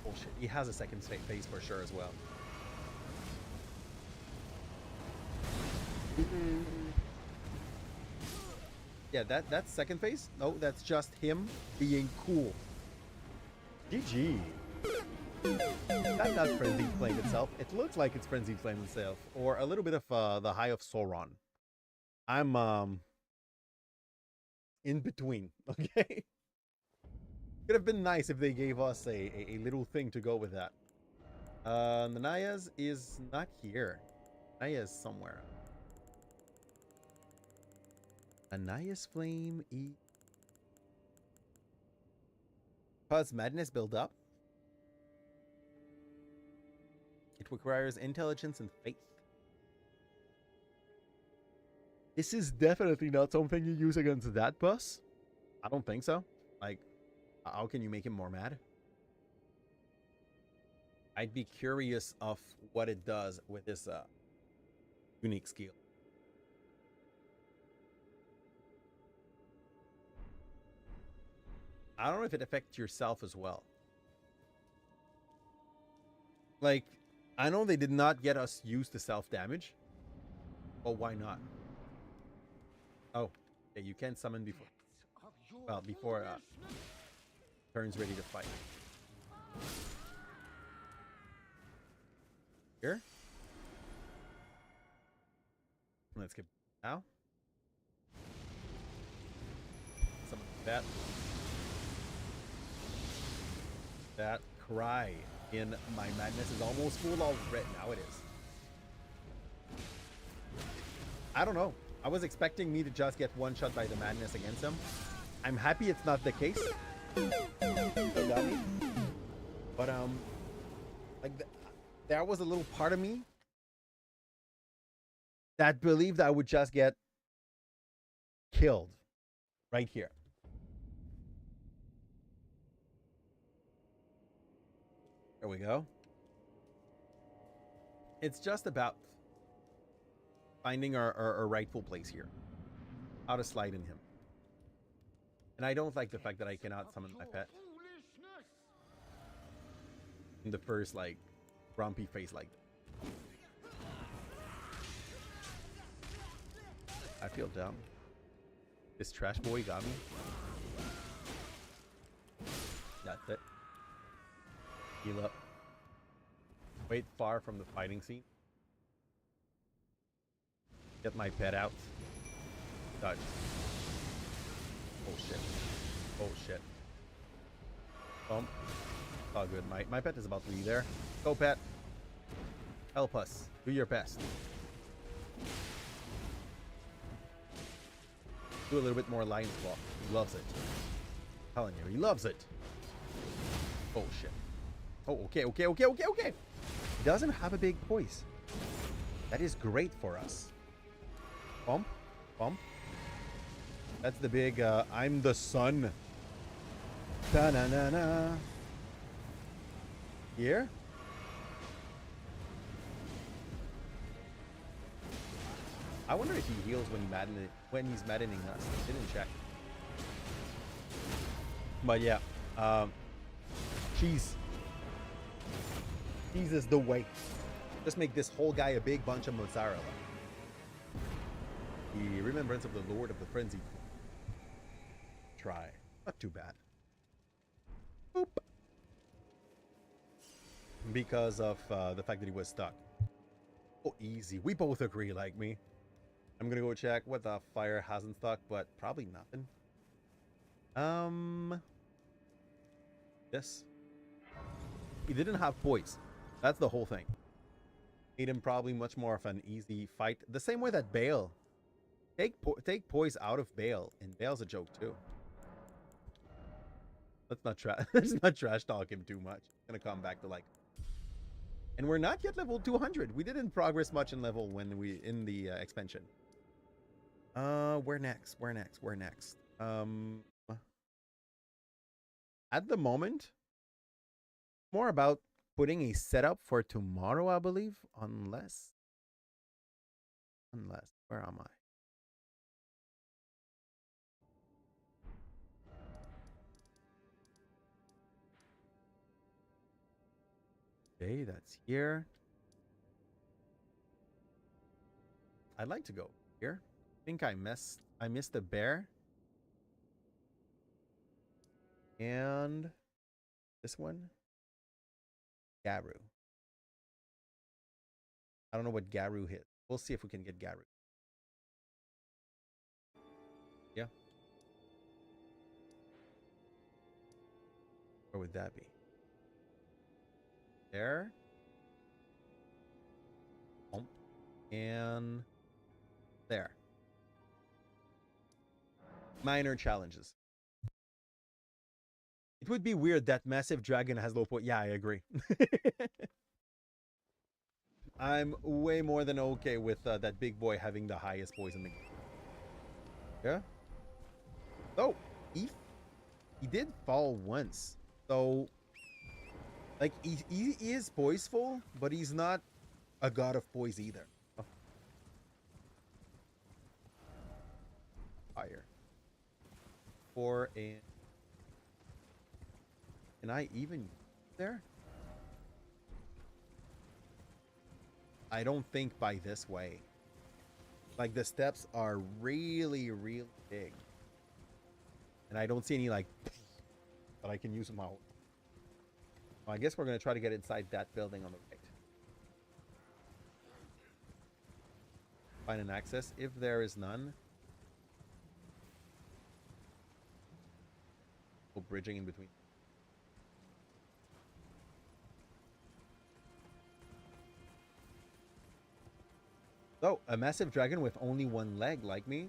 Bullshit. He has a second phase for sure as well. Yeah, that's second phase. No, that's just him being cool. GG. That's not Frenzied Flame itself. It looks like it's Frenzied Flame itself, or a little bit of the High of Sauron. I'm in between. Okay. Could have been nice if they gave us a little thing to go with that. Nanaya's is not here. Nanaya's somewhere. Anaya's flame cause madness build up. It requires intelligence and faith. This is definitely not something you use against that boss. I don't think so. Like, how can you make him more mad? I'd be curious of what it does with this unique skill. I don't know if it affects yourself as well. Like, I know they did not get us used to self-damage, but why not? Oh, yeah, you can summon before. Well, before turns ready to fight. Here. Let's get now. Summon that. That cry in my madness is almost full already. Now it is. I don't know. I was expecting me to just get one shot by the madness against him. I'm happy it's not the case. But like there was a little part of me that believed I would just get killed right here. There we go. It's just about finding our rightful place here. How to slide in him. And I don't like the fact that I cannot summon my pet in the first, like, grumpy face like that. I feel dumb. This trash boy got me. That's it. Heal up. Wait far from the fighting scene. Get my pet out. Dodge. Oh shit. Oh shit. It's all good. My pet is about to be there. Go pet. Help us. Do your best. Do a little bit more lion's claw. He loves it. I'm telling you, he loves it. Oh shit. Oh, okay. He doesn't have a big voice. That is great for us. Bump. Bump. That's the big, I'm the sun. Da-na-na-na. Here. I wonder if he heals when he's maddening us. Didn't check. But yeah, cheese is the way. Just make this whole guy a big bunch of mozzarella. The remembrance of the Lord of the Frenzy. Try. Not too bad. Boop. Because of the fact that he was stuck. Oh, easy. We both agree, like me. I'm gonna go check what the fire hasn't stuck, but probably nothing. This. He didn't have poise. That's the whole thing. Made him probably much more of an easy fight. The same way that Bayle. Take poise out of Bayle, and Bayle's a joke too. Let's not trash talk him too much. Gonna come back to like. And we're not yet level 200. We didn't progress much in level when we in the expansion. Where next? At the moment, more about putting a setup for tomorrow, I believe. Unless, where am I? Okay, that's here. I'd like to go here. I think I missed the bear. And this one. Garu. I don't know what Garu hit. We'll see if we can get Garu. Yeah. Where would that be? There. And there. Minor challenges. It would be weird that massive dragon has low point. Yeah, I agree. I'm way more than okay with that big boy having the highest poison. Yeah. Oh, he did fall once. So, like, he is poiseful, but he's not a god of poise either. Oh. Fire. For a... Can I even there? I don't think by this way. Like, the steps are really, really big. And I don't see any, like, but I can use them out. Well, I guess we're going to try to get inside that building on the right. Find an access. If there is none. Go bridging in between. Oh, a massive dragon with only one leg, like me.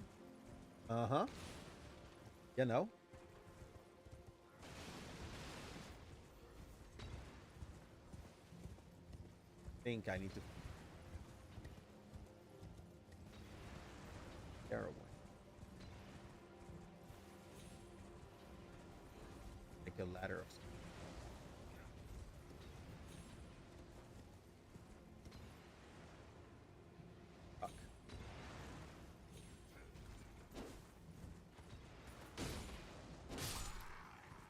Uh-huh. You know. Think I need to. Terrible. Like a ladder of. Fuck.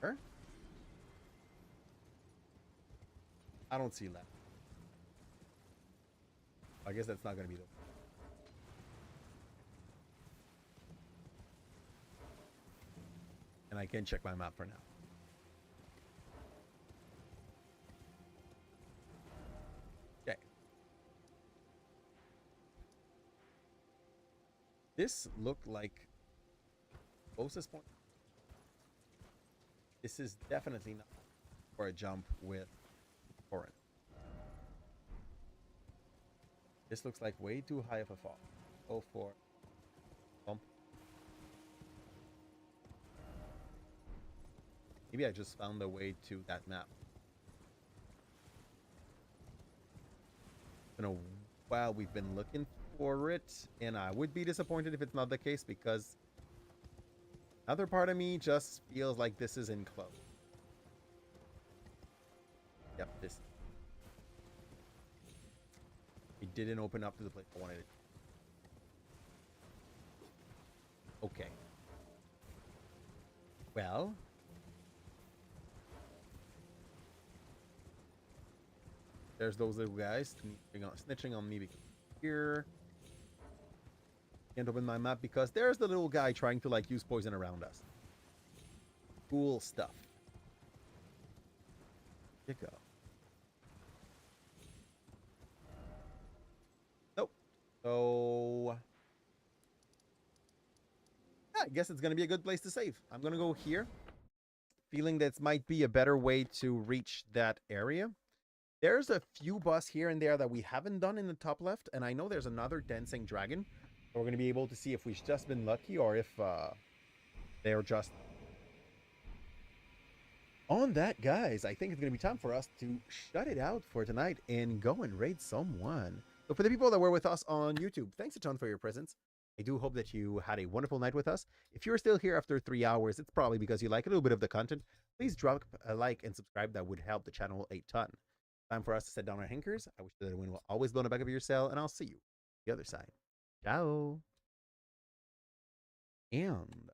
Her? I don't see that. I guess that's not gonna be the. And I can check my map for now. Okay. This looked like closest point. This is definitely not for a jump with Torrent. This looks like way too high of a fall. Go for bump. Maybe I just found a way to that map. You know, while we've been looking for it, and I would be disappointed if it's not the case because another part of me just feels like this is enclosed. Yep, this. It didn't open up to the place I wanted it. Okay. Well. There's those little guys snitching on me because here. Can't open my map because there's the little guy trying to like use poison around us. Cool stuff. Here you go. Nope. So yeah, I guess it's gonna be a good place to save. I'm gonna go here. Feeling that might be a better way to reach that area. There's a few boss here and there that we haven't done in the top left, and I know there's another dancing dragon. We're going to be able to see if we've just been lucky or if they're just... On that, guys, I think it's going to be time for us to shut it out for tonight and go and raid someone. So for the people that were with us on YouTube, thanks a ton for your presence. I do hope that you had a wonderful night with us. If you're still here after 3 hours, it's probably because you like a little bit of the content. Please drop a like and subscribe. That would help the channel a ton. Time for us to set down our hankers. I wish that the wind will always blow in the back of your sail, and I'll see you the other side. Ciao. And